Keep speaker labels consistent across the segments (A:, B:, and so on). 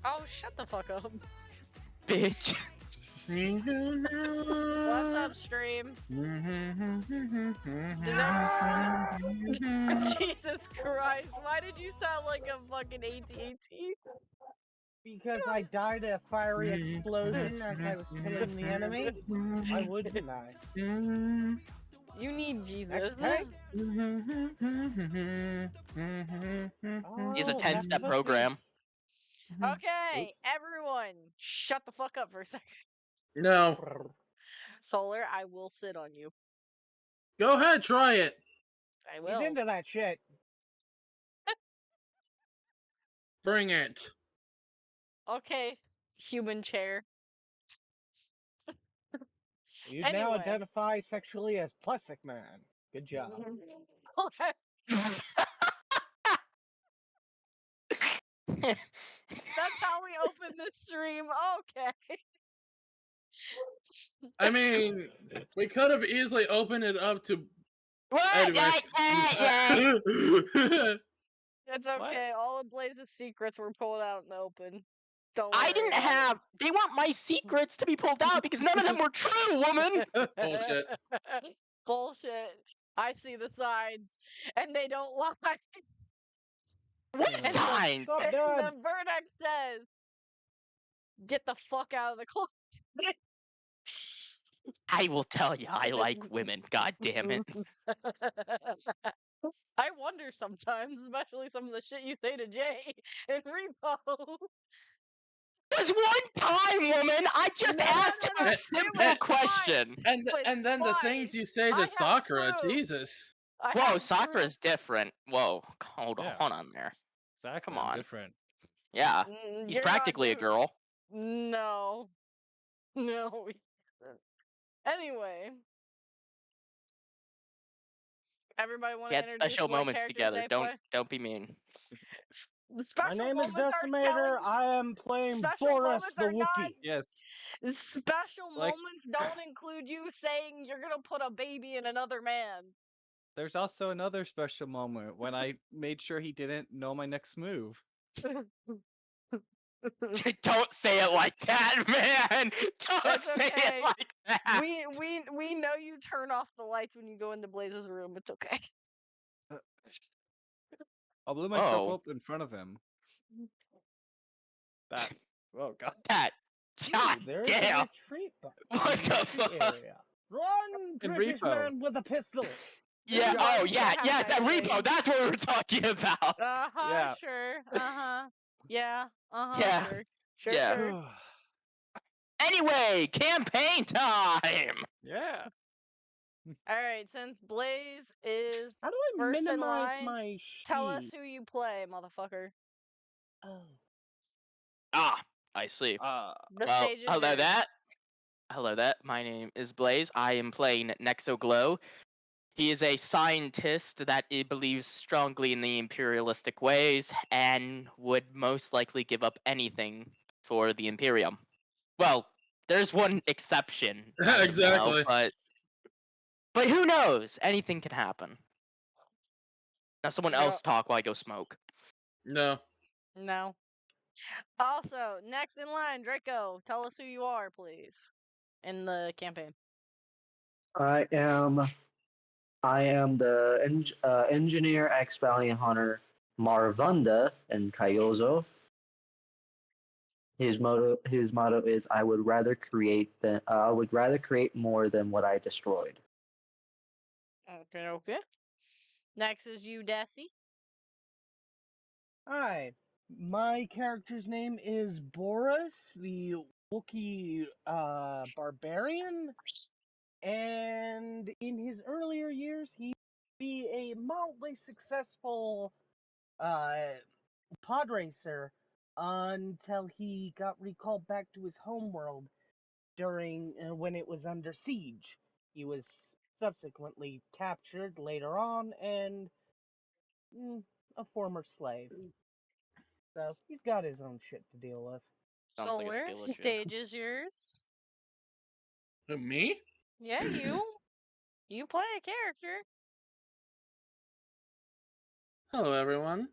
A: Oh, shut the fuck up.
B: Bitch.
A: What's up, stream? Jesus Christ, why did you sound like a fucking AT-AT?
C: Because I died in a fiery explosion as I was killing the enemy. Why wouldn't I?
A: You need Jesus.
C: Next tank?
B: He's a
C: Oh,
B: 10-step
C: that's
B: program.
A: Okay, everyone, shut the fuck up for a second.
D: No.
A: Solar, I will sit on you.
D: Go ahead, try it.
A: I
C: He's
A: will.
C: into that shit.
D: Bring it.
A: Okay, human chair.
C: You
A: Anyway.
C: now identify sexually as plastic man. Good job.
A: That's how we open this stream. Okay.
D: I mean, we could have easily opened it up to.
B: What?
D: Anyway.
A: It's okay. All of Blaze's secrets were pulled out in the open. Don't
B: I
A: worry
B: didn't
A: about
B: have. They want my secrets to be pulled out because none of them were true, woman.
A: it.
D: Bullshit.
A: Bullshit. I see the signs, and they don't lie.
B: What
A: And the-
B: signs?
C: Stop,
A: And
C: Dad.
A: the verdict says, "Get the fuck out of the closet."
B: I will tell you, I like women. God damn it.
A: I wonder sometimes, especially some of the shit you say to Jay in Repo.
B: There's one time, woman. I just
A: No,
B: asked
A: no,
B: him
A: no,
B: a
A: it
B: simple
A: was
B: question.
D: And
A: was
D: and then the
A: fine.
D: things you say
A: I
D: to
A: have
D: Sakura,
A: proof.
D: Jesus.
A: I
B: Whoa,
A: have
B: Sakura's different. Whoa, hold
E: Yeah.
B: on there.
E: Exactly.
B: Come on.
E: Different.
B: Yeah,
A: proof.
B: he's
A: You're not
B: practically a
A: doing-
B: girl.
A: No. No. he isn't. Anyway. Everybody want to
B: Get
A: introduce
B: special
A: what
B: moments
A: characters
B: together.
A: they
B: Don't
A: play?
B: be mean.
C: My
A: Special
C: name is
A: moments are
C: Decimator.
A: telling-
C: I am playing
A: Special
C: Boris
A: moments
C: the
A: are not-
C: Wookiee.
E: Yes.
A: Special
E: Like-
A: moments don't include you saying you're gonna put a baby in another man.
E: There's also another special moment when I made sure he didn't know my next move.
B: Don't say it like that, man. Don't
A: That's
B: say
A: okay.
B: it like that.
A: we know you turn off the lights when you go into Blaze's room. It's okay.
E: I blew myself
B: Oh.
E: up in front of him. That. Oh god.
B: That. God
C: Ooh, there is
B: damn.
C: a retreat button
B: What
C: in
B: the
C: retreat
B: fuck?
C: area. Run,
E: In
C: British
E: Repo.
C: man with a pistol.
B: Yeah.
A: Good
B: Oh
A: job.
B: yeah.
A: Have
B: Yeah.
A: a
B: That
A: nice
B: repo.
A: day.
B: That's what we were talking about.
E: Yeah.
A: Sure. Yeah.
B: Yeah.
A: Sure. Sure.
B: Yeah.
A: Sure.
B: Anyway, campaign time.
E: Yeah.
A: All right. Since Blaze is,
C: How do I
A: First in
C: minimize
A: line,
C: my sheet?
A: tell us who you play, motherfucker.
C: Oh.
B: Ah, I see.
A: The
B: Well,
A: stage is
B: hello
A: yours.
B: that. Hello that. My name is Blaze. I am playing Nexoglow. He is a scientist that believes strongly in the imperialistic ways and would most likely give up anything for the Imperium. Well, there's one exception. as of now,
D: Exactly.
B: but who knows? Anything can happen. Now someone
A: No.
B: else talk while I go smoke.
D: No.
A: No. Also, next in line, Draco. Tell us who you are, please, in the campaign.
F: I am the engineer ex bounty hunter Marvunda in Kayozo. His motto is I would rather create more than what I destroyed.
A: Okay. Okay. Next is you, Desi.
C: Hi. My character's name is Boris, the Wookiee barbarian. And in his earlier years, he would be a mildly successful pod racer until he got recalled back to his homeworld during when it was under siege. He was subsequently captured later on and a former slave. So he's got his own shit to deal with.
B: Sounds like a
A: Solar,
B: skill issue.
A: stage is yours.
D: Who, me?
A: Yeah, you. You play a character.
D: Hello, everyone.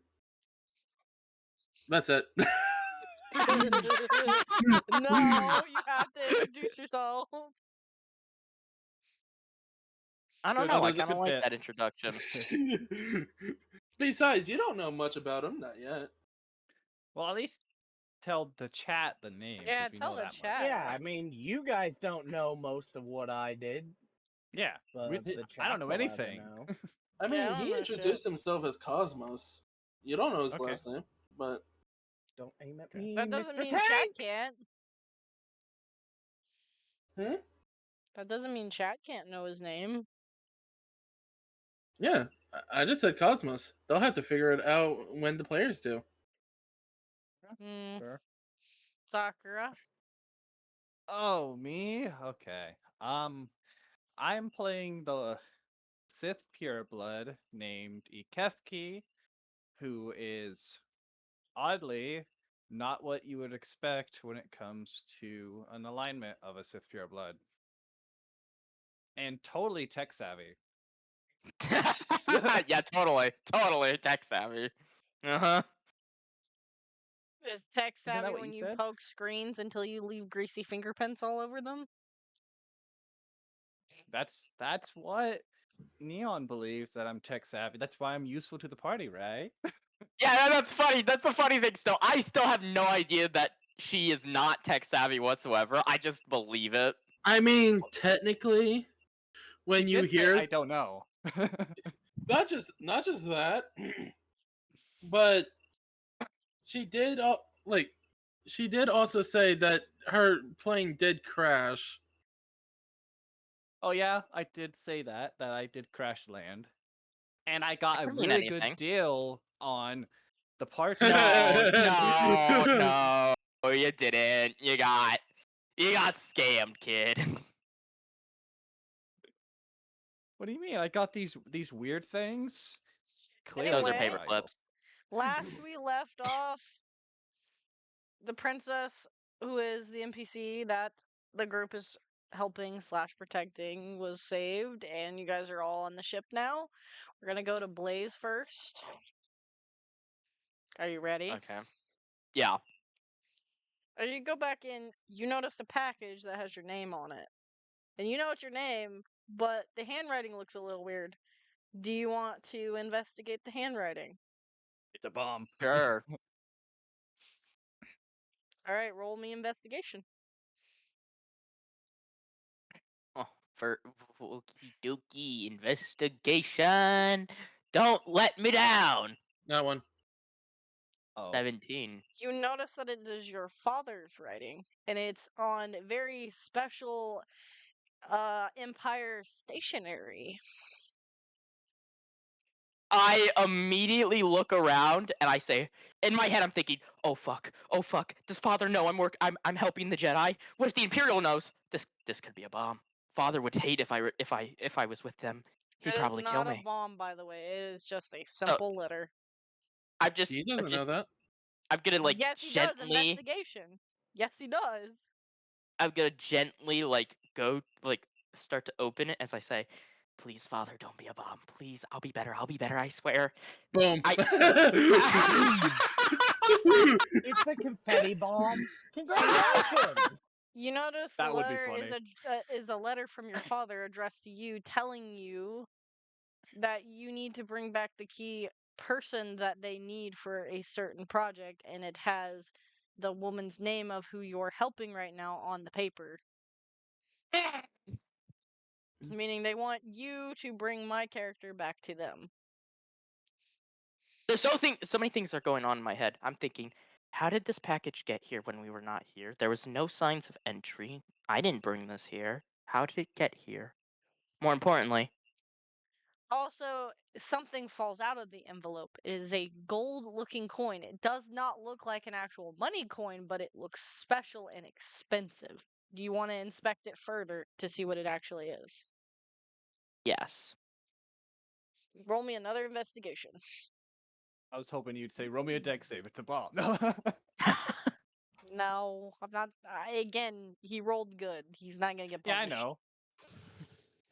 D: That's it.
A: No, you have to introduce yourself.
B: I don't
E: Good-
B: know. I
D: good
B: kind of like
E: bit.
B: that introduction.
D: Besides, you don't know much about him, not yet.
E: Well, at least tell the chat the name. 'cause
A: Yeah,
E: we
A: tell
E: know
A: the
E: that much.
A: chat.
C: Yeah, I mean, you guys don't know most of what I did,
E: Yeah.
C: but
D: We-
C: the
E: I don't
C: chat's
E: know
C: allowed to
E: anything.
C: know.
D: I
A: Yeah,
D: mean,
A: I don't
D: he
A: know
D: introduced himself as Cosmos. You don't know his
E: Okay.
D: last name, but
C: Don't aim at
E: Okay.
C: me,
A: That doesn't
C: Mr.
A: mean
C: Tank!
A: chat can't.
D: hmm?
A: That doesn't mean chat can't know his name.
D: Yeah, I just said Cosmos. They'll have to figure it out when the players do.
A: Hmm.
E: Sure.
A: Sakura.
E: Oh, me? Okay. I'm playing the Sith pureblood named Ikefki, who is oddly not what you would expect when it comes to an alignment of a Sith pureblood. And totally tech savvy.
B: Yeah, totally tech savvy. Uh huh.
A: Is tech
E: Isn't that
A: savvy
E: what
A: when
E: you
A: you
E: said?
A: poke screens until you leave greasy fingerprints all over them?
E: That's what Neon believes, that I'm tech savvy. That's why I'm useful to the party, right?
B: Yeah, that's funny. That's the funny thing. Still, I still have no idea that she is not tech savvy whatsoever. I just believe it.
D: I mean, technically, when
E: She
D: you
E: did say,
D: hear
E: I don't know.
D: not just that, but she did she did also say that her plane did crash.
E: Oh yeah, I did say that I did crash land. And I got a
B: could mean
E: really good
B: anything.
E: deal on the parts.
B: No, no, you didn't. You got scammed, kid.
E: What do you mean? I got these weird things. Clearly
B: Those are
A: Anyway.
B: paper
E: valuable.
B: clips.
A: Last we left off, the princess, who is the NPC that the group is helping / protecting, was saved, and you guys are all on the ship now. We're gonna go to Blaze first. Are you ready?
B: Okay. Yeah.
A: As you go back in, you notice a package that has your name on it. And you know it's your name, but the handwriting looks a little weird. Do you want to investigate the handwriting?
E: It's a bomb.
B: Sure.
A: Alright, roll me investigation.
B: Oh, for okie dokie investigation. Don't let me down.
D: That one.
E: Oh.
B: 17.
A: You notice that it is your father's writing, and it's on very special Empire stationery.
B: I immediately look around and I say, in my head, I'm thinking, oh fuck, does father know I'm helping the Jedi? What if the Imperial knows? This could be a bomb. Father would hate if I was with them. He'd
A: It is
B: probably kill
A: not a
B: me.
A: bomb, by the way. It is just a simple letter.
B: I'm just,
D: She doesn't know that.
B: I'm gonna like
A: Yes, he does.
B: gently,
A: Investigation. Yes, he does.
B: I'm gonna gently like go like start to open it as I say, please father, don't be a bomb. Please, I'll be better, I swear.
D: Boom.
C: It's a confetti bomb. Congratulations!
A: You notice
E: That
A: the
E: would be
A: letter is a letter from your father addressed to you, telling you that you need to bring back the key person that they need for a certain project, and it has the woman's name of who you're helping right now on the paper. Meaning they want you to bring my character back to them.
B: There's so many things are going on in my head. I'm thinking, how did this package get here when we were not here? There was no signs of entry. I didn't bring this here. How did it get here? More importantly,
A: Also, something falls out of the envelope. It is a gold-looking coin. It does not look like an actual money coin, but it looks special and expensive. Do you want to inspect it further to see what it actually is?
B: yes.
A: Roll me another investigation.
E: I was hoping you'd say, roll me a deck save. It's a bomb.
A: No, I'm not. Again, he rolled good. He's not gonna get
E: Yeah, I
A: punished.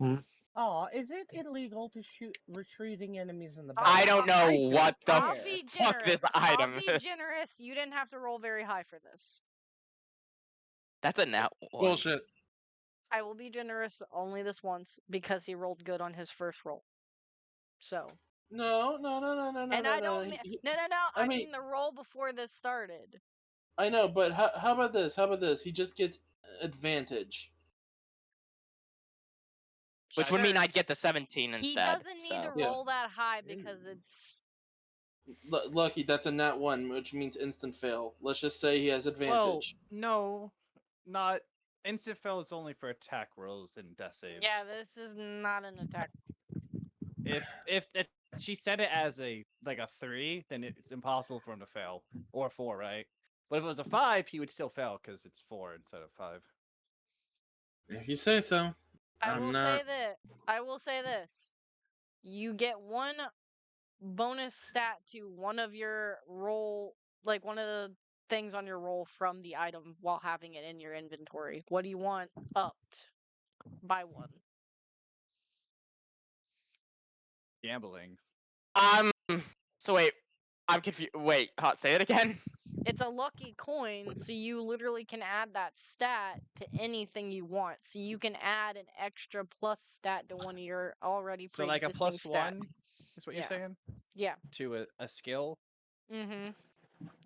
E: know.
C: Aw, is it illegal to shoot retreating enemies in the back?
B: I don't know
C: I
B: what the
C: don't
A: I'll
C: care.
A: be
B: fuck
A: generous.
B: this item
A: I'll be generous. You didn't have to roll very high for this.
B: That's a nat one.
D: Bullshit.
A: I will be generous only this once because he rolled good on his first roll. So.
D: No.
A: And I don't mean no. I
D: mean-
A: mean the roll before this started.
D: I know, but how about this? How about this? He just gets advantage.
B: Which would mean
A: Sure.
B: I'd get the 17 instead.
A: He doesn't need to
B: so.
D: Yeah.
A: roll that high because it's
D: Lucky, that's a nat 1, which means instant fail. Let's just say he has
E: Well,
D: advantage.
E: no, not instant fail is only for attack rolls and death saves.
A: yeah. This is not an attack.
E: If she said it as a 3, then it's impossible for him to fail, or 4, right? But if it was a 5, he would still fail because it's 4 instead of 5.
D: If you say so.
A: I
D: I'm
A: will
D: not.
A: say that. I will say this. You get one bonus stat to one of your roll, like one of the things on your roll from the item while having it in your inventory. What do you want upped by 1?
E: Gambling.
B: So wait, I'm confused. Wait, say it again.
A: It's a lucky coin, so you literally can add that stat to anything you want. So you can add an extra plus stat to one of your already
E: So like a
A: pre-existing
E: +1
A: stats.
E: is what
A: Yeah.
E: you're saying
A: Yeah.
E: to a skill.
A: Mm-hmm.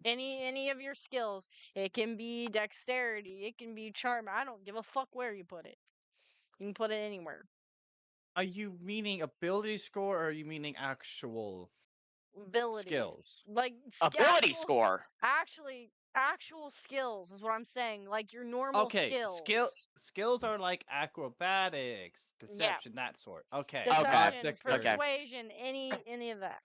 A: Any of your skills. It can be dexterity. It can be charm. I don't give a fuck where you put it. You can put it anywhere.
E: Are you meaning ability score, or are you meaning actual
A: Abilities.
E: skills?
A: Like
B: Ability
A: actual,
B: score.
A: actual skills is what I'm saying. Like your normal
E: Okay,
A: skills.
E: skills are like acrobatics, deception, that sort. Okay,
A: Deception,
E: not dexterity.
B: Okay.
A: persuasion, any of that.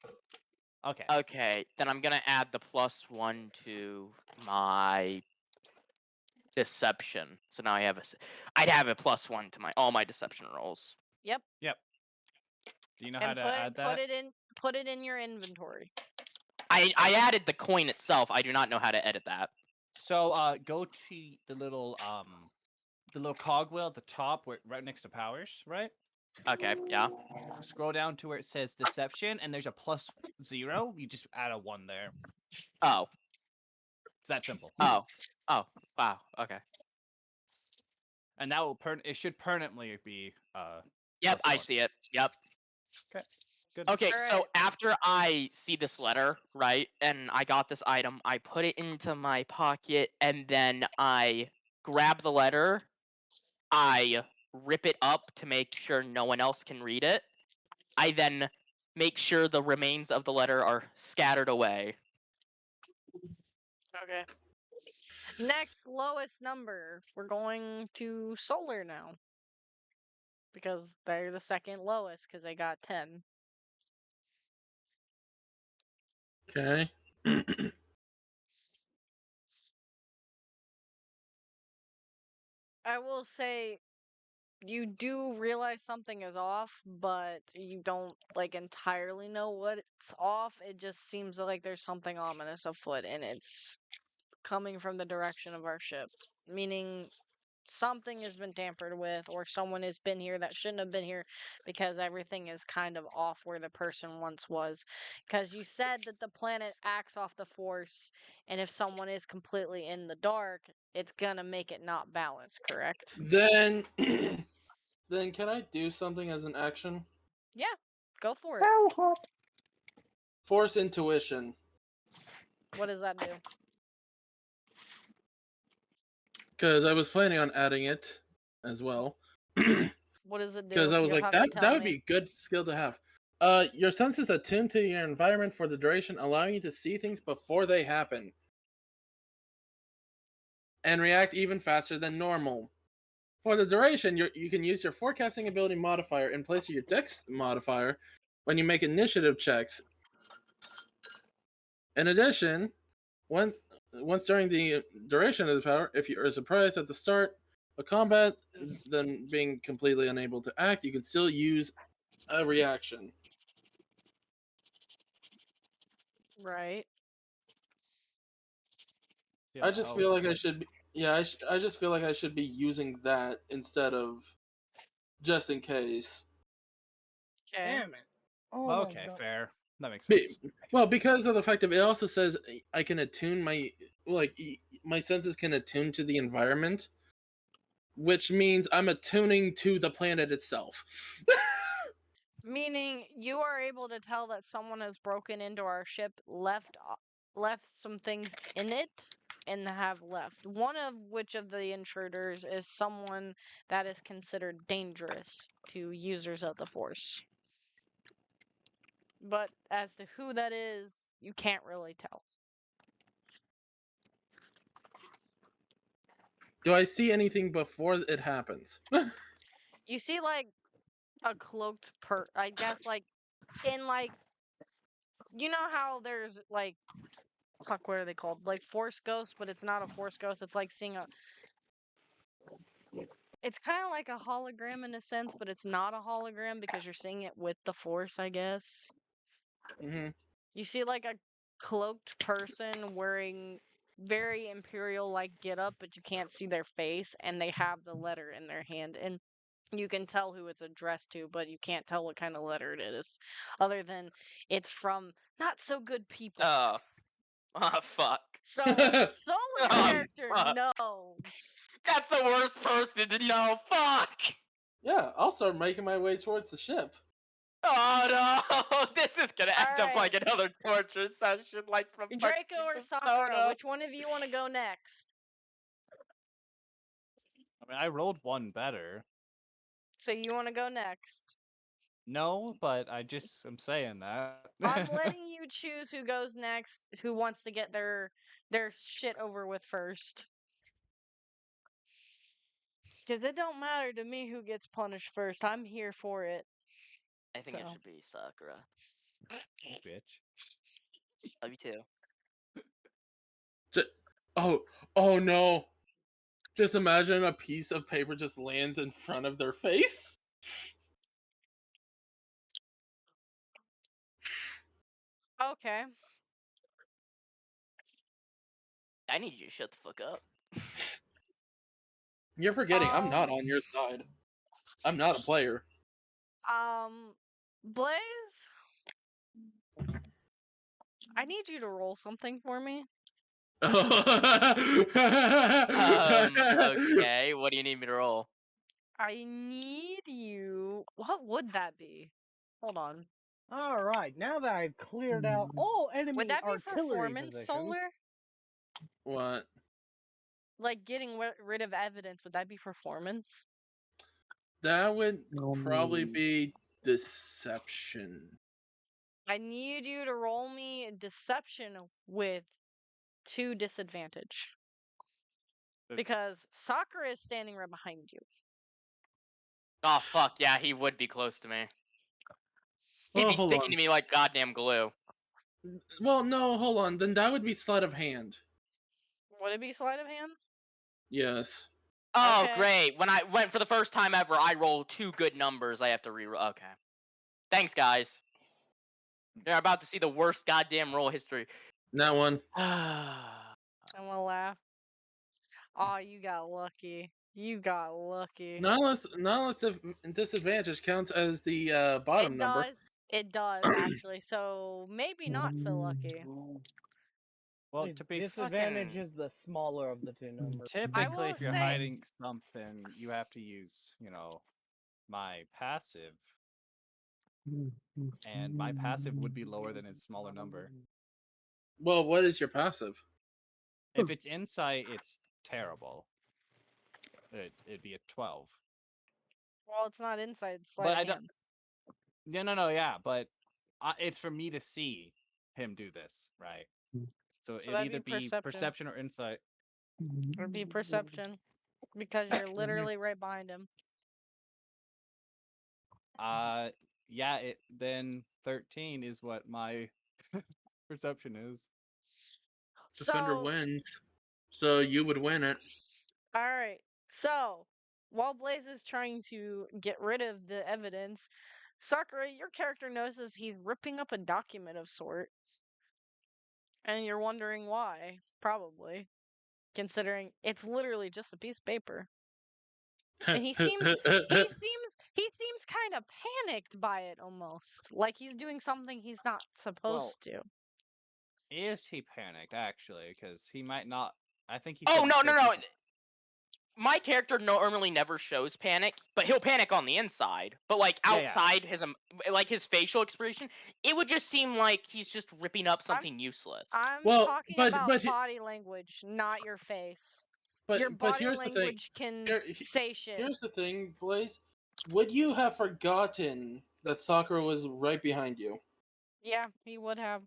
E: Okay.
B: Okay, then I'm gonna add the +1 to my deception. So now I'd have a +1 to all my deception rolls.
A: Yep.
E: Do you know how
A: And
E: to add that?
A: put it in your inventory.
B: I added the coin itself. I do not know how to edit that.
E: So go to the little cogwheel at the top, right next to powers, right?
B: Okay, yeah.
E: Scroll down to where it says deception, and there's a +0. You just add a 1 there.
B: Oh.
E: It's that simple.
B: Oh. Wow. Okay.
E: And that will it should permanently be
B: Yep, I
E: +1.
B: see it. Yep.
E: Good.
B: Okay, so
A: Alright.
B: after I see this letter, right, and I got this item, I put it into my pocket, and then I grab the letter, I rip it up to make sure no one else can read it. I then make sure the remains of the letter are scattered away.
A: Okay. Next lowest number. We're going to Solar now. Because they're the second lowest because they got 10.
D: Okay.
A: I will say you do realize something is off, but you don't like entirely know what's off. It just seems like there's something ominous afoot and it's coming from the direction of our ship. Meaning something has been tampered with or someone has been here that shouldn't have been here because everything is kind of off where the person once was. Because you said that the planet acts off the force, and if someone is completely in the dark, it's gonna make it not balanced, correct?
D: Then, then can I do something as an action?
A: Yeah, go for it.
F: How hot?
D: Force intuition.
A: What does that do?
D: Because I was planning on adding it as well.
A: What does it do?
D: Because I was
A: You'll
D: like,
A: have to
D: that
A: tell
D: would
A: me.
D: be a good skill to have. Your senses attune to your environment for the duration, allowing you to see things before they happen. And react even faster than normal. For the duration, you can use your forecasting ability modifier in place of your dex modifier when you make initiative checks. In addition, once during the duration of the power, if you are surprised at the start of combat, then being completely unable to act, you can still use a reaction.
A: Right.
D: I just feel like I should be, I just feel like I should be using that instead of just in case.
A: Okay.
C: Damn it. Oh my
E: Okay,
C: God.
E: fair. That makes
D: Be-
E: sense.
D: Well, because of the fact of it also says I can attune my senses can attune to the environment, which means I'm attuning to the planet itself.
A: Meaning you are able to tell that someone has broken into our ship, left some things in it, and have left. One of which of the intruders is someone that is considered dangerous to users of the Force. But as to who that is, you can't really tell.
D: Do I see anything before it happens?
A: You see like a cloaked I guess like in like you know how there's like fuck, what are they called? Like force ghosts, but it's not a force ghost. It's like seeing a. It's kind of like a hologram in a sense, but it's not a hologram because you're seeing it with the force, I guess.
D: Hmm.
A: You see like a cloaked person wearing very imperial like get up, but you can't see their face, and they have the letter in their hand, and you can tell who it's addressed to, but you can't tell what kind of letter it is, other than it's from not so good people.
B: Oh. Oh, fuck.
A: So your
B: Oh,
A: character
B: fuck.
A: knows.
B: That's the worst person to know. Fuck.
D: Yeah, I'll start making my way towards the ship.
B: Oh no, this is gonna end up like
A: Alright.
B: another torture session, like from
A: Draco or
B: fucking
A: Sakura,
B: Persona.
A: which one of you want to go next?
E: I mean, I rolled one better.
A: So you want to go next.
E: No, but I'm saying that.
A: I'm letting you choose who goes next, who wants to get their shit over with first. Because it don't matter to me who gets punished first. I'm here for it.
B: I think it
A: So.
B: should be Sakura.
E: Bitch.
B: Love you too.
D: Oh no! Just imagine a piece of paper just lands in front of their face.
A: Okay.
B: I need you to shut the fuck up.
D: You're forgetting, I'm not on your side. I'm not a player.
A: Blaze? I need you to roll something for me.
B: Okay, what do you need me to roll?
A: I need you. What would that be? Hold on.
C: Alright, now that I've cleared out all enemy
A: Would that be
C: artillery
A: performance,
C: positions.
A: Solar?
D: What?
A: Like getting rid of evidence, would that be performance?
D: That would probably
F: Only-
D: be deception.
A: I need you to roll me deception with 2 disadvantage. Because Sakura is standing right behind you.
B: Oh fuck yeah, he would be close to me. He'd
D: Oh,
B: be
D: hold
B: sticking
D: on.
B: to me like goddamn glue.
D: Well, no, hold on. Then that would be sleight of hand.
A: Would it be sleight of hand?
D: Yes.
B: Oh
A: Okay.
B: great! When I went for the first time ever, I rolled 2 good numbers. I have to reroll. Okay. Thanks, guys. You're about to see the worst goddamn roll history.
D: That one.
A: I'm gonna laugh. Oh, you got lucky. You got lucky.
D: Not unless the disadvantage counts as the bottom
A: It
D: number.
A: does. It does actually. So maybe not so lucky.
E: Well,
C: The
E: to be
C: disadvantage
B: fucking-
C: is the smaller of the two numbers.
E: typically,
A: will
E: if you're
A: say-
E: hiding something, you have to use, my passive, and my passive would be lower than its smaller number.
D: Well, what is your passive?
E: If it's insight, it's terrible. It'd be a 12.
A: Well, it's not inside. It's
E: But
A: sleight
E: I
A: of
E: don't-
A: hand.
E: No, yeah, but it's for me to see him do this, right? So it'd
A: that'd
E: either
A: be
E: be
A: perception.
E: perception or insight.
A: Or be perception. Because you're literally right behind him.
E: Yeah, then 13 is what my perception is.
D: Defender
A: So,
D: wins. So you would win it.
A: alright. So, while Blaze is trying to get rid of the evidence, Sakura, your character notices he's ripping up a document of sorts. And you're wondering why, probably. Considering it's literally just a piece of paper. And he seems He seems kind of panicked by it almost. Like he's doing something he's not supposed to.
E: Is he panicked actually? Because he might not. I think he
B: Oh
E: said
B: no no no!
E: people-
B: My character normally never shows panic, but he'll panic on the inside. But like
E: Yeah, yeah.
B: outside like his facial expression, it would just seem like he's just ripping up something useless.
A: I'm
D: Well,
A: talking
D: but-
A: about
D: but he-
A: body language, not your face. Your
D: But
A: body
D: here's the thing.
A: language can say shit.
D: Here's the thing, Blaze. Would you have forgotten that Sakura was right behind you?
A: Yeah, he would have.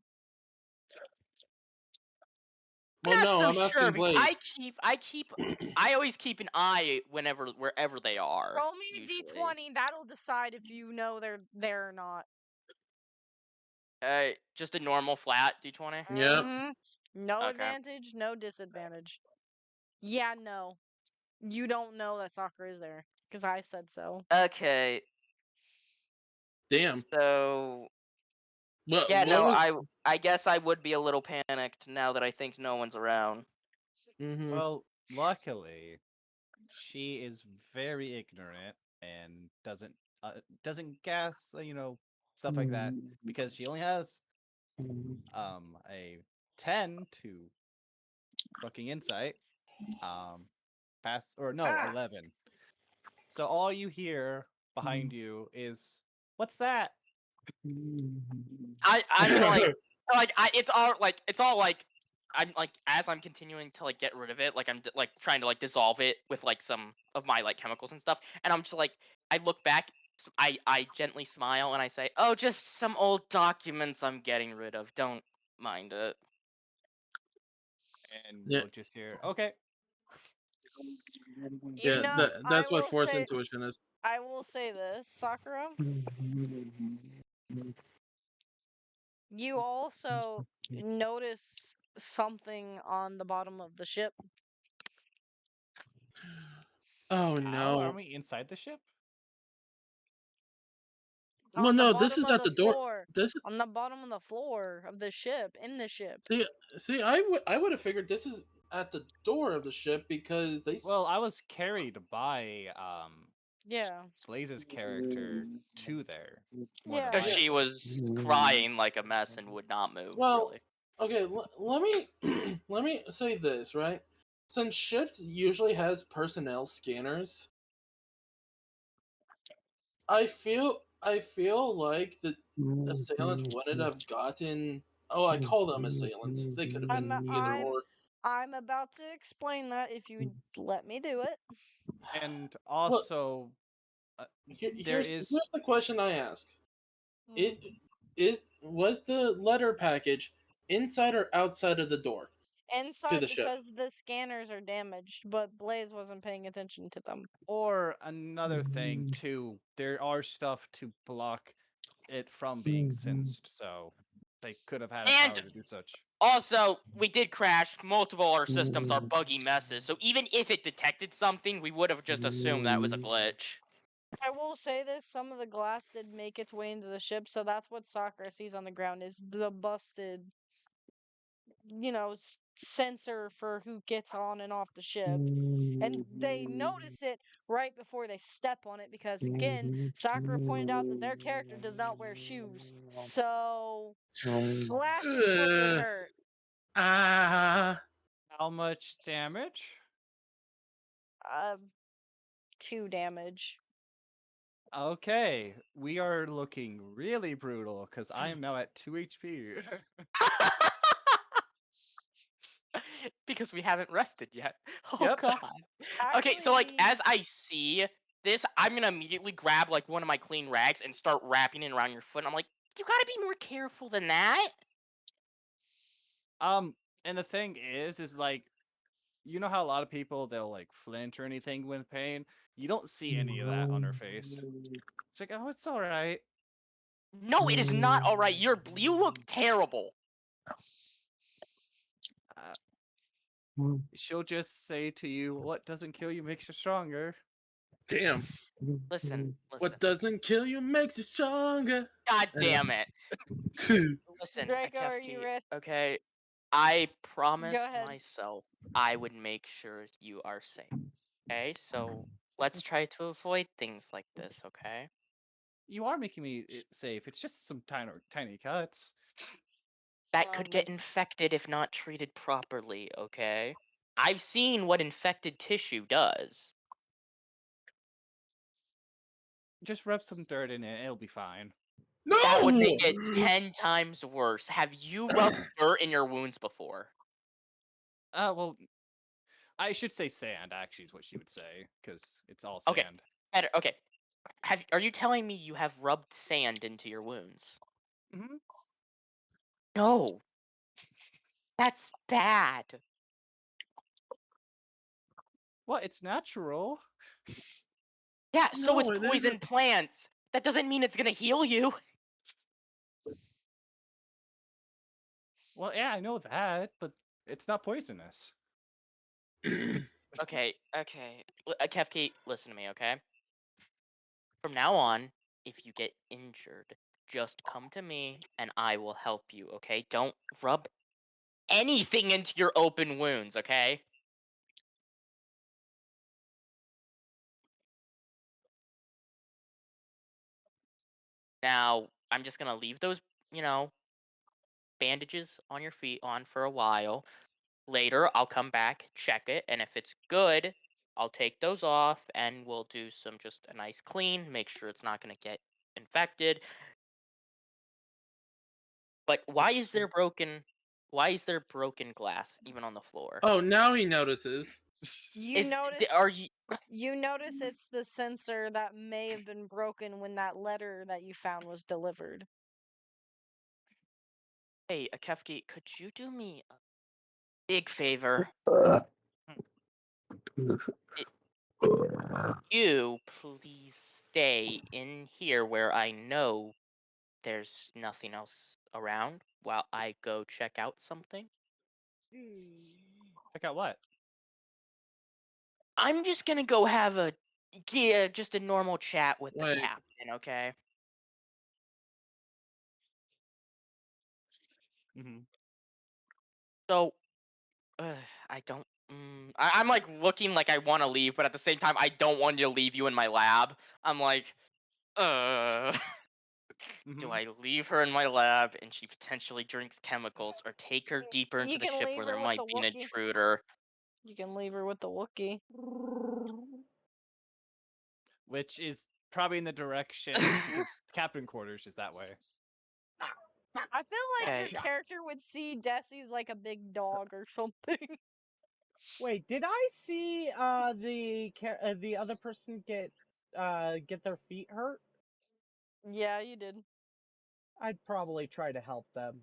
D: Well,
B: I'm
D: no,
B: not
D: I'm
B: so sure
D: asking
B: because
D: Blaze.
B: I always keep an eye wherever they are.
A: Roll me a
B: usually.
A: d20. That'll decide if you know they're there or not.
B: Just a normal flat d20.
D: Yeah.
A: Mhm. No
B: Okay.
A: advantage, no disadvantage. Yeah, no. You don't know that Sakura is there because I said so.
B: Okay,
D: Damn.
B: so
D: What,
B: yeah,
D: what
B: no,
D: was...
B: I guess I would be a little panicked now that I think no one's around.
D: Mhm.
E: Well, luckily, she is very ignorant and doesn't guess, stuff like that, because she only has a 10 to fucking insight. Pass or no, 11. So all you hear behind you is, "What's that?"
B: I'm gonna it's all like I'm like as I'm continuing to like get rid of it, like I'm like trying to like dissolve it with like some of my like chemicals and stuff, and I'm just like I look back, I gently smile and I say, "Oh, just some old documents I'm getting rid of. Don't mind it."
E: And
D: Yeah.
E: you'll just hear, "Okay."
A: You
D: Yeah,
A: know, I
D: that's what
A: will
D: force
A: say,
D: intuition is.
A: I will say this, Sakura. You also notice something on the bottom of the ship.
D: Oh
E: How
D: no.
E: are we inside the ship?
D: Well,
A: On the
D: no, this
A: bottom
D: is
A: of
D: at
A: the
D: the door.
A: floor.
D: This is...
A: On the bottom of the floor of the ship, in the ship.
D: See, I would have figured this is at the door of the ship because they...
E: Well, I was carried by
A: Yeah.
E: Blaze's character to there. More
A: Yeah.
E: than
B: Because
E: likely.
B: she was crying like a mess and would not move.
D: Well,
B: really.
D: okay, let me let me say this, right? Since ships usually has personnel scanners, I feel like the assailant wouldn't have gotten... Oh, I call them assailants. They could have been either or.
A: I'm about to explain that if you would let me do it.
E: And also, there
D: Here's
E: is
D: the question I ask.
A: Mm.
D: Was the letter package inside or outside of the door?
A: Inside
D: the ship.
A: because the scanners are damaged, but Blaze wasn't paying attention to them.
E: or another thing too. There are stuff to block it from being sensed, so they could have had a
B: And-
E: power to do such.
B: Also, we did crash. Multiple of our systems are buggy messes, so even if it detected something, we would have just assumed that was a glitch.
A: I will say this, some of the glass did make its way into the ship, so that's what Sakura sees on the ground is the busted, sensor for who gets on and off the ship. And they notice it right before they step on it because, again, Sakura pointed out that their character does not wear shoes. So, glass foot would
D: Ugh.
A: hurt.
D: Ah.
E: How much damage?
A: 2 damage.
E: Okay, we are looking really brutal because I am now at 2 HP.
B: Because we haven't rested yet. Oh
E: Yep.
B: god. Okay, so like
A: Actually,
B: as I see this, I'm gonna immediately grab like one of my clean rags and start wrapping it around your foot. And I'm like, you gotta be more careful than that.
E: And the thing is like, you know how a lot of people they'll like flinch or anything with pain. You don't see any of that on her face. It's like, oh, it's all right.
B: No, it is not alright. You look terrible.
E: She'll just say to you, "What doesn't kill you makes you stronger."
D: Damn.
B: Listen.
D: What doesn't kill you makes you stronger.
B: God damn it. Listen,
A: Draco, are you
B: Akefki,
A: ready?
B: okay? I promised
A: ahead.
B: myself I would make sure you are safe. Okay, so Let's try to avoid things like this, okay?
E: You are making me safe. It's just some tiny cuts.
B: That could get infected if not treated properly, okay? I've seen what infected tissue does.
E: Just rub some dirt in it. It'll be fine.
D: No!
B: That would make it 10 times worse. Have you rubbed dirt in your wounds before?
E: Well, I should say sand. Actually, is what she would say, because it's all
B: Okay.
E: sand.
B: Better. Okay. Are you telling me you have rubbed sand into your wounds?
E: Mm-hmm.
B: No. That's bad.
E: Well, it's natural.
B: Yeah, so
D: No,
B: is
D: it
B: poison
D: isn't.
B: plants. That doesn't mean it's gonna heal you.
E: Well, yeah, I know that, but it's not poisonous.
B: Okay. Kefki, listen to me, okay? From now on, if you get injured, just come to me and I will help you, okay? Don't rub anything into your open wounds, okay? Now, I'm just gonna leave those, bandages on your feet on for a while. Later, I'll come back, check it, and if it's good, I'll take those off and we'll do just a nice clean, make sure it's not gonna get infected. But why is there broken glass even on the floor?
D: Oh, now he notices.
A: You notice
B: Are you
A: you notice it's the sensor that may have been broken when that letter that you found was delivered.
B: Hey, Akefki, could you do me a big favor? You please stay in here where I know there's nothing else around while I go check out something?
E: Check out what?
B: I'm just gonna go have just a normal chat with the
D: Wait.
B: captain, okay?
E: Mm-hmm.
B: So, I don't. I'm like looking like I want to leave, but at the same time, I don't want you to leave you in my lab. I'm like, do I leave her in my lab and she potentially drinks chemicals, or take her deeper into
A: You
B: the
A: can
B: ship
A: leave
B: where there
A: her with
B: might
A: the
B: be an
A: Wookiee.
B: intruder?
A: You can leave her with the Wookiee.
E: Which is probably in the direction because captain quarters is that way.
A: I feel like
B: Okay.
A: your character would see Desi as like a big dog or something.
C: Wait, did I see the other person get their feet hurt?
A: Yeah, you did.
C: I'd probably try to help them.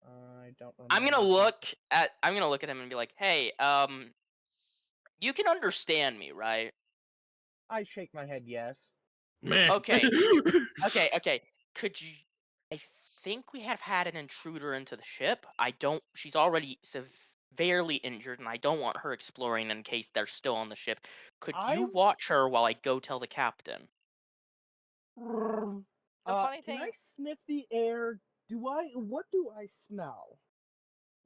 C: I don't remember.
B: I'm gonna look at him and be like, hey, you can understand me, right?
C: I shake my head yes.
D: Man.
B: Okay. Okay. Could you? I think we have had an intruder into the ship. She's already severely injured, and I don't want her exploring in case they're still on the ship. Could you
C: I'm-
B: watch her while I go tell the captain?
A: The funny
C: Can I
A: thing,
C: sniff the air? What do I smell?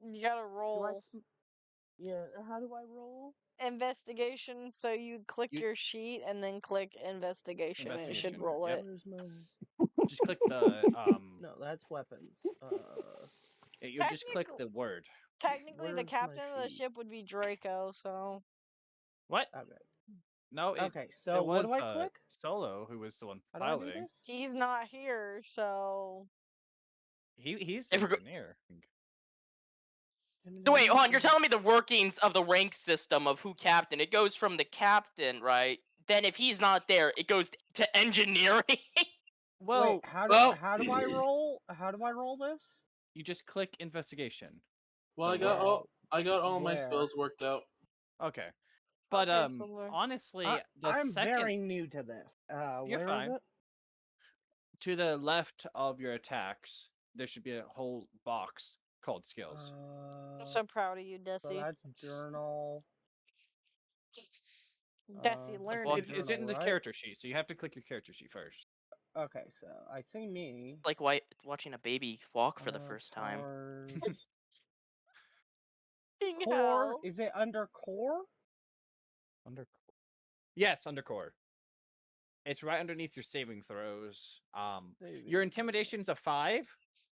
A: you gotta
C: Do I
A: roll
C: Yeah, how do I roll?
A: investigation. So you click
E: You-
A: your sheet and then click investigation, and it should
E: Investigation,
A: roll
E: yep.
A: it.
C: Where's my
E: Just click the
C: No, that's weapons.
E: you just click the word.
A: Technically, the
C: Where's my
A: captain of the
C: sheet?
A: ship would be Draco. So
E: What?
C: Okay.
E: No,
C: Okay, so
E: it
C: what
E: was
C: do I click?
E: Solo who was the one
C: How do I do
E: piloting.
C: this?
A: he's not here. So
E: He's
B: If we're go-
E: engineer.
B: So wait, hold on. You're telling me the workings of the rank system of who captain? It goes from the captain, right? Then if he's not there, it goes to engineering.
E: Well,
C: Wait, how
D: well-
C: do I roll? How do I roll this?
E: you just click investigation.
D: Well,
C: Where?
D: I got all my
C: Where?
D: spells worked out.
E: Okay. But
A: Okay, so we're-
E: honestly, the
C: I'm
E: second
C: very new to this.
E: You're
C: Where
E: fine.
C: is it?
E: to the left of your attacks, there should be a whole box called skills.
A: I'm so proud of you,
C: So
A: Desi.
C: that's journal.
A: Desi, learn
B: Well,
A: it.
E: It's in
C: journal,
E: the
C: right?
E: character sheet, so you have to click your character sheet first.
C: Okay, so I see me.
B: Like watching a baby walk for the first time.
C: Powers.
A: Fucking
C: Core.
A: hell.
C: Is it under core?
E: Under Yes, undercore. It's right underneath your saving throws. Your intimidation's a 5,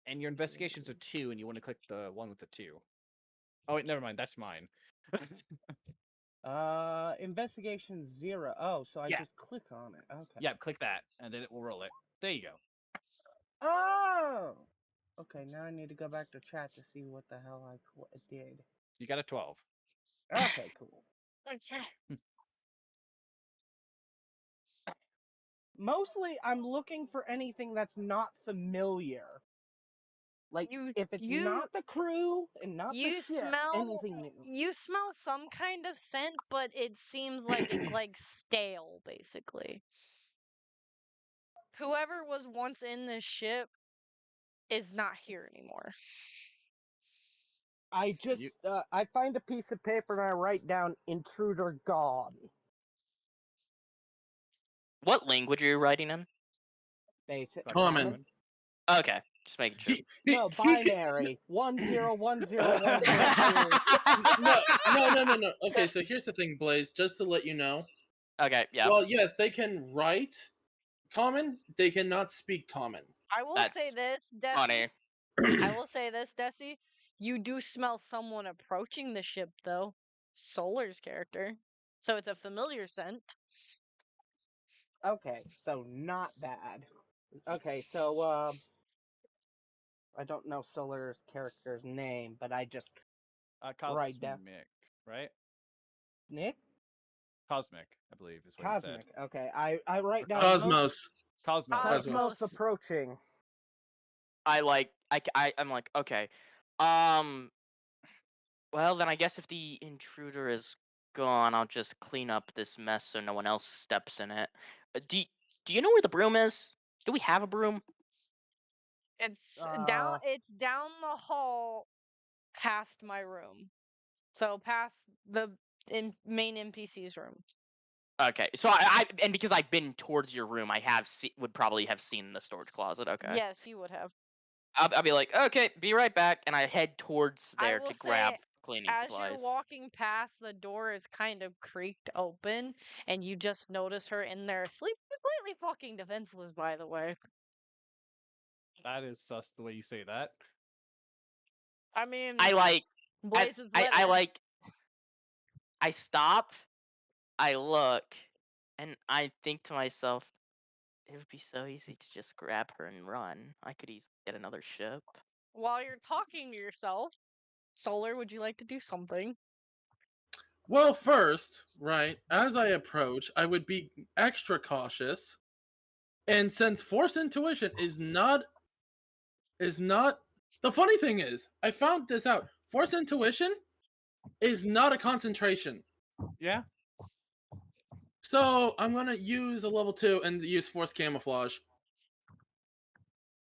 E: and your investigation's a 2, and you want to click the one with the 2. Oh wait, never mind. That's mine.
C: Investigation 0. Oh, so I
E: Yeah.
C: just click on it. Okay.
E: Yeah, click that, and then it will roll it. There you go.
C: Oh! Okay, now I need to go back to chat to see what the hell I did.
E: You got a 12.
C: Okay, cool.
A: Okay.
C: Mostly, I'm looking for anything that's not familiar. Like,
A: You
C: if it's
A: you
C: not the crew and not the
A: you
C: ship, anything new.
A: smell some kind of scent, but it seems like it's like stale, basically. Whoever was once in this ship is not here anymore.
C: I just,
E: You-
C: I find a piece of paper and I write down intruder gone.
B: What language are you writing in?
C: Basic.
E: Fuck,
D: Common.
B: Okay, just making sure.
C: No, binary. 10101002.
D: No. Okay, so here's the thing, Blaze. Just to let you know.
B: Okay, yeah.
D: Well, yes, they can write common. They cannot speak common.
A: I will say this, Desi.
B: Funny.
A: I will say this, Desi. You do smell someone approaching the ship, though. Solar's character. So it's a familiar scent.
C: Okay, so not bad. Okay, so, I don't know Solar's character's name, but I just
E: Cosmic,
C: Write down.
E: right?
C: Nick?
E: Cosmic, I believe is what
C: Cosmic.
E: he
C: Okay, I write down
D: Cosmos.
E: said. Cosmos.
A: Cosmos.
C: Cosmos approaching.
B: I'm like, okay. Well, then I guess if the intruder is gone, I'll just clean up this mess so no one else steps in it. Do you know where the broom is? Do we have a broom?
A: It's
C: Uh,
A: down. It's down the hall, past my room. So past the main NPC's room.
B: Okay, so I and because I've been towards your room, I would probably have seen the storage closet. Okay.
A: Yes, you would have.
B: I'll be like, okay, be right back, and I head towards
A: I
B: there
A: will
B: to
A: say,
B: grab cleaning
A: As
B: supplies.
A: you're walking past, the door is kind of creaked open, and you just notice her in there asleep, completely fucking defenseless, by the way.
E: That is sus the way you say that.
A: I mean,
B: I like,
A: Blaze's
B: I
A: letter.
B: like, I stop, I look, and I think to myself, it would be so easy to just grab her and run. I could easily get another ship.
A: While you're talking to yourself, Solar, would you like to do something?
D: Well, first, right, as I approach, I would be extra cautious. And since force intuition is not the funny thing is, I found this out. Force intuition is not a concentration.
E: Yeah.
D: So I'm gonna use a level 2 and use force camouflage.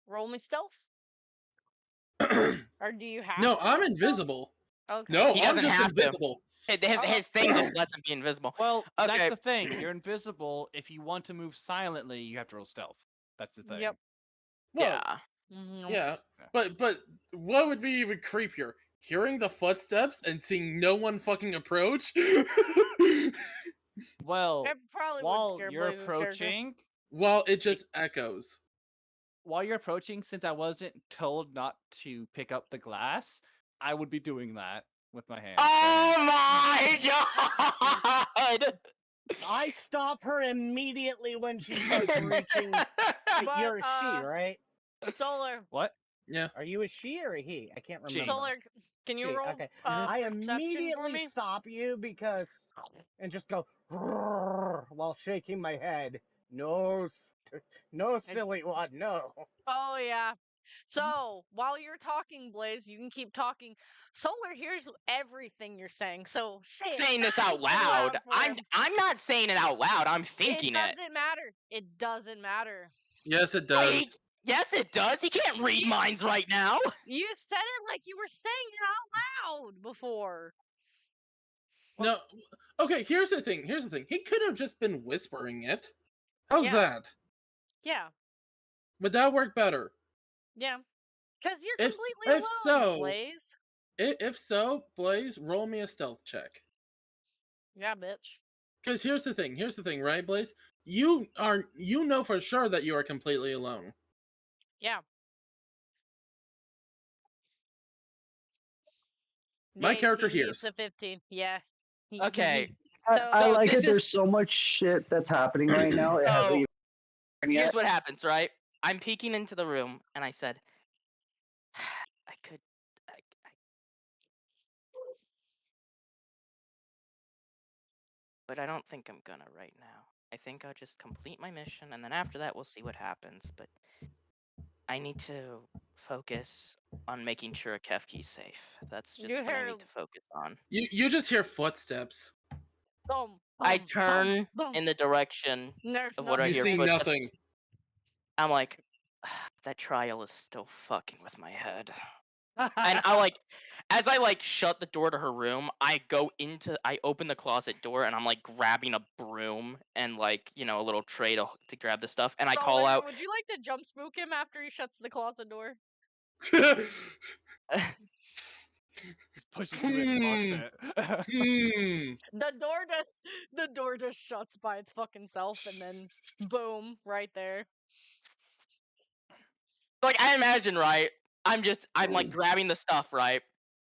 A: Roll me stealth?
D: No,
A: Or do you have to
D: I'm
A: roll stealth?
D: invisible.
A: Okay.
D: No,
B: He
D: I'm
B: doesn't
D: just
B: have to.
D: invisible.
B: His thing just lets him be invisible.
E: Well,
B: Okay.
E: that's the thing. You're invisible. If you want to move silently, you have to roll stealth. That's the thing.
A: Yep.
D: Well,
B: Yeah.
A: Mhm.
D: yeah. But what would be even creepier? Hearing the footsteps and seeing no one fucking approach?
E: Well,
A: It probably would
E: while
A: scare
E: you're
A: Blaze's character.
E: approaching,
D: Well, it just echoes.
E: since I wasn't told not to pick up the glass, I would be doing that with my hands.
B: Oh my god!
C: I stop her immediately when she starts reaching. Wait,
A: But,
C: you're a she, right?
A: Solar,
E: What?
D: Yeah.
C: Are you a she or a he? I can't
E: She.
C: remember.
A: Solar, can you
C: She,
A: roll
C: okay.
A: perception
C: I
A: for
C: immediately
A: me?
C: stop you because and just go "Rrrr," while shaking my head. No, no, silly one, no.
A: Oh yeah. So while you're talking, Blaze, you can keep talking. Solar hears everything you're saying. So say it
B: Saying this
A: nice
B: out
A: and
B: loud.
A: for him.
B: I'm not saying it out loud. I'm thinking
A: It
B: it.
A: doesn't matter. It doesn't matter.
D: Yes, it does.
B: Wait, yes, it does. He can't read minds right now.
A: You said it like you were saying it out loud before.
D: No. Okay, here's the thing. He could have just been whispering it. How's
A: Yeah.
D: that?
A: Yeah.
D: Would that work better?
A: Yeah. Because you're
D: If-
A: completely
D: if
A: alone,
D: so-
A: Blaze.
D: If so, Blaze, roll me a stealth check.
A: Yeah, bitch.
D: Because here's the thing, right, Blaze? You know for sure that you are completely alone.
A: Yeah.
D: My
A: The
D: character
A: 18 beats
D: hears.
A: the 15. Yeah.
B: Okay.
A: So
F: I
B: So
F: like
B: this
F: it. There's
B: is-
F: so much shit that's happening right now. It hasn't
B: So
F: even happened
B: here's
F: yet.
B: what happens, right? I'm peeking into the room, and I said, I could. But I don't think I'm gonna right now. I think I'll just complete my mission, and then after that, we'll see what happens. But I need to focus on making sure Kefki's safe. That's just
A: You
B: what I
A: hear
B: need to focus on.
D: You just hear footsteps.
A: boom,
B: I
A: boom,
B: turn
A: boom, boom.
B: in the direction
A: There's
B: of what I
D: You
B: hear
D: see
B: footsteps.
D: nothing.
B: I'm like, that trial is still fucking with my head. And I like, as I like shut the door to her room, I open the closet door and I'm like grabbing a broom and like, you know, a little tray to grab the stuff, and I call
A: Solar,
B: out,
A: would you like to jump spook him after he shuts the closet door?
E: Just pushes you in and locks it.
A: The door just shuts by its fucking self, and then boom, right there.
B: like I imagine, right? I'm like grabbing the stuff, right?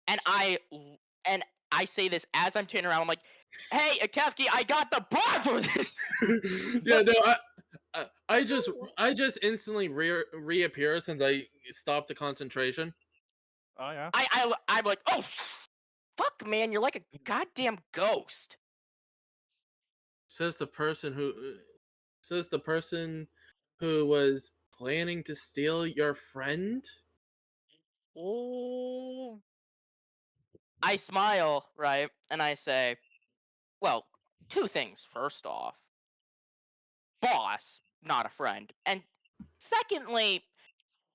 B: And I say this as I'm turning around. I'm like, "Hey, Kefki, I got the bomb!"
D: Yeah, no, I just instantly reappear since I stopped the concentration.
E: Oh yeah.
B: I'm like, "Oh, fuck, man, you're like a goddamn ghost."
D: Says the person who was planning to steal your friend.
A: Oh,
B: I smile, right, and I say, "Well, two things. First off, boss, not a friend, and secondly,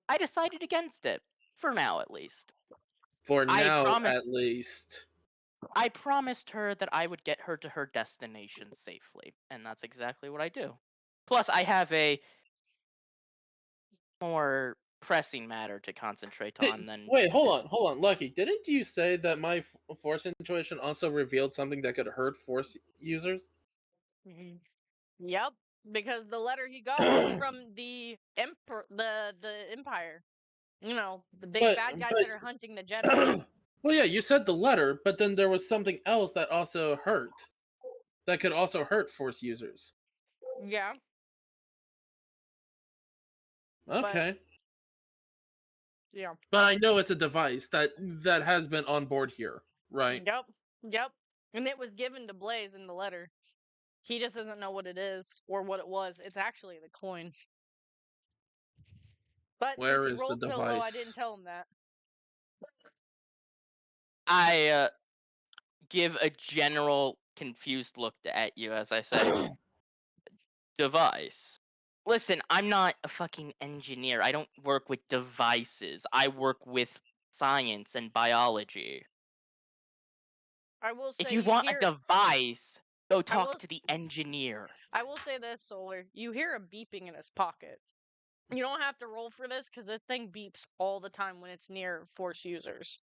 B: I decided against it for now, at least.
D: For
B: I
D: now,
B: promised
D: at least.
B: I promised her that I would get her to her destination safely, and that's exactly what I do. Plus, I have a more pressing matter to concentrate on than
D: Wait, hold
B: this.
D: on, Lucky. Didn't you say that my force situation also revealed something that could hurt force users?
A: yep. Because the letter he got was from the Empire. You know, the big
D: But
A: bad guys
D: but
A: that are hunting the Jedi.
D: well, yeah, you said the letter, but then there was something else that also hurt. That could also hurt force users.
A: Yeah.
D: Okay.
A: Yeah.
D: But I know it's a device that has been on board here, right?
A: Yep. Yep. And it was given to Blaze in the letter. He just doesn't know what it is or what it was. It's actually the coin. But since
D: Where
A: he
D: is the
A: rolled so low, I didn't
D: device?
A: tell him that.
B: I give a general confused look at you as I say, device. Listen, I'm not a fucking engineer. I don't work with devices. I work with science and biology.
A: I will say
B: If you want a device, go talk
A: will-
B: to the engineer.
A: I will say this, Solar. You hear a beeping in his pocket. You don't have to roll for this because this thing beeps all the time when it's near Force users.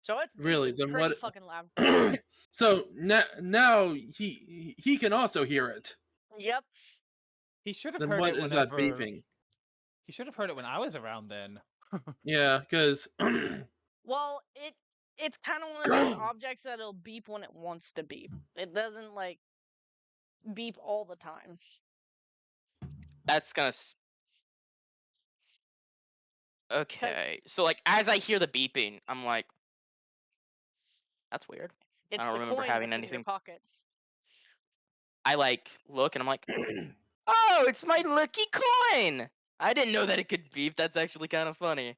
A: So it's
D: Really?
A: beeping
D: Then
A: pretty
D: what?
A: fucking loud.
D: So now he can also hear it.
A: Yep.
E: He should have
D: Then
E: heard
D: what
E: it
D: is that
E: whenever.
D: beeping?
E: He should have heard it when I was around then.
D: Yeah, because
A: Well, it's kind of one of those objects that'll beep when it wants to beep. It doesn't like beep all the time.
B: That's gonna. Okay, so like as I hear the beeping, I'm like, that's weird.
A: It's
B: I don't
A: the
B: remember
A: coin
B: having
A: that's in your
B: anything.
A: pocket.
B: I like look and I'm like, oh, it's my lucky coin. I didn't know that it could beep. That's actually kind of funny.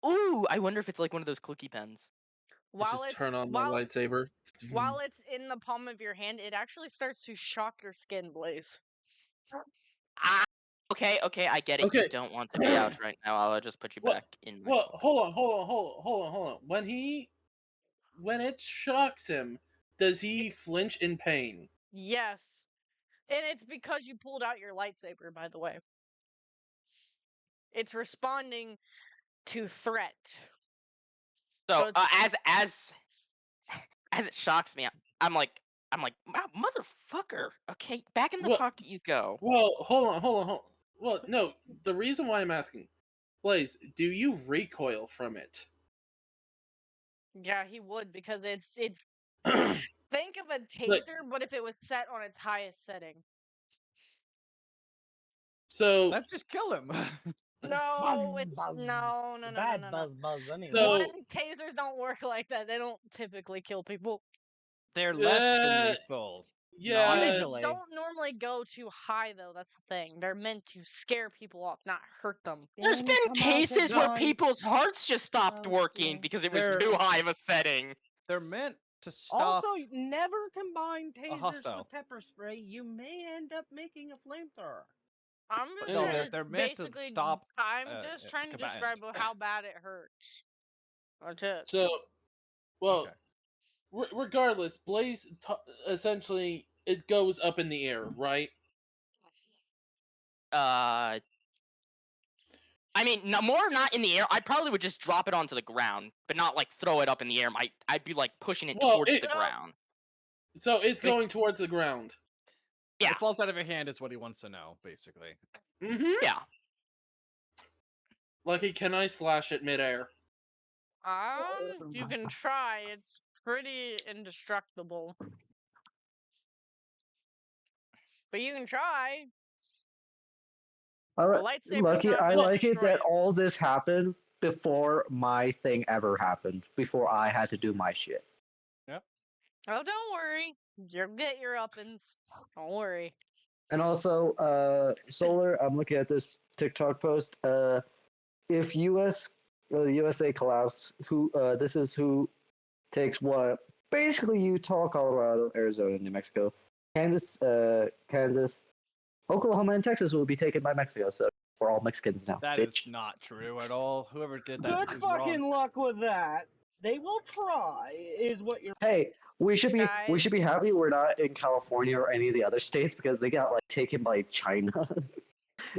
B: Ooh, I wonder if it's like one of those clicky pens.
D: I
A: While
D: just
A: it's
D: turn on my lightsaber.
A: while it's in the palm of your hand, it actually starts to shock your skin, Blaze.
B: Ah, okay, I get it. You
D: Okay.
B: don't want to be out right now. I'll just put you
D: Well,
B: back in. My
D: well, hold on. When it shocks him, does he flinch in pain?
A: Yes. And it's because you pulled out your lightsaber, by the way. It's responding to threat.
B: So
A: it's-
B: as it shocks me, I'm like I'm like, motherfucker. Okay, back in the
D: Well-
B: pocket you go.
D: Well, hold on. Well, no, the reason why I'm asking, Blaze, do you recoil from it?
A: Yeah, he would because it's think of a taser, but if it was set on its highest setting.
D: So,
E: Let's just kill him.
A: No,
C: Buzz,
A: it's
C: buzz.
A: no.
C: Bad buzz anyway.
D: So-
A: One, tasers don't work like that. They don't typically kill people.
E: They're less than
D: Uh,
E: lethal.
D: yeah,
A: They
C: Usually.
A: don't normally go too high though. That's the thing. They're meant to scare people off, not hurt them.
B: There's
C: Then
B: been
C: come out to
B: cases where
C: join-
B: people's hearts just stopped
C: Oh,
B: working
C: yeah.
B: because it was
E: They're-
B: too high of a setting.
E: They're meant to stop.
C: Also, never combine tasers
E: hostile.
C: with pepper spray. You may end up making a flamethrower.
A: I'm just
D: No,
A: trying to
E: they're meant to
A: basically.
E: stop,
A: I'm just trying to
E: combatant.
A: describe how bad it hurts. That's it.
D: so, well,
E: Okay.
D: regardless, Blaze essentially it goes up in the air, right?
B: I mean, no, more not in the air. I probably would just drop it onto the ground, but not like throw it up in the air. I'd be like pushing it
D: Well,
B: towards
D: it-
B: the ground.
D: So it's
E: Like-
D: going towards the ground.
B: Yeah.
E: It falls out of your hand is what he wants to know, basically.
D: Mm-hmm.
B: Yeah.
D: Lucky, can I slash it midair?
A: You can try. It's pretty indestructible. But you can try.
F: I
A: A
F: li-
A: lightsaber's
F: Lucky,
A: not
F: I
A: gonna
F: like it
A: destroy
F: that all this happened before my thing ever happened. Before I had to do my shit.
A: Oh, don't worry. You'll get your uppins. Don't worry.
F: And also, Solar, I'm looking at this TikTok post. If USA collapse, this is who takes what? Basically, Utah, Colorado, Arizona, New Mexico, Kansas, Oklahoma, and Texas will be taken by Mexico. So we're all Mexicans now.
E: That is
F: bitch.
E: not true at all. Whoever did that
C: Good
E: is
C: fucking
E: wrong.
C: luck with that. They will try, is what you're.
F: Hey, we should be
A: Guys.
F: happy we're not in California or any of the other states because they got like taken by China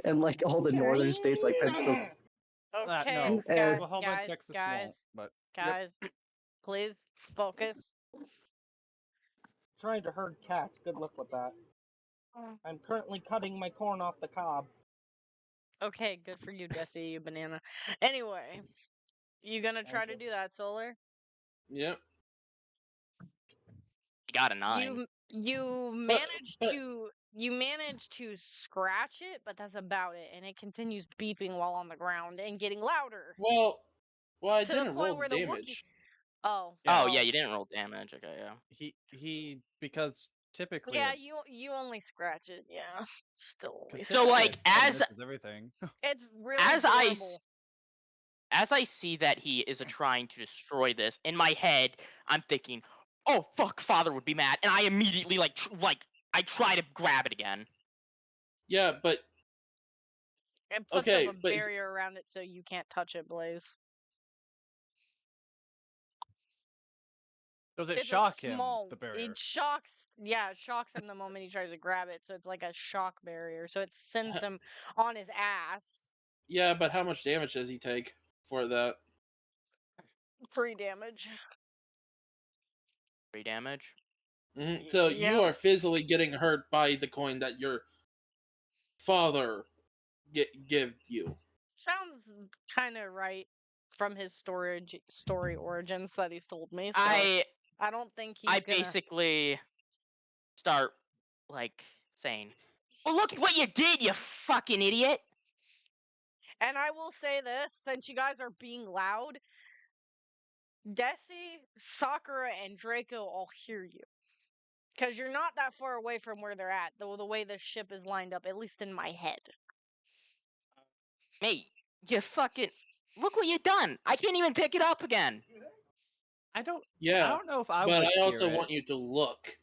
F: and like all the northern states like Pennsylvania.
A: Okay,
E: No,
A: guys,
E: Oklahoma and Texas
A: guys,
E: won't. But
A: guys, please focus.
C: Trying to herd cats. Good luck with that. I'm currently cutting my corn off the cob.
A: Okay, good for you, Jesse, you banana. Anyway, you gonna try
C: Thank
A: to
C: you.
A: do that, Solar?
D: Yep.
B: You got a 9.
A: You managed to scratch it, but that's about it, and it continues beeping while on the ground and getting louder.
D: Well, I
A: To the
D: didn't
A: point
D: roll
A: where
D: the
A: the
D: damage.
A: Oh.
B: Oh
A: well,
B: yeah, you didn't roll damage. Okay, yeah.
E: he because typically.
A: Yeah, you only scratch it. Yeah, still. only
B: So,
A: scratch
B: like,
A: it.
B: as-
E: misses everything.
A: it's really
B: as I
A: durable.
B: As I see that he is trying to destroy this, in my head, I'm thinking, "Oh fuck, Father would be mad," and I immediately I try to grab it again.
D: Yeah, but
A: It puts
D: okay,
A: up a
D: but-
A: barrier around it so you can't touch it, Blaze.
E: Does it
A: It's
E: shock
A: a
E: him?
A: small,
E: The barrier.
A: It shocks him the moment he tries to grab it, so it's like a shock barrier. So it sends him on his ass.
D: yeah, but how much damage does he take for that?
A: 3 damage.
B: 3 damage.
D: Mhm. So
A: yeah.
D: you are physically getting hurt by the coin that your father give you.
A: Sounds kind of right from his story origins that he's told me. So I don't think he's
B: I
A: gonna.
B: basically start like saying, "Well, look at what you did, you fucking idiot!"
A: And I will say this, since you guys are being loud, Desi, Sakura, and Draco all hear you. Because you're not that far away from where they're at, the way the ship is lined up, at least in my head.
B: Mate, you fucking look what you done. I can't even pick it up again.
E: I don't
D: Yeah,
E: know if I
D: but
E: would
D: I also
E: hear it.
D: want you to look.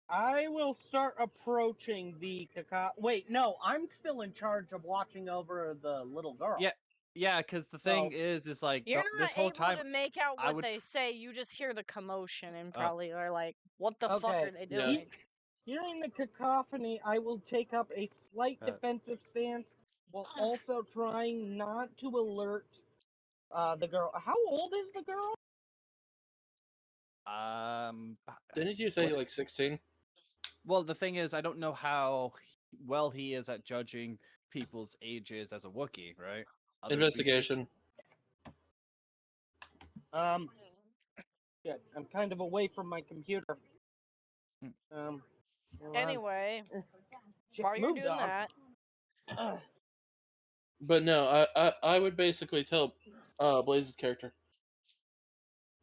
C: I will start approaching the cacao. Wait, no, I'm still in charge of watching over the little girl.
E: Yeah, Yeah, because the thing is like
A: You're
E: this
A: not
E: whole
A: able
E: time
A: to make out
E: I
A: what
E: would-
A: they say. You just hear the commotion and
E: Oh.
A: probably are like, "What the fuck
C: Okay,
A: are they
D: yeah.
A: doing?"
C: Hearing the cacophony, I will take up a slight defensive stance while also trying not to alert the girl. How old is the girl?
D: Didn't you say
E: what-
D: like 16?
E: Well, the thing is, I don't know how well he is at judging people's ages as a Wookiee, right? Other species?
D: Investigation.
C: Yeah, I'm kind of away from my computer. hold on.
A: Anyway,
C: Shit,
A: while you're
C: move,
A: doing
C: dog.
A: that,
C: Ugh.
D: But no, I would basically tell Blaze's character.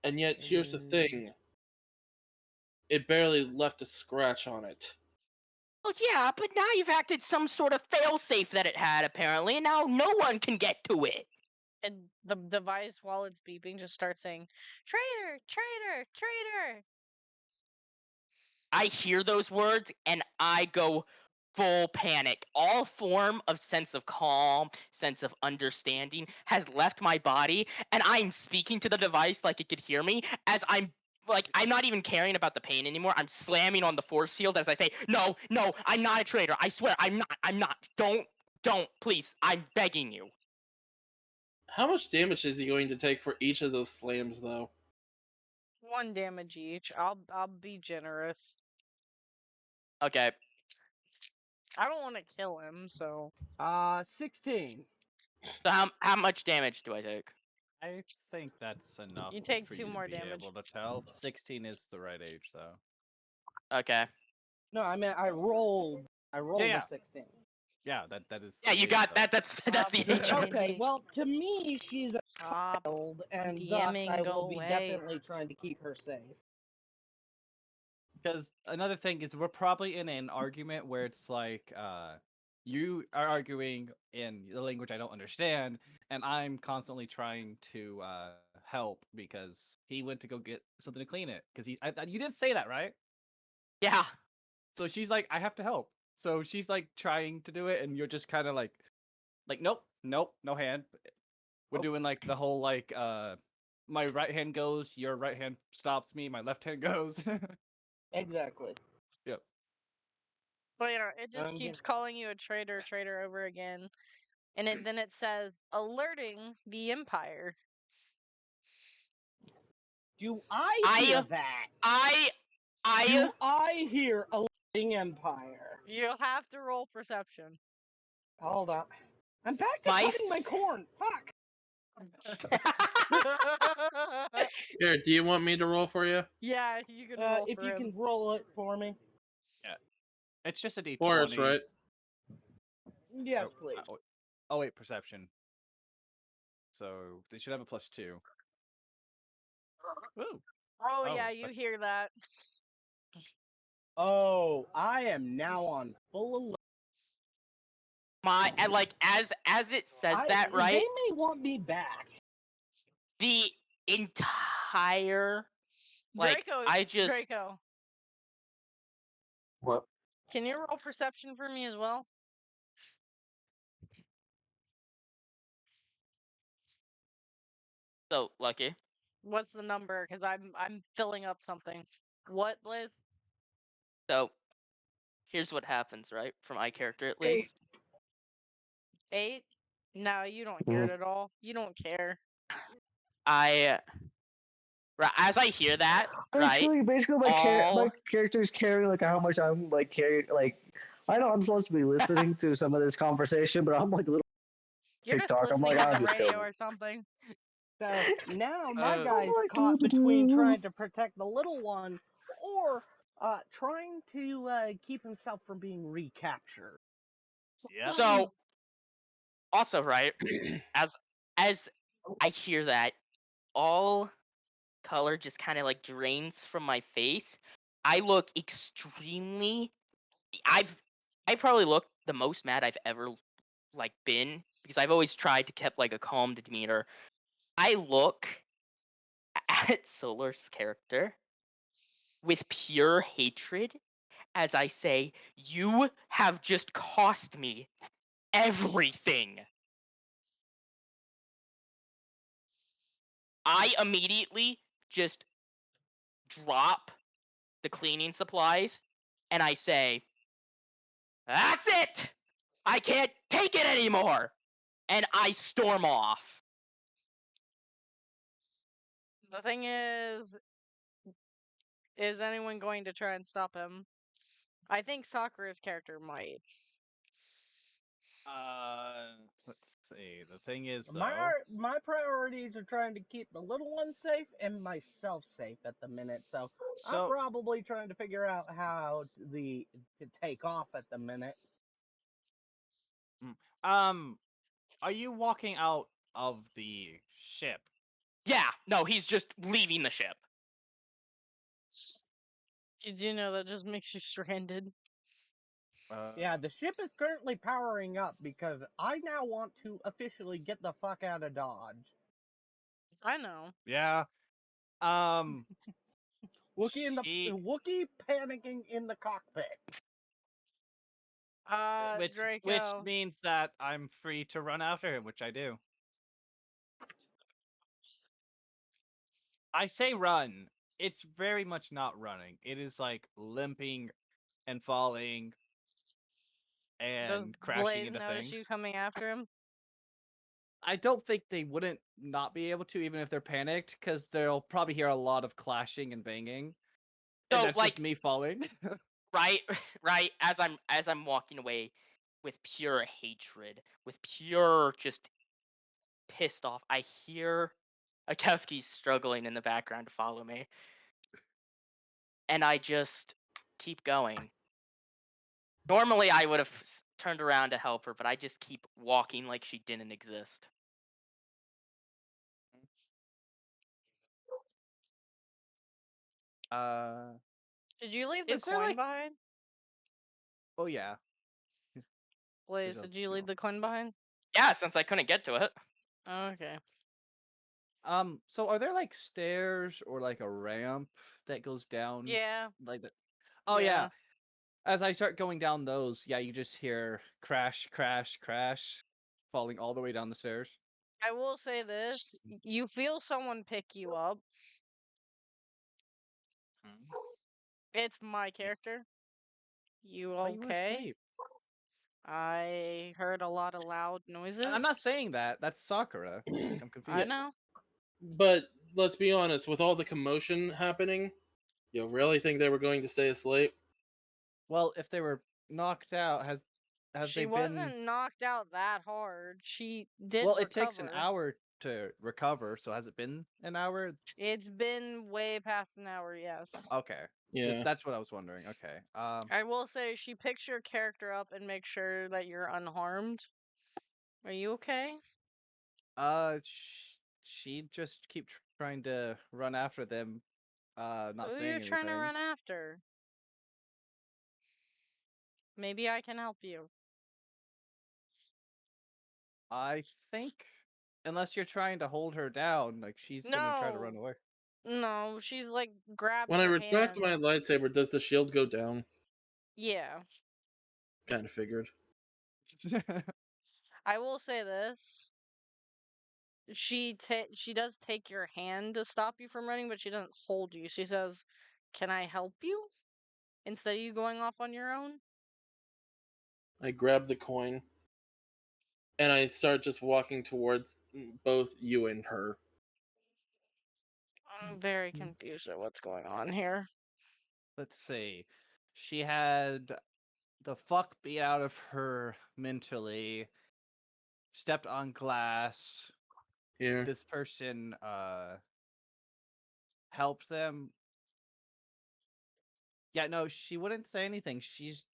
D: And yet, here's the thing. It barely left a scratch on it.
B: Well, yeah, but now you've acted some sort of failsafe that it had, apparently, and now no one can get to it.
A: and the device, while it's beeping, just starts saying, "Traitor, traitor, traitor."
B: I hear those words and I go full panic. All form of sense of calm, sense of understanding has left my body, and I'm speaking to the device like it could hear me as I'm not even caring about the pain anymore. I'm slamming on the force field as I say, "No, no, I'm not a traitor. I swear, I'm not. Don't, please. I'm begging you."
D: How much damage is he going to take for each of those slams, though?
A: 1 damage each. I'll be generous.
B: Okay.
A: I don't want to kill him, so
C: 16.
B: So how much damage do I take?
E: I think that's enough
A: You take
E: for
A: 2
E: you to
A: more
E: be
A: damage.
E: able to tell. 16 is the right age, though.
B: Okay.
C: No, I mean I rolled.
E: Yeah.
C: a 16.
E: Yeah, that is.
B: Yeah,
E: the
B: you
E: age,
B: got
E: though.
B: that. That's the
A: Stop
B: age.
A: it.
C: Okay, well, to me, she's a
A: Stop.
C: child, and thus
A: DMing,
C: I
A: go
C: will be
A: away.
C: definitely trying to keep her safe.
E: Because another thing is, we're probably in an argument where it's like, you are arguing in the language I don't understand, and I'm constantly trying to help because he went to go get something to clean it. Because you did say that, right?
B: Yeah.
E: So she's like, I have to help. So she's like trying to do it, and you're just kind of like, nope, no hand. We're
C: Oh.
E: doing like the whole like, my right hand goes, your right hand stops me, my left hand goes.
C: Exactly.
E: Yep.
A: But you know, it just
C: I'm
A: keeps
C: get-
A: calling you a traitor, traitor over again. And then it says alerting the Empire.
C: Do I
B: I-
C: hear that?
B: I
C: Do I hear a living empire?
A: You'll have to roll perception.
C: Hold on. I'm back to
B: My
C: cutting my corn. Fuck.
D: Here, do you want me to roll for you?
A: Yeah, you can roll
C: If
A: for
C: you
A: him.
C: can roll it for me.
E: It's just a D20.
D: Forrest, right?
C: Yes, please.
E: Oh wait, perception. So they should have a +2. Ooh.
A: Oh,
E: Oh,
A: yeah, you
E: that's-
A: hear that.
C: Oh, I am now on full alert.
B: and like as it says that, right?
C: They may want me back.
B: The entire like
A: Draco,
B: I just
A: Draco,
F: What?
A: can you roll perception for me as well?
B: so lucky.
A: What's the number? Because I'm filling up something. What, Liz?
B: So here's what happens, right? For my character at
C: Hey.
B: least.
A: 8? No, you don't hear it at all. You don't care.
B: As I hear that, right?
F: Basically,
B: All-
F: my character's carrying like how much I'm like carrying. Like, I know I'm supposed to be listening to some of this conversation, but I'm like a little.
A: You're
F: TikTok, I'm
A: just
F: like,
A: listening
F: I'll
A: to the
F: just go.
A: radio or something.
C: So now my
E: Oh.
C: guy's
F: my
C: caught
F: God.
C: between trying to protect the little one or trying to keep himself from being recaptured.
E: Yep.
B: So also, right, as I hear that, all color just kind of like drains from my face. I look extremely I probably look the most mad I've ever like been because I've always tried to keep like a calm demeanor. I look at Solar's character with pure hatred as I say, "You have just cost me everything." I immediately just drop the cleaning supplies and I say, "That's it! I can't take it anymore!" And I storm off.
A: The thing is, Is anyone going to try and stop him? I think Sakura's character might.
E: Let's see. The thing is,
C: My
E: though,
C: my priorities are trying to keep the little ones safe and myself safe at the minute. So I'm
E: so
C: probably trying to figure out how to take off at the minute.
E: um, are you walking out of the ship?
B: Yeah, no, he's just leaving the ship.
A: Did you know that just makes you stranded?
C: Yeah, the ship is currently powering up because I now want to officially get the fuck out of Dodge.
A: I know.
E: Yeah. Um, she,
C: Wookiee panicking in the cockpit.
E: which
A: Draco.
E: means that I'm free to run after him, which I do. I say run. It's very much not running. It is like limping and falling
A: Does
E: and crashing
A: Blaze
E: into
A: notice
E: things.
A: you coming after him?
E: I don't think they wouldn't not be able to, even if they're panicked, because they'll probably hear a lot of clashing and banging, and
B: So,
E: that's
B: like,
E: just me falling.
B: right, right. As I'm walking away with pure hatred, with pure just pissed off, I hear Akefki struggling in the background to follow me, and I just keep going. Normally, I would have turned around to help her, but I just keep walking like she didn't exist.
E: uh,
A: Did you leave the
E: is there
A: coin
E: like?
A: behind?
E: Oh yeah.
A: Blaze,
E: There's a,
A: did you leave the coin behind?
B: Yeah, since I couldn't get to it.
A: Okay.
E: So are there like stairs or like a ramp that goes down
A: Yeah.
E: like that? Oh yeah.
A: Yeah.
E: As I start going down those, yeah, you just hear crash, crash, crash, falling all the way down the stairs.
A: I will say this. You feel someone pick you up. It's my character. You
E: Oh, you were
A: okay?
E: asleep.
A: I heard a lot of loud noises.
E: I'm not saying that. That's Sakura. So I'm
A: I
E: confused.
A: know.
D: But let's be honest, with all the commotion happening, you really think they were going to stay asleep?
E: Well, if they were knocked out, have
A: She
E: they been?
A: wasn't knocked out that hard. She did
E: Well, it
A: recover.
E: takes an hour to recover. So has it been an hour?
A: It's been way past an hour, yes.
E: Okay.
D: Yeah.
E: Just that's what I was wondering. Okay.
A: I will say she picks your character up and makes sure that you're unharmed. Are you okay?
E: She just keep trying to run after them, not
A: Who are
E: saying
A: you trying to
E: anything.
A: run after? Maybe I can help you.
E: I think, unless you're trying to hold her down, like she's gonna try to run
A: No.
E: away.
A: No, she's like grabbed
D: When I
A: your
D: retract
A: hand.
D: my lightsaber, does the shield go down?
A: Yeah.
D: Kind of figured.
A: I will say this. She does take your hand to stop you from running, but she doesn't hold you. She says, "Can I help you?" Instead of you going off on your own.
D: I grab the coin and I start just walking towards both you and her.
A: I'm very confused at what's going on here.
E: Let's see. She had the fuck beat out of her mentally, stepped on glass.
D: Here.
E: This person helped them. Yeah, no, she wouldn't say anything. She's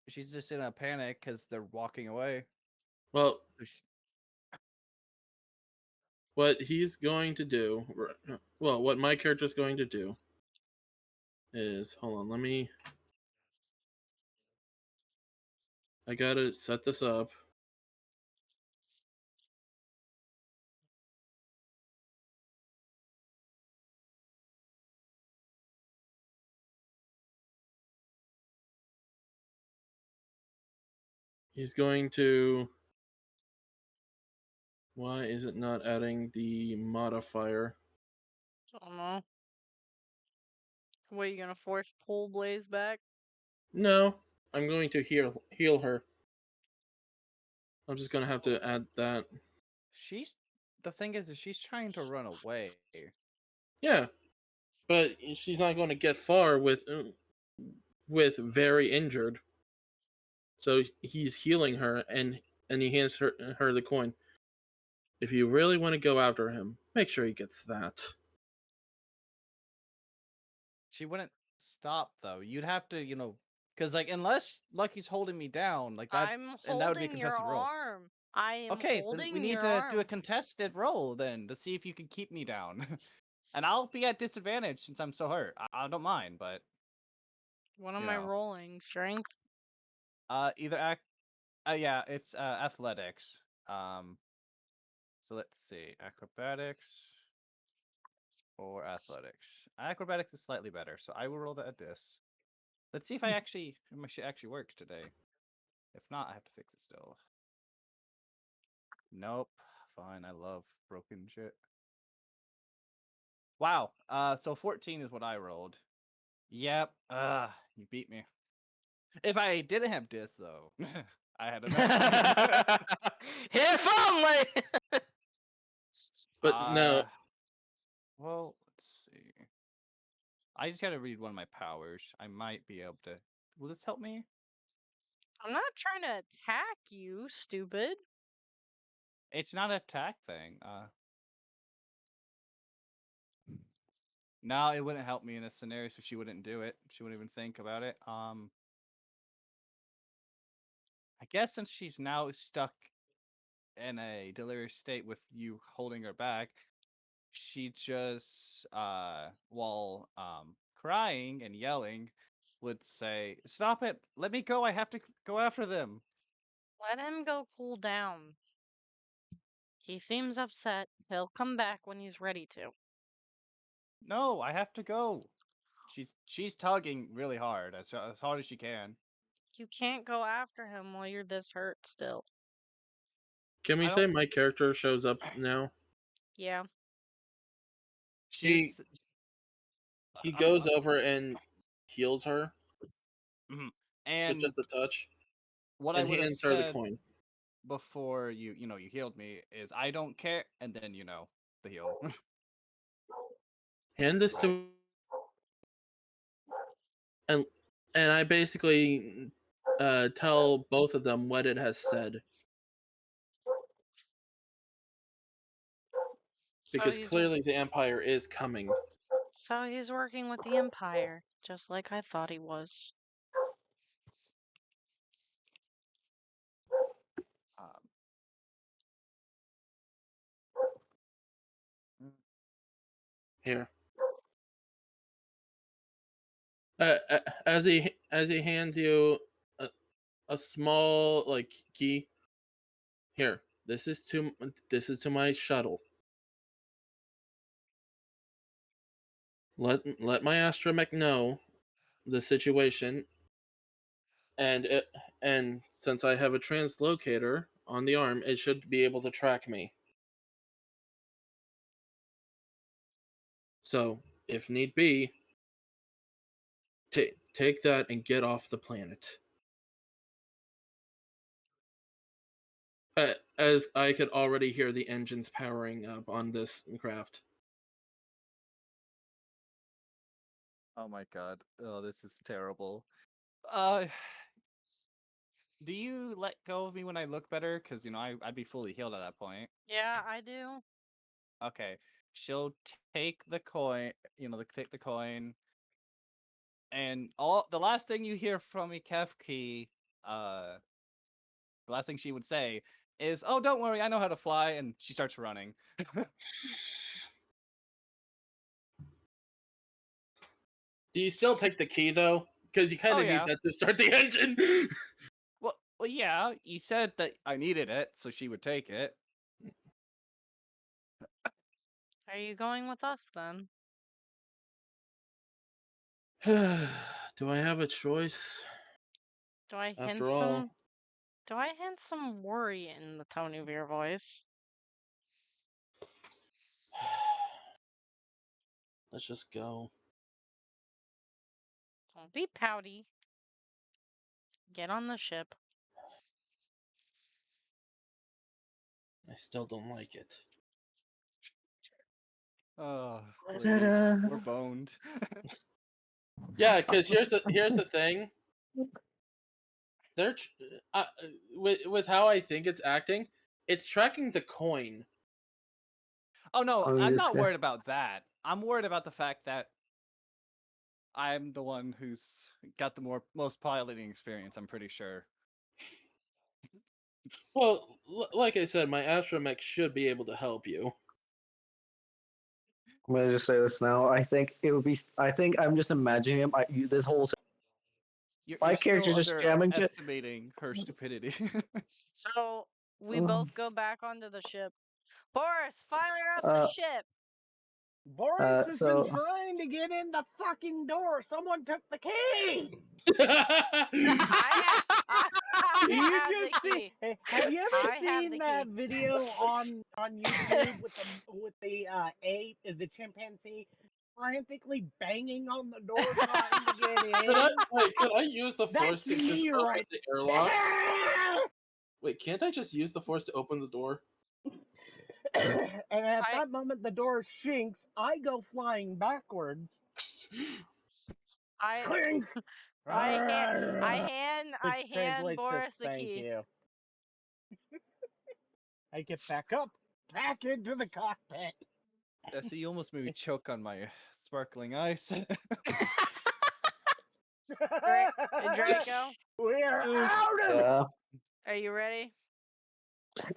E: just in a panic because they're walking away.
D: Well,
E: So
D: what he's going to do, well, what my character's going to do is, hold on, I gotta set this up. He's going to, why is it not adding the modifier?
A: I don't know. What, are you gonna force pull Blaze back?
D: No, I'm going to heal her. I'm just gonna have to add that.
E: she's the thing is she's trying to run away.
D: Yeah, but she's not going to get far with very injured. So he's healing her, and he hands her the coin. If you really want to go after him, make sure he gets that.
E: She wouldn't stop though. You'd have to, because like unless Lucky's holding me down, like that would be a
A: holding your
E: contested roll.
A: arm. I am
E: Okay, then we
A: holding
E: need
A: your
E: to do a
A: arm.
E: contested roll then to see if you can keep me down. And I'll be at disadvantage since I'm so hurt. I don't mind, but
A: What am
E: you
A: I
E: know.
A: rolling? Strength?
E: Either yeah, it's athletics. So let's see, acrobatics or athletics. Acrobatics is slightly better, so I will roll that at this. Let's see if my shit actually works today. If not, I have to fix it still. Nope. Fine, I love broken shit. Wow. So 14 is what I rolled. Yep. You beat me. If I didn't have dis though, I had enough.
B: If only.
D: But no,
E: Well, let's see. I just gotta read one of my powers. I might be able to. Will this help me?
A: I'm not trying to attack you, stupid.
E: It's not an attack thing. No, it wouldn't help me in this scenario, so she wouldn't do it. She wouldn't even think about it. I guess since she's now stuck in a delirious state with you holding her back, she just while crying and yelling would say, "Stop it! Let me go! I have to go after them."
A: Let him go cool down. He seems upset. He'll come back when he's ready to.
E: No, I have to go. She's tugging really hard, as hard as she can.
A: You can't go after him while you're this hurt still.
D: can we
E: I
D: say
E: don't.
D: my character shows up now?
A: Yeah.
E: She's.
D: He goes over and heals her
E: Mhm.
D: with
E: And
D: just a touch,
E: what I
D: and
E: would have
D: hands her the
E: said
D: coin.
E: before you healed me is I don't care, and then the heal.
D: Hand this to, and I basically tell both of them what it has said,
A: So
D: because
A: he's
D: clearly the Empire is coming.
A: working with the Empire, just like I thought he was.
E: um, mm,
D: Here, as he hands you a, a small like key. Here, this is to my shuttle. Let my astromech know the situation, and since I have a translocator on the arm, it should be able to track me. So, if need be, take that and get off the planet. As I could already hear the engines powering up on this craft.
E: oh my god. Oh, this is terrible. Uh, do you let go of me when I look better? Because I'd be fully healed at that point.
A: Yeah, I do.
E: Okay, she'll take the coin. Take the coin, and all the last thing you hear from me, Kefki, uh, the last thing she would say is, "Oh, don't worry, I know how to fly," and she starts running.
D: Do you still take the key though? Because you kind
E: Oh
D: of need
E: yeah.
D: that to start the engine.
E: Well, yeah. You said that I needed it, so she would take it.
A: Are you going with us then?
D: Do I have a choice?
A: Do I hint
D: After all,
A: some worry in the tone of your voice?
D: let's just go.
A: Don't be pouty. Get on the ship.
D: I still don't like it.
E: Oh, please,
F: Ta-da.
E: we're boned.
D: Yeah, because here's the thing. They're with how I think it's acting, it's tracking the coin.
E: Oh no,
F: Oh,
E: I'm
F: yes,
E: not
F: yeah.
E: worried about that. I'm worried about the fact that I'm the one who's got the most piloting experience. I'm pretty sure.
D: Well, like I said, my astromech should be able to help you.
F: I'm gonna just say this now. I think it would be. I think I'm just imagining him. This whole my
E: You're
F: character
E: still
F: just jamming to.
E: underestimating her stupidity.
A: So we
F: Oh.
A: both go back onto the ship. Boris, fire up the
F: Uh,
A: ship.
C: Boris has been
F: so
C: trying to get in the fucking door. Someone took the key.
A: I
C: You
A: have the
C: just see?
A: key.
C: Have you ever
A: I have the
C: seen that
A: key.
C: video on YouTube with the ape, the chimpanzee, frantically banging on the door trying to get in?
D: Could I use the force
C: That's
D: to just
C: me
D: open
C: right
D: the airlock?
C: there.
D: Wait, can't I just use the force to open the door?
C: And at
A: I-
C: that moment, the door shinks. I go flying backwards.
A: I
C: Clink.
A: I
C: Which
A: hand
C: translates to
A: Boris the
C: thank
A: key.
C: you. I get back up, back into the cockpit.
E: Yeah, so you almost made me choke on my sparkling ice.
A: Draco,
C: We're out of it.
F: yeah.
A: are you ready?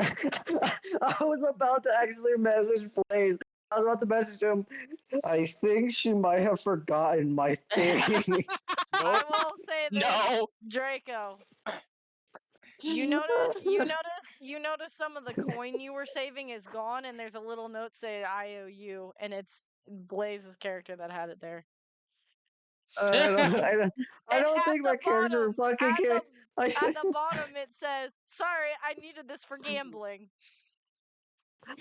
F: I was about to actually message Blaze. I was about to message him. I think she might have forgotten my thing.
A: I will say this,
B: No.
A: Draco. You notice some of the coin you were saving is gone, and there's a little note saying IOU, and it's Blaze's character that had it there.
F: I don't
A: And
F: think my character fucking cares.
A: At the bottom it says, "Sorry, I needed this for gambling."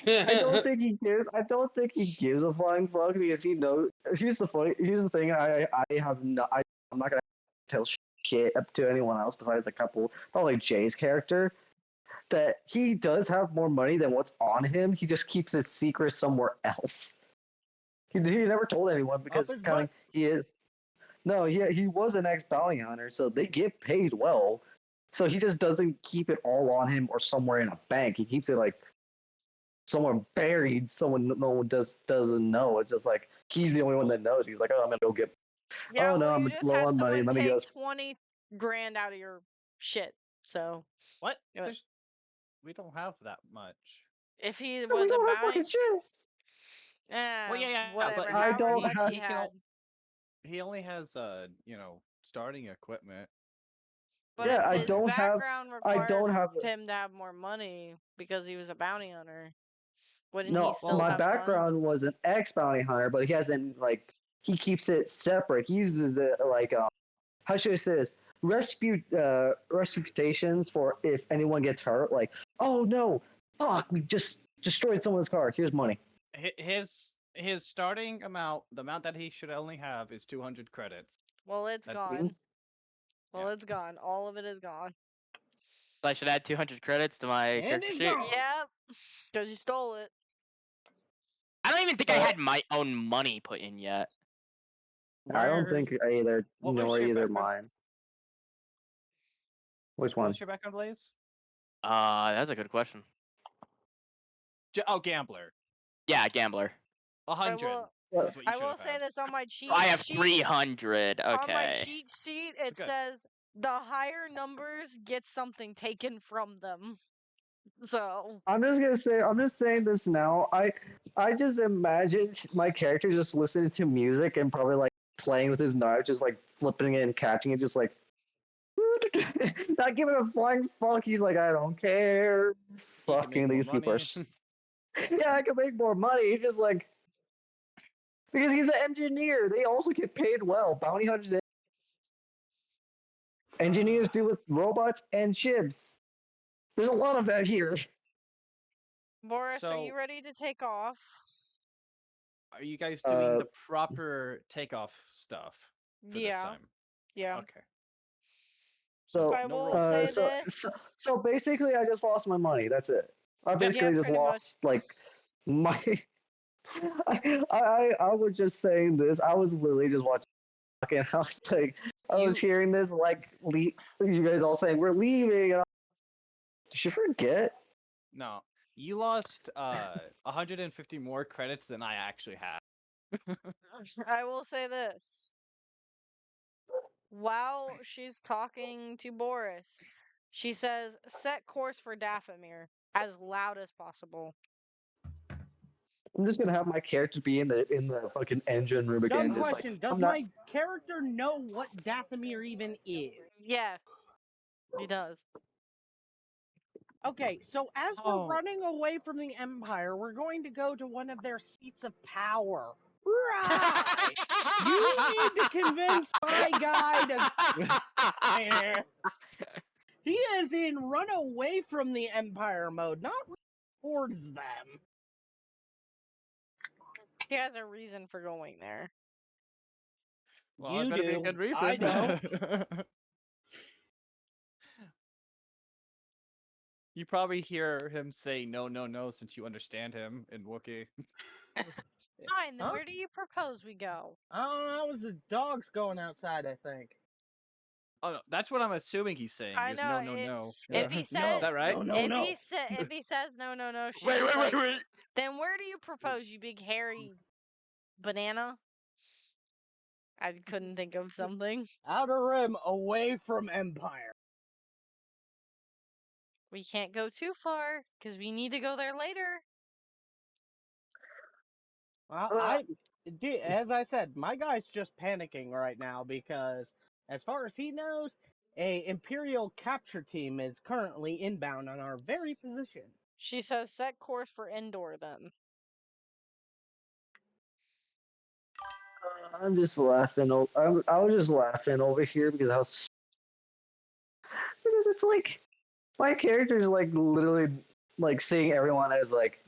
F: I don't think he gives. I don't think he gives a flying fuck because he knows. Here's the thing. I'm not gonna tell shit up to anyone else besides a couple. Probably Jay's character. That he does have more money than what's on him. He just keeps his secret somewhere else. He never told anyone because
C: his
F: kind of
C: butt.
F: he is. No, he was an ex bounty hunter, so they get paid well. So he just doesn't keep it all on him or somewhere in a bank. He keeps it like somewhere buried. Someone no one doesn't know. It's just like he's the only one that knows. He's like, oh, I'm gonna go get.
A: Yeah,
F: Oh no,
A: well,
F: I'm
A: you just
F: low
A: had
F: on money.
A: someone
F: Let me go.
A: take 20 grand out of your shit. So
E: What?
A: Yeah.
E: We don't have that much.
A: if he
F: No, we
A: was a
F: don't have
A: bounty,
F: fucking shit.
E: Well, yeah,
A: whatever.
E: but
F: I
A: However
F: don't
A: much
F: have-
A: he had.
E: He only has starting equipment.
A: But
F: Yeah, I
A: his
F: don't have-
A: background
F: I
A: required
F: don't have.
A: him to have more money because he was a bounty hunter. Wouldn't
F: No,
A: he still
F: my
A: have
F: background
A: funds?
F: was an ex bounty hunter, but he hasn't like he keeps it separate. He uses it like how should I say this? Reputations for if anyone gets hurt. Like, oh no, fuck, we just destroyed someone's car. Here's money.
E: His starting amount, the amount that he should only have, is 200 credits.
A: Well, it's
E: That's-
A: gone. Well,
E: Yeah.
A: it's gone. All of it is gone.
B: So I should add 200 credits to my
C: And
B: character
C: it's
B: sheet.
C: gone.
A: Yep, because you stole it.
B: I don't even think I had my own money put in yet.
F: I don't
E: Where-
F: think either
E: what was
F: nor
E: your
F: either
E: background?
F: mine. Which
E: What
F: one?
E: was your background, Blaze?
B: That's a good question.
E: Gambler.
B: Yeah, gambler.
E: 100.
A: will-
E: is what you
A: I
E: should
A: will
E: have
A: say
E: had.
A: this on my cheat
B: I have
A: sheet.
B: 300.
A: On my
B: Okay.
A: cheat sheet,
E: So
A: it
E: good.
A: says the higher numbers get something taken from them. So
F: I'm just saying this now. I just imagine my character just listening to music and probably like playing with his knife, just like flipping it and catching it, just like not giving a flying fuck. He's like, I don't care.
E: He can
F: Fucking
E: make more
F: these people are.
E: money.
F: Yeah, I can make more money. He's just like because he's an engineer. They also get paid well. Bounty hunters. Engineers do with robots and ships. There's a lot of that here.
A: Boris, are
E: So-
A: you ready to take off?
E: Are you guys doing
F: Uh,
E: the proper takeoff stuff for this
A: Yeah.
E: time?
A: Yeah.
E: Okay.
F: So
A: I
E: no
A: will
E: rolls.
A: say this.
F: So basically, I just lost my money. That's it. I basically just
A: pretty much.
F: lost like my I was just saying this. I was literally just watching, and I was like, I was
B: You-
F: hearing this like you guys all saying we're leaving. And did you forget?
E: No, you lost 150 more credits than I actually have.
A: I will say this. While she's talking to Boris, she says, set course for Dathomir as loud as possible.
F: I'm just gonna have my character be in the fucking engine room again.
C: Dumb
F: Just like
C: question. Does
F: I'm not.
C: my character know what Dathomir even is?
A: Yeah, he does.
C: Okay, so as
E: Oh.
C: we're running away from the Empire, we're going to go to one of their seats of power. Right! You need to convince my guy to. He is in run away from the Empire mode, not towards them.
A: He has a reason for going there.
E: Well,
C: You
E: it better be a
C: do.
E: good reason.
C: I don't.
E: You probably hear him say no, no, no, since you understand him in Wookiee.
A: Fine, then
C: Huh?
A: where do you propose we go?
C: I don't know, that was the dogs going outside, I think.
E: Oh, no, that's what I'm assuming he's saying.
A: I
E: Is
A: know,
E: no, no, no.
A: if he
E: Is
A: says-
E: that right?
C: No,
A: if
C: no.
A: if he says no, she's
B: wait,
A: just
B: wait,
A: like,
B: wait, wait.
A: then where do you propose, you big hairy banana? I couldn't think of something.
C: Outer Rim, away from Empire.
A: We can't go too far because we need to go there later.
C: Well, as I said, my guy's just panicking right now because, as far as he knows, a Imperial capture team is currently inbound on our very position.
A: She says set course for Endor then.
F: I'm just laughing. I was just laughing over here because because it's like my character is like literally like seeing everyone as like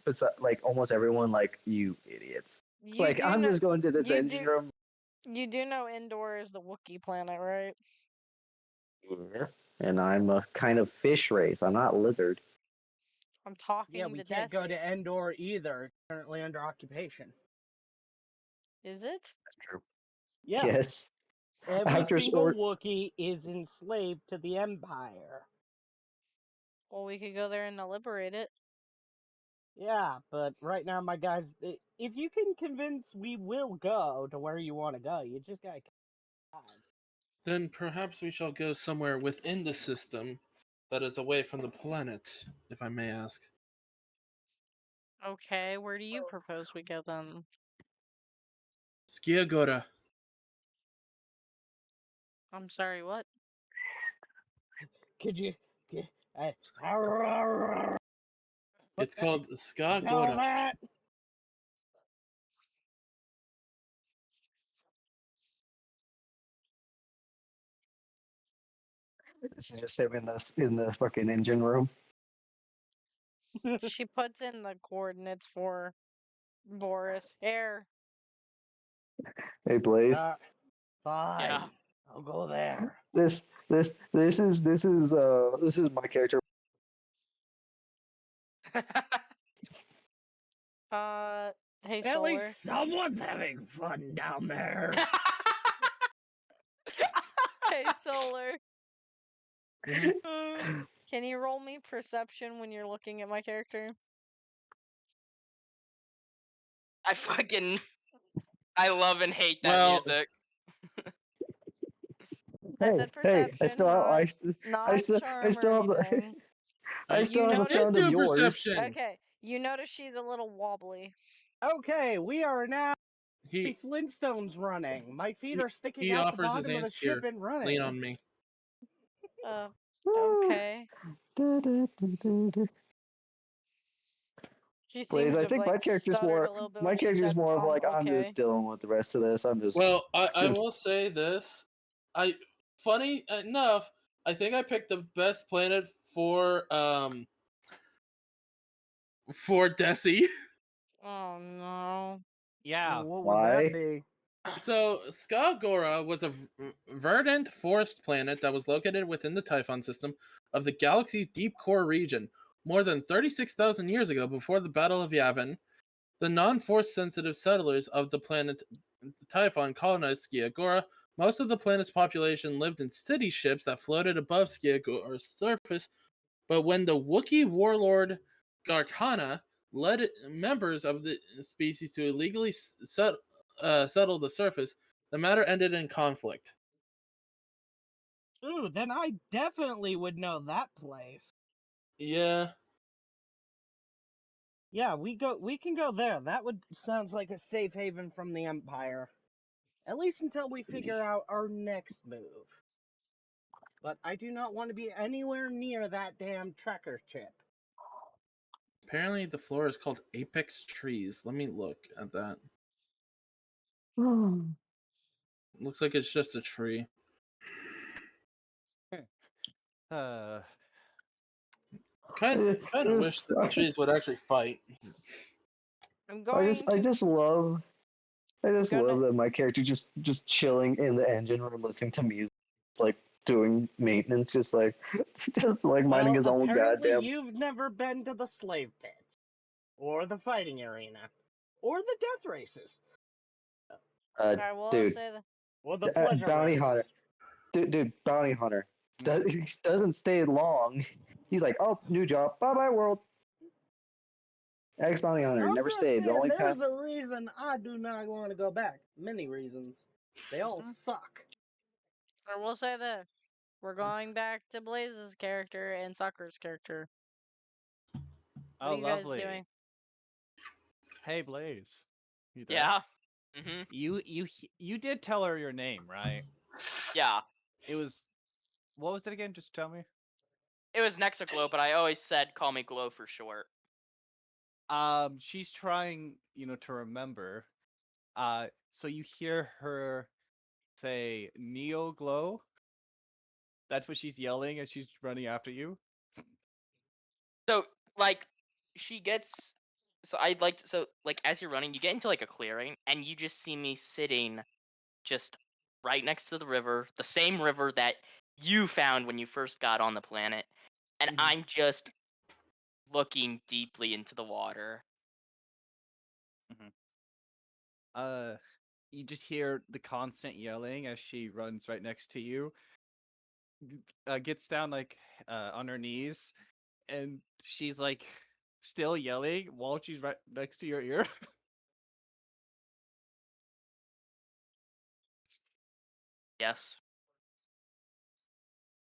F: almost everyone like you idiots.
A: You
F: Like
A: do
F: I'm
A: know,
F: just going to this
A: you
F: engine
A: do-
F: room.
A: you do know Endor is the Wookiee planet, right?
F: Yeah. And I'm a kind of fish race. I'm not lizard.
A: I'm talking
C: Yeah, we
A: to
C: can't go
A: Desi.
C: to Endor either. It's currently under occupation.
A: Is it?
F: That's true.
C: Yeah,
F: Yes.
C: every
F: After
C: single
F: short-
C: Wookiee is enslaved to the Empire.
A: Well, we could go there and liberate it.
C: Yeah, but right now my guys, if you can convince we will go to where you want to go, you just gotta.
D: Then perhaps we shall go somewhere within the system that is away from the planet, if I may ask.
A: Okay, where do you propose we go then?
D: Skiagora.
A: I'm sorry, what?
C: Could you?
D: It's called
C: Spell
D: Skagora.
C: that.
F: This is just him in the fucking engine room.
A: She puts in the coordinates for Boris. Here.
F: Hey Blaze.
C: Fine.
B: Yeah.
C: I'll go there.
F: This is my character.
A: Hey,
C: At least
A: Solar.
C: someone's having fun down there.
A: Hey, Solar. Can you roll me perception when you're looking at my character?
B: I love and hate that
D: Well,
B: music.
A: I said perception,
F: I still have,
A: not
F: I still
A: charm
F: I still
A: or
F: have the
A: anything.
F: I still have the
A: notice-
F: sound of
D: Into
F: yours.
D: perception.
A: Okay, you notice she's a little wobbly.
C: Okay, we are now
D: He
C: Flintstones running. My feet are sticking
D: he
C: out the
D: offers his
C: bottom of the
D: hand
C: ship
D: here.
C: and running.
D: lean on me.
A: Okay. She seems
F: Blaze,
A: to
F: I
A: have,
F: think my
A: like,
F: character's
A: stuttered
F: more
A: a little bit
F: my
A: when she
F: character's
A: said,
F: more of like I'm
A: okay.
F: just dealing with the rest of this. I'm just
D: Well, I
F: just-
D: will say this. Funny enough, I think I picked the best planet for Desi.
A: Oh no.
E: Yeah.
C: What would
F: Why?
C: that be?
D: So Skagora was a verdant forest planet that was located within the Typhon system of the galaxy's deep core region. More than 36,000 years ago, before the Battle of Yavin, The non-force sensitive settlers of the planet Typhon colonized Skiagora. Most of the planet's population lived in city ships that floated above Skiagora's surface, but when the Wookiee warlord Garkana led members of the species to illegally settle the surface, the matter ended in conflict.
C: Ooh, then I definitely would know that place.
D: Yeah,
C: Yeah, we can go there. That would sounds like a safe haven from the Empire. At least until we figure out our next move. But I do not want to be anywhere near that damn tracker chip.
D: apparently the floor is called Apex Trees. Let me look at that. Looks like it's just a tree.
E: Uh,
D: Kind of wish that the trees would actually fight.
A: I'm
F: I
A: going
F: just
A: to.
F: I just love
A: Gonna-
F: love that my character just chilling in the engine room listening to music, like doing maintenance, just like minding
C: Well,
F: his own
C: apparently
F: goddamn.
C: you've never been to the slave pits, or the fighting arena, or the death races,
A: I will
F: Dude,
A: say that.
C: or the pleasure
F: bounty
C: rounds.
F: hunter, dude, bounty hunter. He doesn't stay long. He's like, oh, new job, bye bye world. Ex bounty hunter
C: I'm
F: never
C: just
F: stayed. The
C: saying,
F: only
C: there's
F: time.
C: a reason I do not want to go back. Many reasons. They all suck.
A: I will say this. We're going back to Blaze's character and Sakura's character. What
E: oh,
A: are you guys
E: lovely.
A: doing?
E: Hey, Blaze. You there?
B: Yeah. Mm-hmm.
E: You did tell her your name, right?
B: Yeah.
E: It was, what was it again? Just tell me.
B: It was Nexaglow, but I always said call me Glow for short.
E: She's trying, to remember. So you hear her say Neo Glow. That's what she's yelling as she's running after you.
B: So like she gets so I'd like to so like as you're running, you get into like a clearing and you just see me sitting just right next to the river, the same river that you found when you first got on the planet. And
E: Mhm.
B: I'm just looking deeply into the water.
E: You just hear the constant yelling as she runs right next to you. Gets down like on her knees, and she's like still yelling while she's right next to your ear.
B: Yes.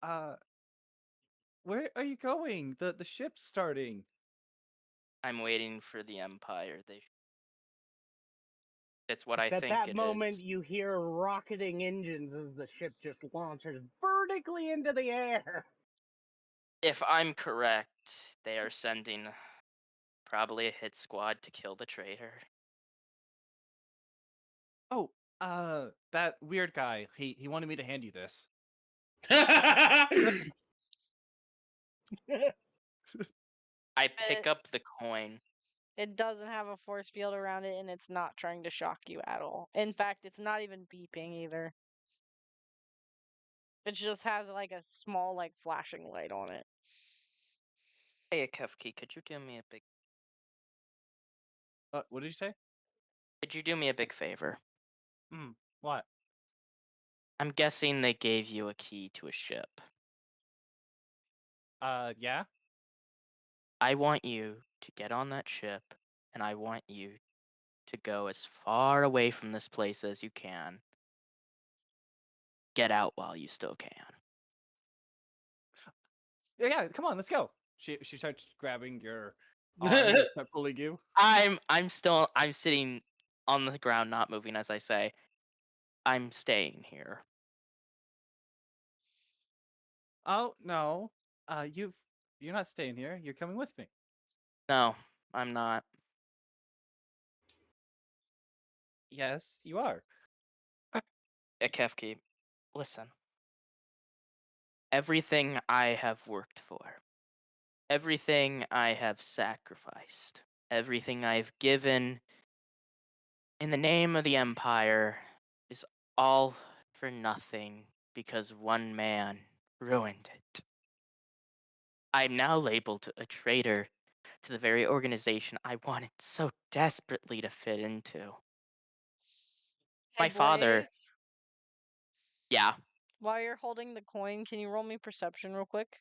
E: uh, where are you going? The ship's starting.
B: I'm waiting for the Empire. It's what I
C: It's at
B: think
C: that
B: it
C: moment
B: is.
C: you hear rocketing engines as the ship just launches vertically into the air.
B: If I'm correct, they are sending probably a hit squad to kill the traitor.
E: Oh, that weird guy. He wanted me to hand you this.
B: I pick up the coin.
A: It doesn't have a force field around it, and it's not trying to shock you at all. In fact, it's not even beeping either. It just has like a small like flashing light on it.
B: Hey, Kefki, could you do me a big?
E: What did you say?
B: Could you do me a big favor?
E: What?
B: I'm guessing they gave you a key to a ship.
E: Yeah.
B: I want you to get on that ship, and I want you to go as far away from this place as you can. Get out while you still can.
E: Yeah, come on, let's go. She starts grabbing your arm and start pulling you.
B: I'm sitting on the ground, not moving, as I say. I'm staying here.
E: Oh no. You're not staying here. You're coming with me.
B: No, I'm not.
E: Yes, you are.
B: Kefki, listen. Everything I have worked for, everything I have sacrificed, everything I've given in the name of the Empire is all for nothing because one man ruined it. I'm now labeled a traitor to the very organization I wanted so desperately to fit into.
A: Hey,
B: My father,
A: Blaze,
B: yeah.
A: while you're holding the coin, can you roll me perception real quick?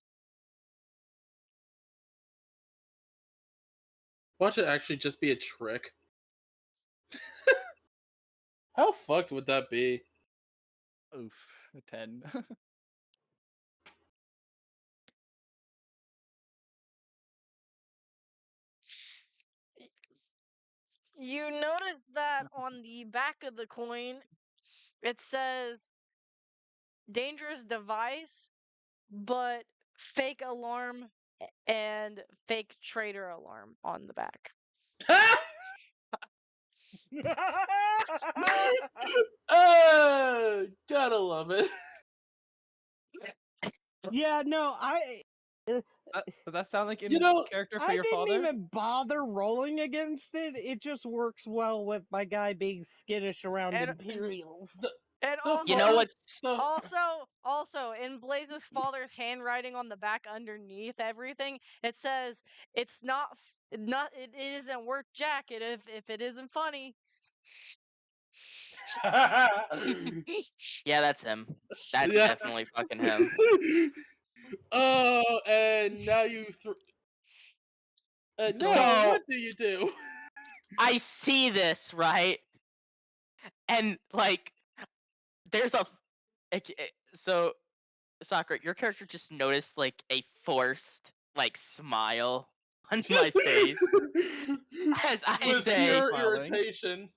D: Watch it actually just be a trick. How fucked would that be?
E: Oof, a 10.
A: You notice that on the back of the coin, it says dangerous device, but fake alarm and fake trader alarm on the back.
D: Gotta love it.
C: Yeah, no,
E: Does that sound like
D: You
E: in
D: know,
E: character for
C: I
E: your
C: didn't
E: father?
C: even bother rolling against it. It just works well with my guy being skittish around
A: And-
C: Imperials.
A: And
D: The
A: also,
B: You know
D: fuck-
B: what's
D: the-
A: also in Blaze's father's handwriting on the back underneath everything, it says it's it isn't worth jack it if it isn't funny.
B: Yeah, that's him. That's
D: Yeah.
B: definitely fucking him.
D: Oh, and now you no,
B: So-
D: what do you do?
B: I see this, right? And like there's so Sakura, your character just noticed like a forced like smile on my face as I
D: With
B: say
D: pure
E: Smiling.
D: irritation.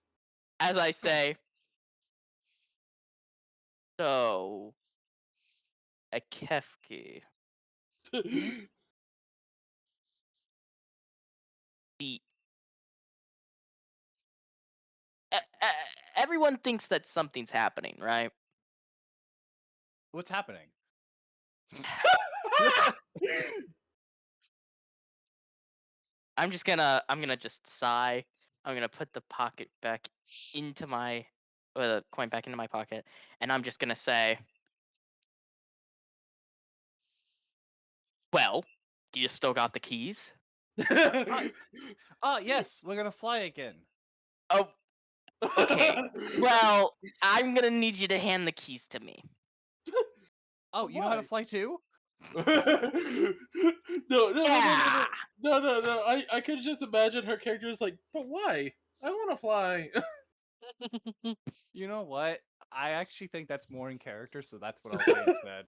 B: So a Kefki. The everyone thinks that something's happening, right?
E: What's happening?
B: I'm gonna just sigh. I'm gonna put the pocket back into my the coin back into my pocket, and I'm just gonna say, well, do you still got the keys?
E: Oh yes, we're gonna fly again.
B: Oh, okay. Well, I'm gonna need you to hand the keys to me.
E: Oh, you know how to
D: Why?
E: fly too?
D: No.
B: Yeah.
D: No. I could just imagine her character is like, but why? I want to fly.
E: You know what? I actually think that's more in character, so that's what I'll say instead.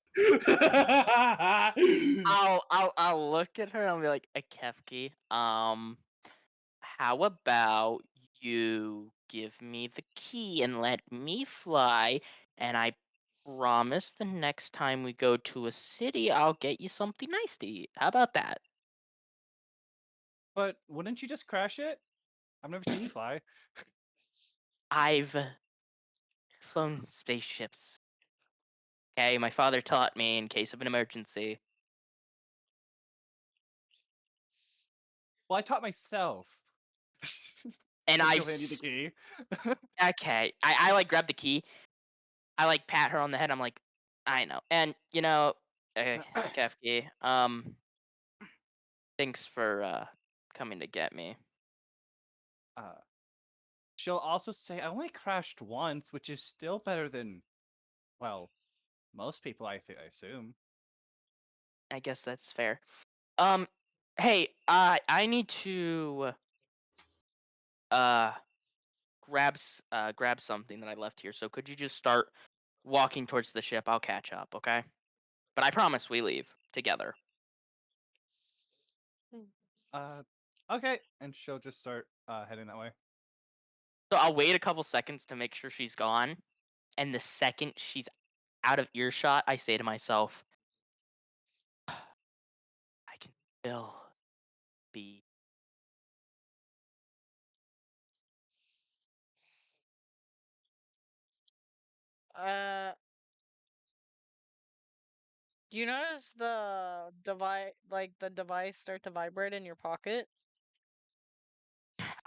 B: I'll look at her and I'll be like, a Kefki, how about you give me the key and let me fly, and I promise the next time we go to a city, I'll get you something nice to eat. How about that?
E: But wouldn't you just crash it? I've never seen you fly.
B: I've flown spaceships. Okay, my father taught me in case of an emergency.
E: Well, I taught myself.
B: And
E: She'll
B: I've
E: hand you the key.
B: okay, I like grab the key. I like pat her on the head. I'm like, I know. And you know, Kefki, thanks for coming to get me.
E: Uh, she'll also say, I only crashed once, which is still better than, well, most people, I assume.
B: I guess that's fair. Hey, I need to uh grab something that I left here. So could you just start walking towards the ship? I'll catch up, okay? But I promise we leave together.
E: Okay. And she'll just start heading that way.
B: So I'll wait a couple seconds to make sure she's gone, and the second she's out of earshot, I say to myself, I can still be.
A: Do you notice the device start to vibrate in your pocket?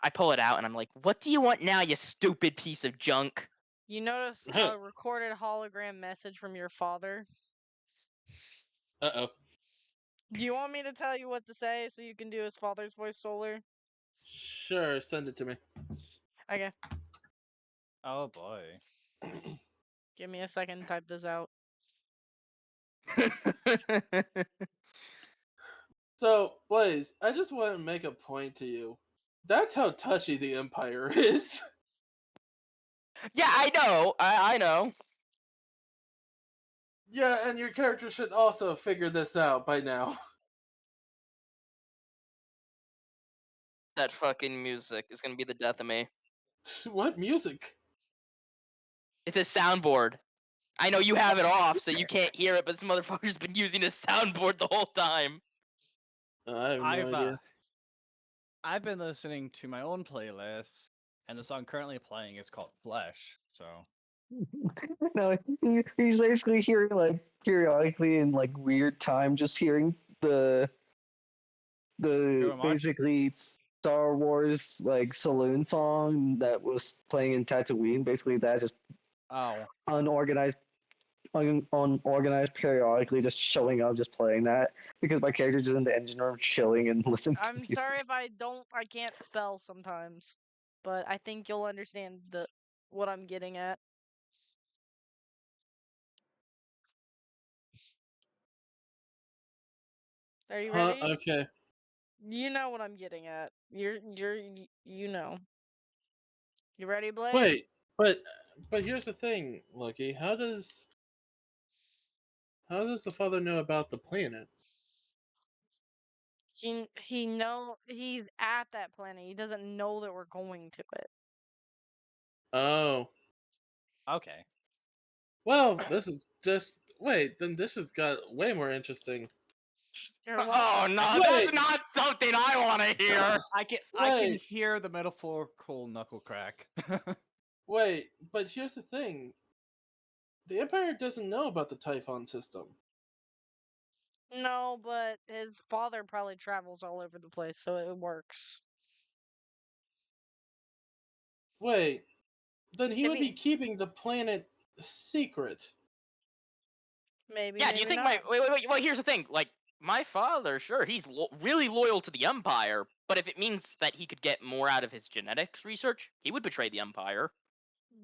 B: I pull it out and I'm like, what do you want now, you stupid piece of junk?
A: You notice a recorded hologram message from your father.
D: Uh-oh.
A: Do you want me to tell you what to say so you can do his father's voice, Solar?
D: Sure, send it to me.
A: Okay,
E: Oh boy.
A: give me a second to type this out.
D: So, Blaze, I just want to make a point to you. That's how touchy the Empire is.
B: Yeah, I know. I know.
D: Yeah, and your character should also figure this out by now.
B: That fucking music is gonna be the death of me.
D: What music?
B: It's a soundboard. I know you have it off, so you can't hear it, but this motherfucker's been using a soundboard the whole time.
D: I have no idea.
E: I've been listening to my own playlist, and the song currently playing is called Flesh. So
F: No, he's basically hearing like periodically in like weird time, just hearing the
E: Too much?
F: basically Star Wars like saloon song that was playing in Tatooine. Basically, that just
E: oh,
F: unorganized, unorganized periodically just showing up, just playing that because my character's just in the engine room chilling and listening to
A: I'm
F: music.
A: sorry if I can't spell sometimes, but I think you'll understand what I'm getting at. Are you
D: Huh?
A: ready?
D: Okay.
A: You know what I'm getting at. You know. You ready, Blaze?
D: Wait, but here's the thing, Lucky. How does the father know about the planet?
A: He's at that planet. He doesn't know that we're going to it.
D: Oh.
E: okay.
D: Well, this is just wait, then this has got way more interesting.
A: You're welcome.
B: Oh no,
D: Wait.
B: that's not something I want to hear.
E: I can
D: Wait.
E: hear the metaphorical knuckle crack.
D: Wait, but here's the thing. The Empire doesn't know about the Typhon system.
A: No, but his father probably travels all over the place, so it works.
D: Wait, then he
A: If
D: would
A: he-
D: be keeping the planet secret.
A: Maybe.
B: Yeah,
A: maybe
B: do you think
A: not.
B: my wait? Well, here's the thing. Like my father, sure, he's really loyal to the Empire, but if it means that he could get more out of his genetics research, he would betray the Empire.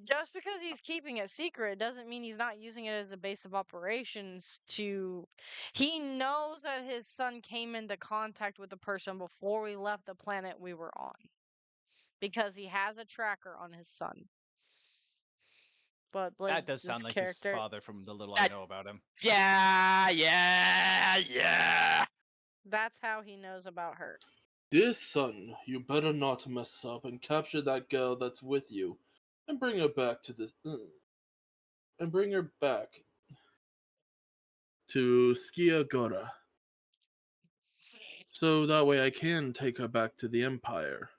A: Just because he's keeping it secret doesn't mean he's not using it as a base of operations to. He knows that his son came into contact with the person before we left the planet we were on. Because he has a tracker on his son. But
E: That does
A: Blaze's
E: sound like his
A: character.
E: father from the little I
B: That-
E: know about him.
B: Yeah.
A: That's how he knows about her.
D: Dear son, you better not mess up and capture that girl that's with you, and bring her back to Skiagora. So that way I can take her back to the Empire.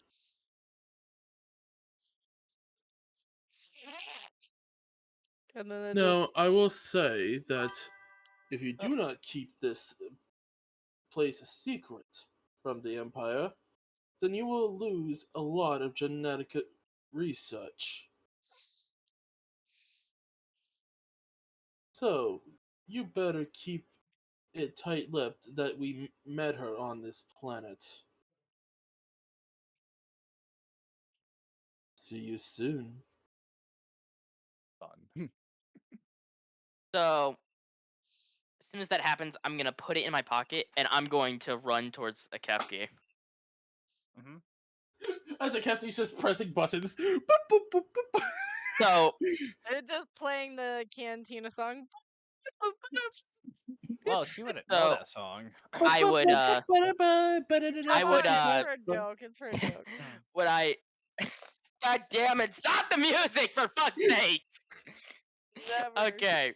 A: And then it
D: Now, I will say that if you do not keep this place a secret from the Empire, then you will lose a lot of genetic research. So, you better keep it tight-lipped that we met her on this planet. See you soon.
E: Fun.
B: So as soon as that happens, I'm gonna put it in my pocket and I'm going to run towards a Kefki.
E: hmm
D: As a captain, he's just pressing buttons. Boop, boop, boop, boop.
B: So
A: It's just playing the Cantina song.
E: Well, if you wouldn't
B: So,
E: know that song.
B: I would I would
A: It's for a joke. It's for a joke.
B: would I God damn it, stop the music for fuck's sake.
A: Never.
B: Okay.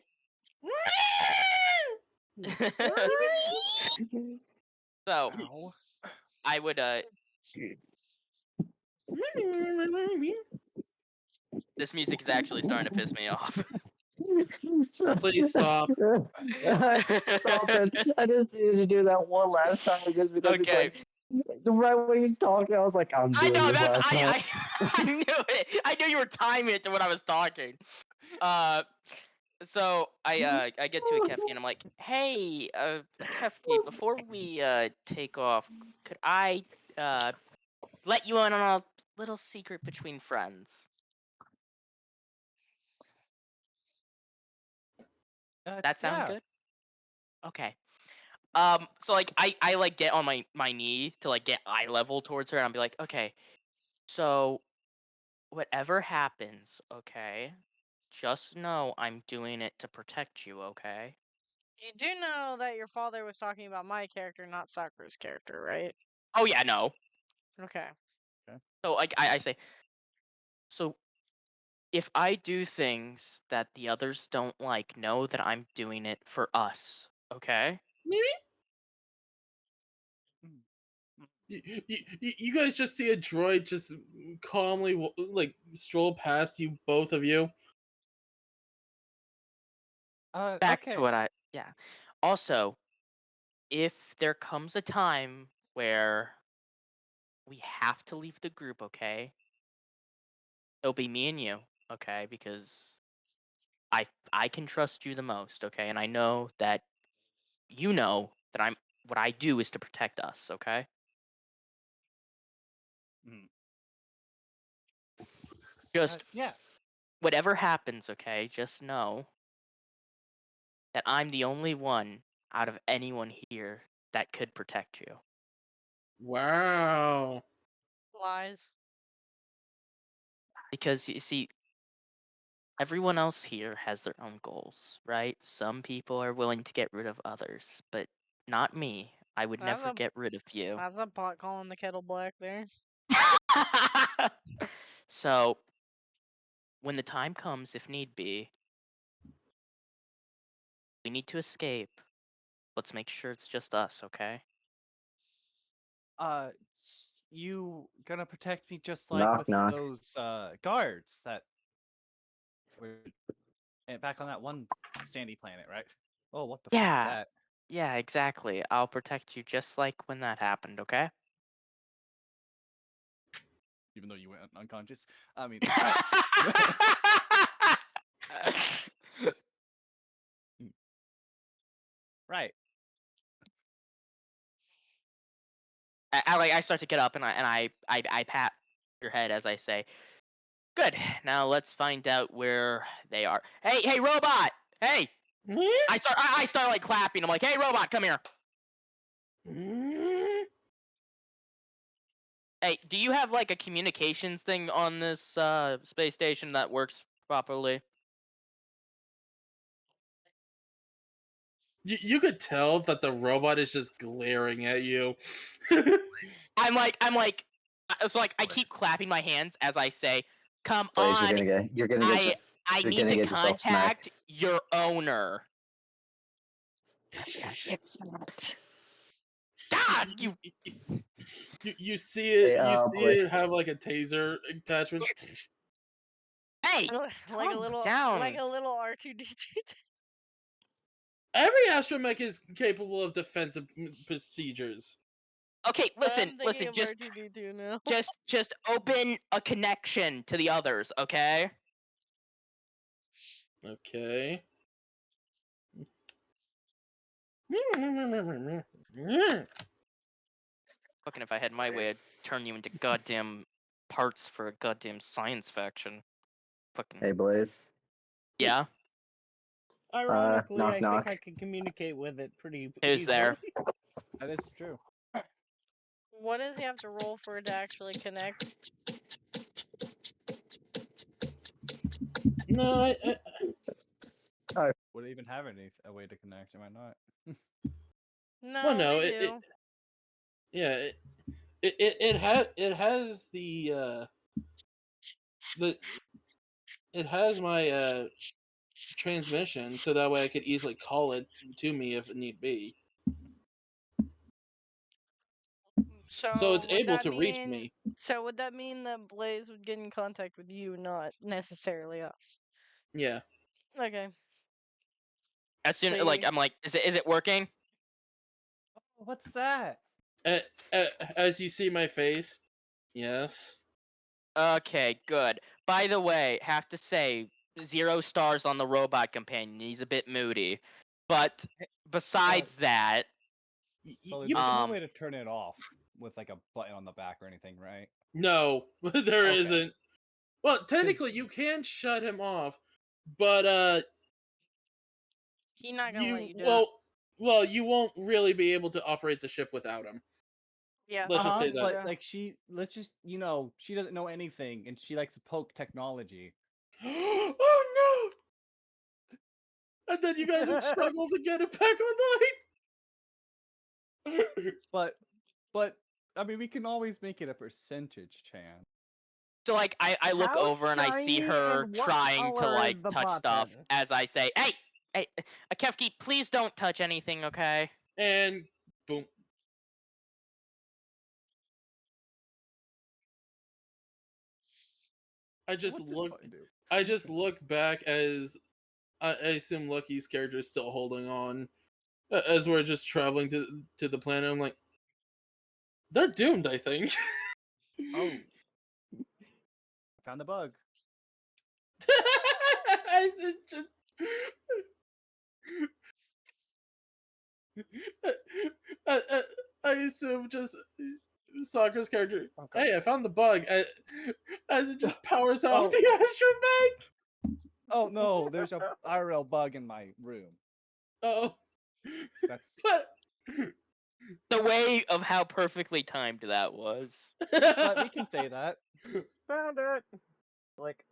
B: So
E: Ow.
B: I would this music is actually starting to piss me off.
D: Please stop.
F: Stop it. I just needed to do that one last time just because
B: Okay.
F: it's like right when he's talking, I was like, I'm
B: I
F: doing
B: know
F: this
B: that's
F: last time.
B: I knew it. I knew you were timing it to when I was talking. So I get to Akefki and I'm like, hey, Akefki, before we take off, could I let you in on a little secret between friends? That sound
E: Yeah.
B: good? Okay. So like I like get on my knee to like get eye level towards her and I'll be like, okay, so whatever happens, okay, just know I'm doing it to protect you, okay?
A: You do know that your father was talking about my character, not Sakura's character, right?
B: Oh yeah, no.
A: Okay.
B: So like I say, so if I do things that the others don't like, know that I'm doing it for us, okay?
D: You guys just see a droid just calmly like stroll past you, both of you.
B: Back to
E: Okay.
B: what yeah. Also, if there comes a time where we have to leave the group, okay? It'll be me and you, okay? Because I can trust you the most, okay? And I know that you know that what I do is to protect us, okay?
E: Mm.
B: Just
E: Yeah.
B: whatever happens, okay? Just know that I'm the only one out of anyone here that could protect you.
D: Wow.
A: Lies.
B: Because you see, everyone else here has their own goals, right? Some people are willing to get rid of others, but not me. I would
A: That's
B: never
A: a
B: get rid of you.
A: that's a pot calling the kettle black there.
B: So, when the time comes, if need be, we need to escape. Let's make sure it's just us, okay?
E: Uh, you gonna protect me just like
F: Knock
E: with
F: knock.
E: those guards that were back on that one sandy planet, right? Oh, what the fuck is
B: Yeah,
E: that?
B: yeah, exactly. I'll protect you just like when that happened, okay?
E: Even though you went unconscious. I mean, right. Right.
B: I start to get up and I pat your head as I say, "Good. Now let's find out where they are." Hey, robot! Hey! I start like clapping. I'm like, "Hey, robot, come here." Hey, do you have like a communications thing on this space station that works properly?
D: You could tell that the robot is just glaring at you.
B: I'm like, so like I keep clapping my hands as I say, "Come
F: Blaze,
B: on,
F: you're gonna get
B: I
F: you're
B: need
F: gonna
B: to
F: get yourself
B: contact
F: smacked.
B: your owner."
F: It's not.
B: God, you.
D: You see
F: Hey,
D: it. You see
F: Blaze.
D: it have like a taser attachment.
B: Hey,
A: Like a
B: calm
A: little
B: down.
A: R2D2.
D: Every astromech is capable of defensive procedures.
B: Okay, listen,
A: I'm thinking of
B: just
A: R2D2 now.
B: just open a connection to the others, okay?
D: Okay.
B: Fucking if I had my way, I'd turn you into goddamn parts for a goddamn science faction. Fucking
F: Hey, Blaze.
B: yeah.
C: Ironically,
F: Knock
C: I
F: knock.
C: think I can communicate with it pretty
B: Who's
C: easily.
B: there?
E: That is true.
A: What does he have to roll for it to actually connect?
D: No,
E: Would it even have a way to connect? Am I not?
A: No,
D: well, no,
A: they do.
D: yeah, it has the it has my transmission, so that way I could easily call it to me if need be. So it's
A: So would
D: able
A: that
D: to reach
A: mean
D: me.
A: would that mean that Blaze would get in contact with you, not necessarily us?
D: Yeah.
A: Okay.
B: As soon
A: So
B: like I'm like, is it working?
E: What's that?
D: A- as you see my face, yes.
B: Okay, good. By the way, have to say, 0 stars on the robot companion. He's a bit moody. But besides that,
E: So
D: You,
E: there's no
B: Um,
E: way to turn it off with like a button on the back or anything, right?
D: no, there
E: Okay.
D: not Well, technically, you can shut him off, but
A: He's not gonna let
D: you
A: you do it.
D: well, you won't really be able to operate the ship without him.
A: Yeah.
D: Let's just say that.
E: But
A: Yeah.
E: like let's just she doesn't know anything and she likes to poke technology.
D: Oh no! And then you guys would struggle to get it back online.
E: But I mean, we can always make it a percentage chance.
B: so like I look
C: How
B: over and I see
C: shiny
B: her
C: and what
B: trying to
C: color
B: like
C: is the
B: touch stuff
C: button?
B: as I say, hey, Kefki, please don't touch anything, okay?
D: And boom. I just
E: What's this
D: look.
E: button do?
D: I just look back as I assume Lucky's character is still holding on, as we're just traveling to the planet. I'm like, they're doomed. I think.
E: Oh, I found the bug.
D: I said just. I assume just Soccer's character.
E: Okay.
D: Hey, I found the bug. As it just powers off
E: Oh.
D: the astromech.
E: Oh no, there's a IRL bug in my room.
D: Oh,
E: That's
D: but
B: The way of how perfectly timed that was.
E: but we can say that.
C: Found it. Like,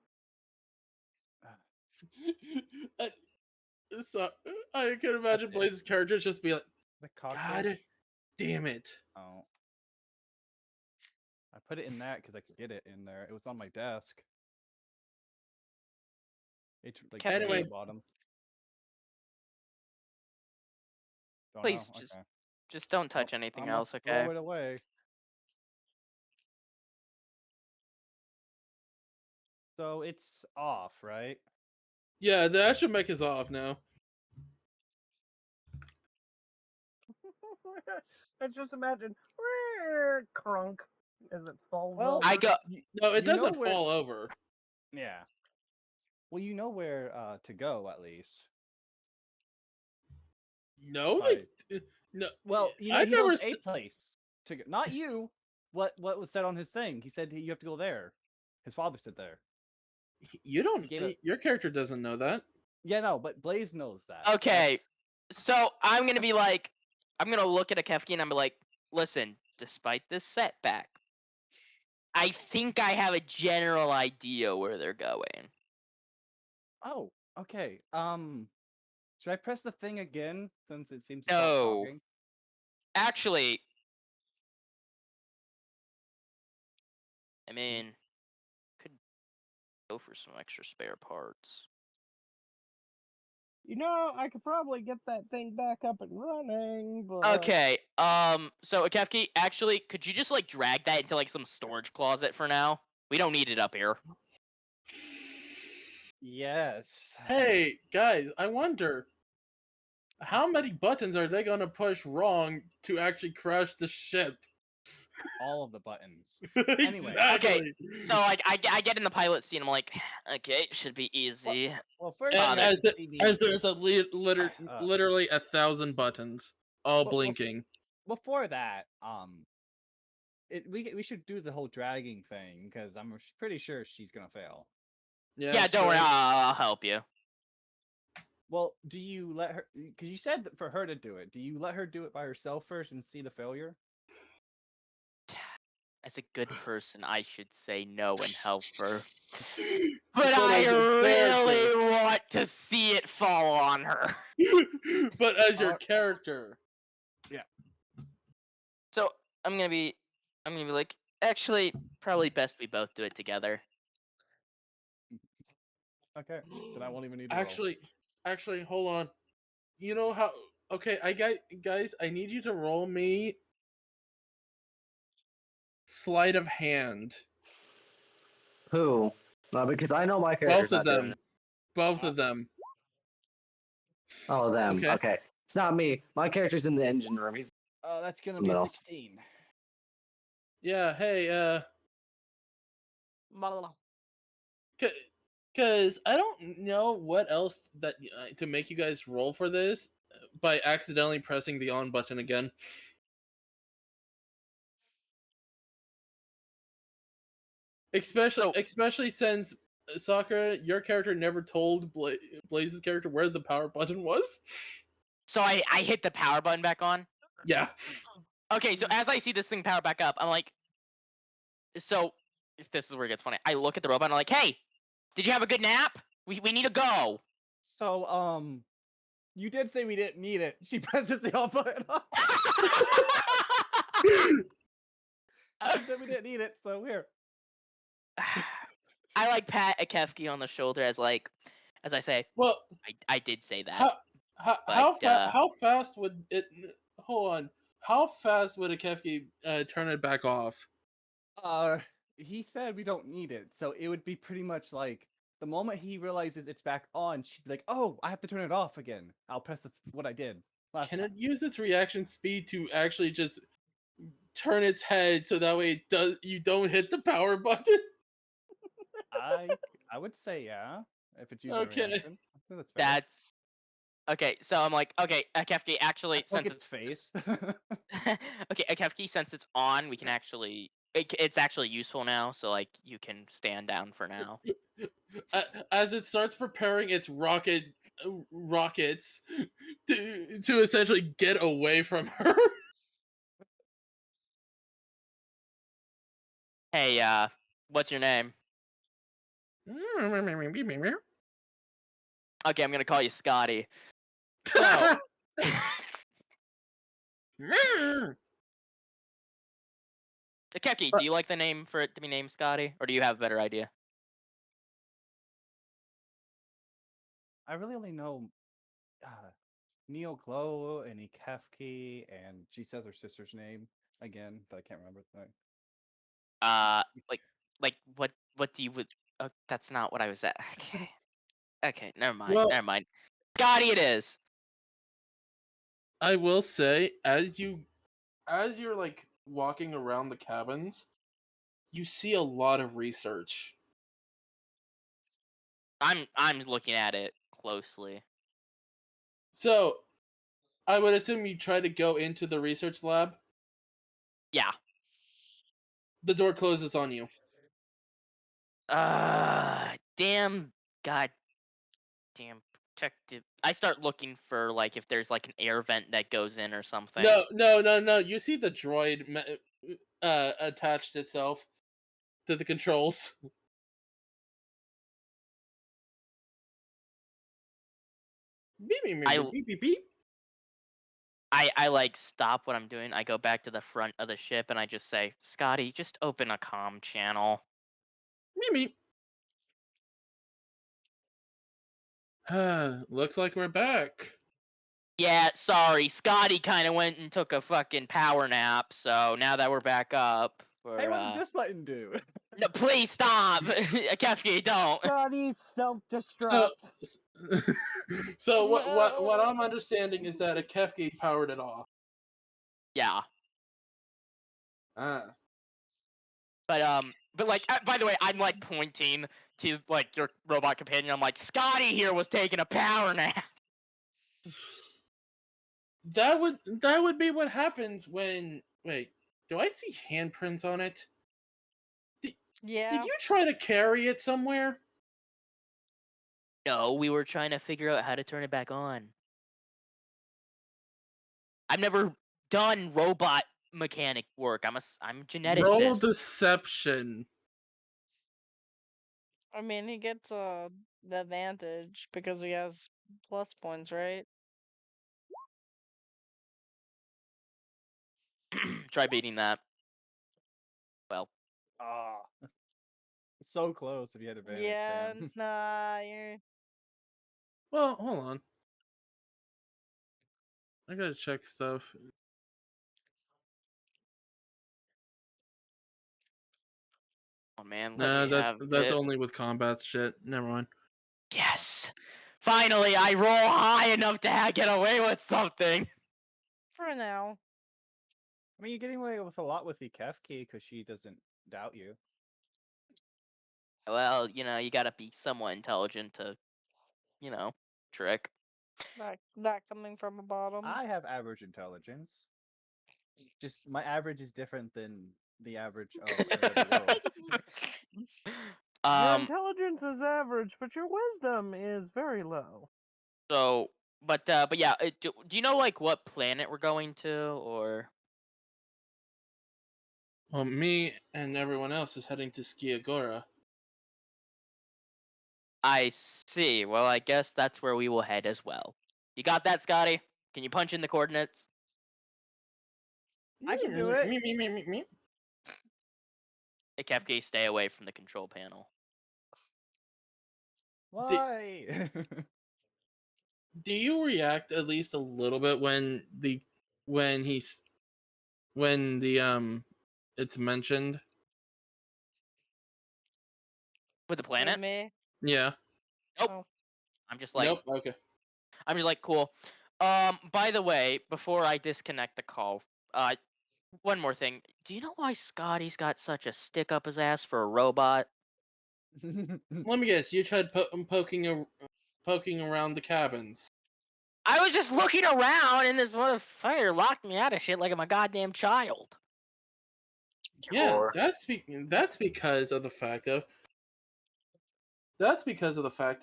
D: so I can imagine
E: That's it.
D: Blaze's character just be like,
E: The
D: God
E: cockroach.
D: damn it.
E: Oh. I put it in that because I could get it in there. It was on my desk. It's like
B: Kept
E: right at
D: Anyway.
E: the bottom. Don't
B: Please
E: know. Okay.
B: just don't touch anything
E: I'm
B: else,
E: gonna
B: okay?
E: throw it away. So it's off, right?
D: Yeah, the astromech is off now.
C: I just imagine crunk as it falls
E: Well,
C: over.
B: I go
D: No, it
E: You know
D: doesn't
E: where-
D: fall over.
E: Yeah. Well, you know where to go at least.
D: No,
E: Right.
D: no.
E: Well, you know
D: I've
E: he
D: never
E: knows a
D: se-
E: place to go. Not you. What was said on his thing? He said you have to go there. His father said there.
D: You don't.
E: gave it-
D: Your character doesn't know that.
E: Yeah, no, but Blaze knows that.
B: Okay.
E: That's-
B: So I'm gonna be like, I'm gonna look at a Kefki and I'm like, listen, despite this setback, I think I have a general idea where they're going.
E: Oh, okay. Should I press the thing again since it seems to stop
B: No.
E: talking?
B: Actually, I mean, could go for some extra spare parts.
C: You know, I could probably get that thing back up and running, but
B: Okay, so Kefki, actually, could you just like drag that into like some storage closet for now? We don't need it up here.
E: Yes.
D: Hey, guys, I wonder how many buttons are they gonna push wrong to actually crash the ship?
E: All of the buttons.
D: Exactly.
B: So like I get in the pilot seat and I'm like, okay, should be easy.
E: Well, first
B: Ah,
E: we
B: there-
E: have to see the-
D: As there's literally 1,000 buttons, all
E: Well,
D: blinking.
E: before that, we should do the whole dragging thing because I'm pretty sure she's gonna fail.
B: Yeah, don't worry,
D: sure.
B: I'll help you.
E: Well, do you let her? Because you said that for her to do it. Do you let her do it by herself first and see the failure?
B: As a good person, I should say no and help her. But
D: But
B: I
D: as a character-
B: really want to see it fall on her.
D: But as your character.
B: So I'm gonna be like, actually, probably best we both do it together.
E: Okay, then I won't even need to roll.
D: Actually, hold on. You know how? Okay, guys, I need you to roll me sleight of hand.
F: Who? No, because I know my character's
D: Both of
F: not doing
D: them.
F: it.
D: Both of them.
F: Oh, them.
D: Okay.
F: Okay. It's not me. My character's in the engine room. He's
E: Oh, that's gonna be
F: No.
E: 16.
D: Yeah. Hey.
A: Blah, blah, blah.
D: Ca- Because I don't know what else that to make you guys roll for this by accidentally pressing the on button again.
B: So-
D: Especially since Sakura, your character never told Blaze's character where the power button was.
B: So I hit the power button back on.
D: Yeah.
B: Okay, so as I see this thing power back up, I'm like, so if this is where it gets funny. I look at the robot and I'm like, hey, did you have a good nap? We need to go.
E: So, you did say we didn't need it. She presses the off button. She said we didn't need it, so here.
B: I like pat Akefki on the shoulder as I say,
D: Well,
B: I did say that.
D: how fast would it? Hold on. How fast would a Kefki turn it back off?
E: He said we don't need it, so it would be pretty much like the moment he realizes it's back on, she'd be like, "Oh, I have to turn it off again. I'll press what I did last
D: Can
E: time."
D: it use its reaction speed to actually just turn its head so that way you don't hit the power button?
E: I would say yeah, if it's using
D: Okay.
E: a reaction. I think that's fair.
B: That's okay. So I'm like, okay, Akefki, actually,
E: Look
B: since
E: at its face.
B: okay, Akefki, since it's on, we can actually it's actually useful now. So like, you can stand down for now.
D: As it starts preparing its rockets to essentially get away from her.
B: Hey, what's your name? Okay, I'm gonna call you Scotty. So, Akefki, do you like the name for it to be named Scotty, or do you have a better idea?
E: I really only know Neo Glow and Ikefki, and she says her sister's name again, that I can't remember.
B: Like what do you would? Oh, that's not what I was at. Okay, okay, never mind,
D: Well,
B: never mind. Scotty, it is.
D: I will say, as you're like walking around the cabins, you see a lot of research.
B: I'm looking at it closely.
D: So, I would assume you try to go into the research lab.
B: Yeah.
D: The door closes on you.
B: Damn, god, damn protective. I start looking for like if there's like an air vent that goes in or something.
D: No. You see the droid attached itself to the controls. Beep, beep,
B: I-
D: beep, beep, beep, beep.
B: I like stop what I'm doing. I go back to the front of the ship and I just say, Scotty, just open a comm channel.
D: Beep, beep. Looks like we're back.
B: Yeah, sorry, Scotty kind of went and took a fucking power nap. So now that we're back up,
E: Hey, what did this button do?
B: no, please stop, Akefki, don't.
C: Scotty
D: So,
C: self-destruct.
D: so what I'm understanding is that a Kefki powered it off.
B: Yeah,
D: Ah.
B: but like, by the way, I'm like pointing to like your robot companion. I'm like, Scotty here was taking a power nap.
D: That would be what happens when wait, do I see handprints on it?
A: Yeah.
D: Did you try to carry it somewhere?
B: No, we were trying to figure out how to turn it back on. I've never done robot mechanic work. I'm a geneticist.
D: Roll deception.
A: I mean, he gets the advantage because he has plus points, right?
B: Try beating that. Well,
E: Ah, so close if you had advantage.
A: Yeah,
E: Damn.
A: nah, you're.
D: Well, hold on. I gotta check stuff.
B: oh man, let
D: Nah,
B: me have
D: that's
B: it.
D: only with combat shit. Never mind.
B: Yes, finally, I roll high enough to get away with something.
A: For now.
E: I mean, you're getting away with a lot with Ikefki because she doesn't doubt you.
B: Well, you gotta be somewhat intelligent to, trick.
A: That coming from a bottom.
E: I have average intelligence. Just my average is different than the average of everybody world.
C: Your
B: Um.
C: intelligence is average, but your wisdom is very low.
B: So, but yeah. Do you know like what planet we're going to, or?
D: Well, me and everyone else is heading to Skiagora.
B: I see. Well, I guess that's where we will head as well. You got that, Scotty? Can you punch in the coordinates?
E: I can do it.
D: Me.
B: Hey, Kefki, stay away from the control panel.
E: Why?
D: Do you react at least a little bit when he's when the it's mentioned?
B: With the
A: With
B: planet?
A: me.
D: Yeah.
B: Nope.
A: Oh.
B: I'm just like,
D: Nope. Okay.
B: cool. By the way, before I disconnect the call, one more thing. Do you know why Scotty's got such a stick up his ass for a robot?
D: Let me guess. You tried poking around the cabins.
B: I was just looking around and this motherfucker locked me out of shit like I'm a goddamn child.
D: Yeah,
F: Or-
D: that's because of the fact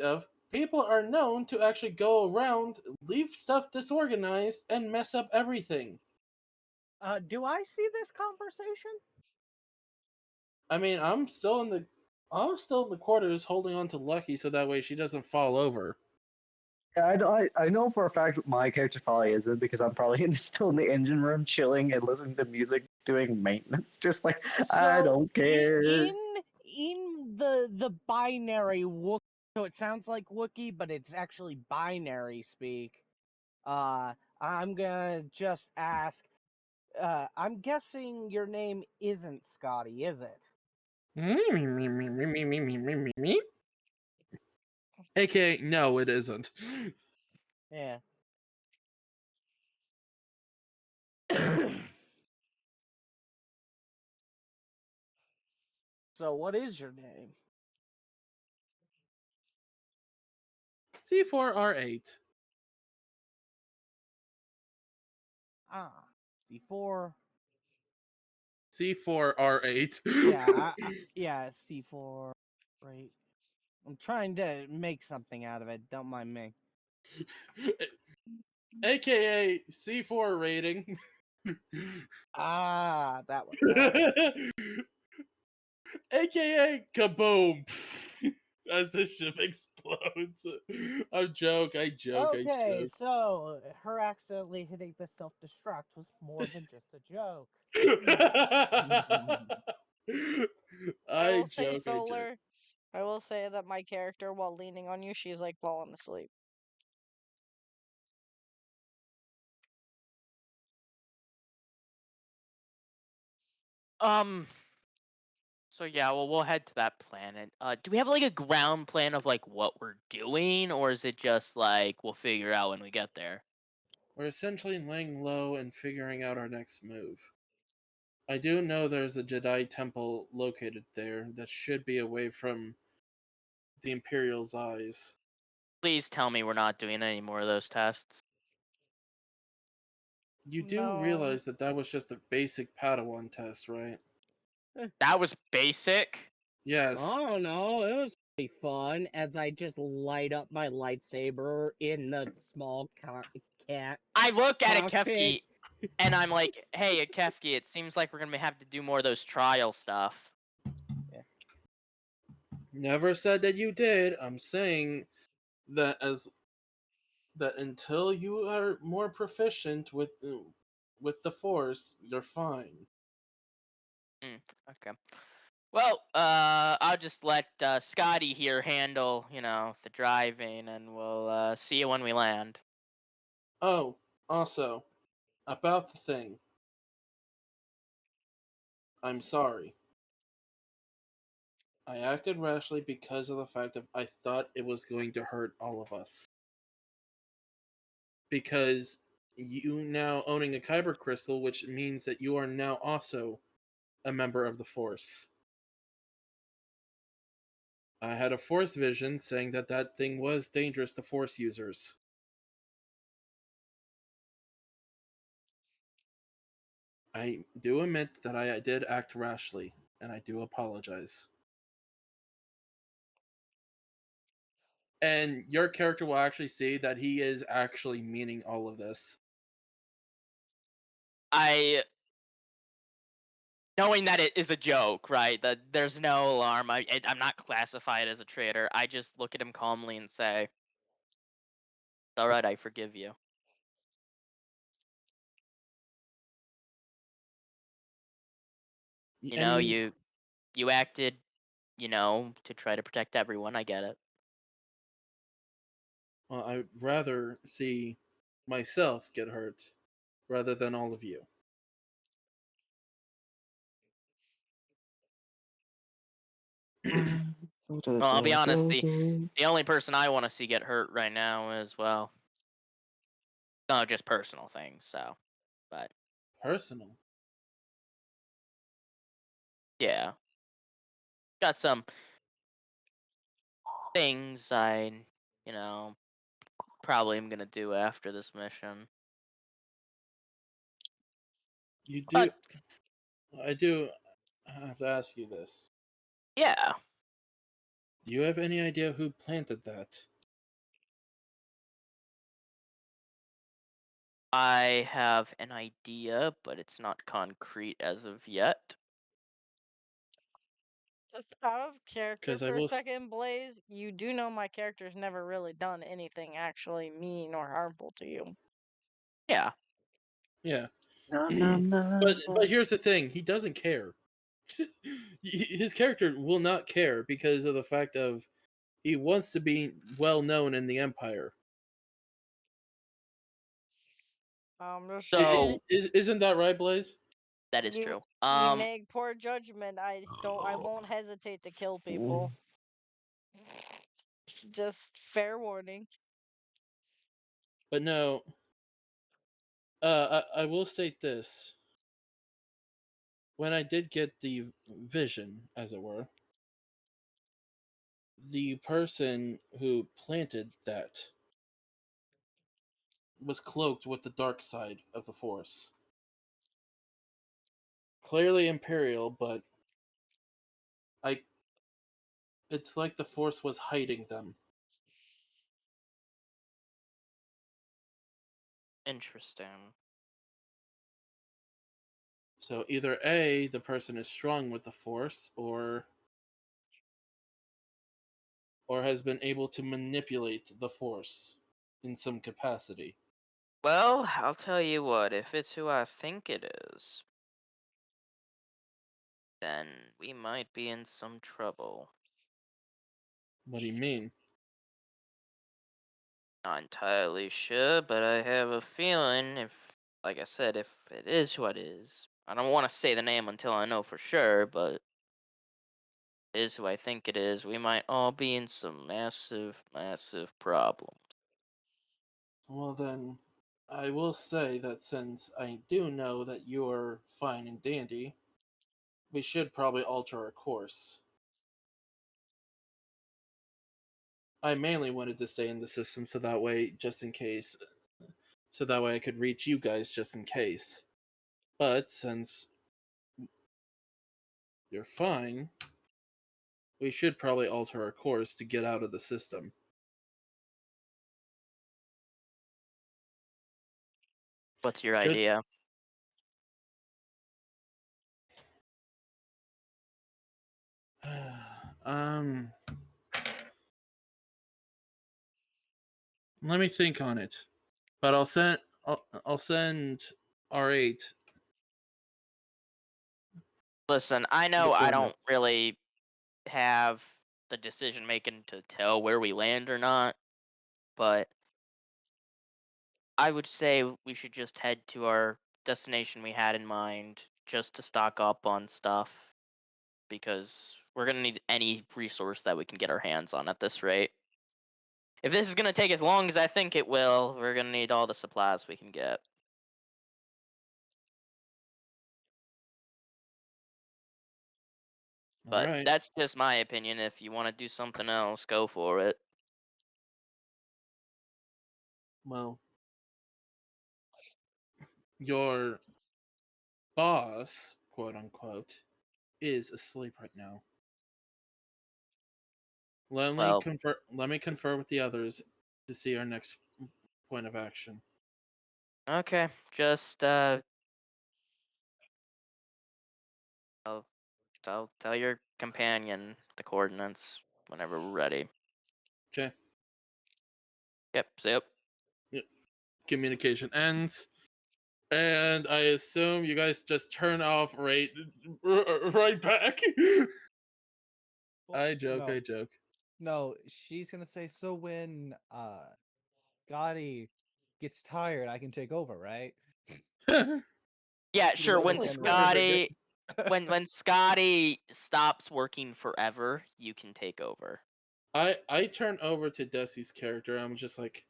D: of people are known to actually go around, leave stuff disorganized, and mess up everything.
C: Do I see this conversation?
D: I mean, I'm still in the quarters holding on to Lucky so that way she doesn't fall over.
F: Yeah, I know for a fact my character probably isn't because I'm probably still in the engine room chilling and listening to music doing maintenance. Just like I
C: So,
F: don't care.
C: in the binary Wook, so it sounds like Wookiee, but it's actually binary speak. I'm gonna just ask. I'm guessing your name isn't Scotty, is it?
D: Me? AKA, no, it isn't.
C: Yeah. So, what is your name?
D: C4R8.
C: Ah, C4.
D: C4R8.
C: Yeah, yeah, C4. Right. I'm trying to make something out of it. Don't mind me.
D: AKA C4 rating.
C: Ah, that one.
D: AKA kaboom. As the ship explodes. I joke.
C: Okay, so her accidentally hitting the self-destruct was more than just a joke.
A: I
D: I
A: will say,
D: joke.
A: Solar. I will say that my character, while leaning on you, she's like falling asleep.
B: So yeah, well, we'll head to that planet. Do we have like a ground plan of like what we're doing, or is it just like we'll figure out when we get there?
D: We're essentially laying low and figuring out our next move. I do know there's a Jedi temple located there that should be away from the Imperial's eyes.
B: Please tell me we're not doing any more of those tests.
D: You do
A: No.
D: realize that was just a basic Padawan test, right?
B: That was basic.
D: Yes.
C: I don't know. It was pretty fun as I just light up my lightsaber in the small cat.
B: I look at a
C: Cockpit.
B: Kefki and I'm like, hey, Kefki, it seems like we're gonna have to do more of those trial stuff.
D: Never said that you did. I'm saying that until you are more proficient with the Force, you're fine.
B: Okay. Well, I'll just let Scotty here handle, the driving, and we'll see you when we land.
D: Oh, also, about the thing. I'm sorry. I acted rashly because of the fact that I thought it was going to hurt all of us. Because you now owning a Kyber crystal, which means that you are now also a member of the Force. I had a force vision saying that that thing was dangerous to force users. I do admit that I did act rashly, and I do apologize. And your character will actually see that he is actually meaning all of this.
B: Knowing that it is a joke, right? That there's no alarm. I'm not classified as a traitor. I just look at him calmly and say, "It's all right, I forgive you." You know,
D: And
B: you acted, to try to protect everyone. I get it.
D: well, I'd rather see myself get hurt rather than all of you.
B: Well, I'll be honest. The only person I want to see get hurt right now is, well, no, just personal things. So, but
D: Personal.
B: yeah, got some things you know, probably am gonna do after this mission.
D: You do.
B: But
D: I do have to ask you this.
B: yeah,
D: Do you have any idea who planted that?
B: I have an idea, but it's not concrete as of yet.
A: Just out of character
D: Because I
A: for a
D: will.
A: second, Blaze, you do know my character's never really done anything actually mean or harmful to you.
B: Yeah.
D: Yeah.
F: No, no, no.
D: But here's the thing: he doesn't care. His character will not care because of the fact of he wants to be well known in the Empire.
A: Just
B: So-
A: saying,
D: Isn't that right, Blaze?
B: That is
A: you
B: true.
A: you make poor judgment. I won't hesitate to kill people. Just fair warning.
D: But no. I will state this: when I did get the vision, as it were, the person who planted that was cloaked with the dark side of the Force. Clearly Imperial, but I. It's like the Force was hiding them.
B: Interesting.
D: So either A, the person is strong with the Force, or has been able to manipulate the Force in some capacity.
B: Well, I'll tell you what. If it's who I think it is, then we might be in some trouble.
D: What do you mean?
B: Not entirely sure, but I have a feeling like I said, if it is who it is, I don't want to say the name until I know for sure, but if it is who I think it is, we might all be in some massive, massive problems.
D: Well then, I will say that since I do know that you're fine and dandy, we should probably alter our course. I mainly wanted to stay in the system so that way, just in case, so that way I could reach you guys just in case. But since you're fine, we should probably alter our course to get out of the system.
B: What's your
D: Just-
B: idea?
D: um, let me think on it. But I'll send R8.
B: Listen, I know
F: Get
B: I
F: on
B: don't
F: this.
B: really have the decision making to tell where we land or not, but I would say we should just head to our destination we had in mind just to stock up on stuff because we're going to need any resource that we can get our hands on at this rate. If this is going to take as long as I think it will, we're going to need all the supplies we can get. But
D: Alright.
B: that's just my opinion. If you want to do something else, go for it.
D: Well, your boss, quote unquote, is asleep right now. Let me
B: Well,
D: confer with the others to see our next point of action.
B: okay. Just tell your companion the coordinates whenever we're ready.
D: Okay.
B: Yep. So
D: Yep. Communication ends. And I assume you guys just turn off right back.
E: Well,
D: I joke,
E: no,
D: I joke.
E: no, she's gonna say, so when Scotty gets tired, I can take over, right?
B: yeah,
E: She's
B: sure.
E: gonna
B: When
E: say
F: Holy
E: general.
B: Scotty when Scotty stops working forever, you can take over.
D: I turn over to Desi's character. I'm just like,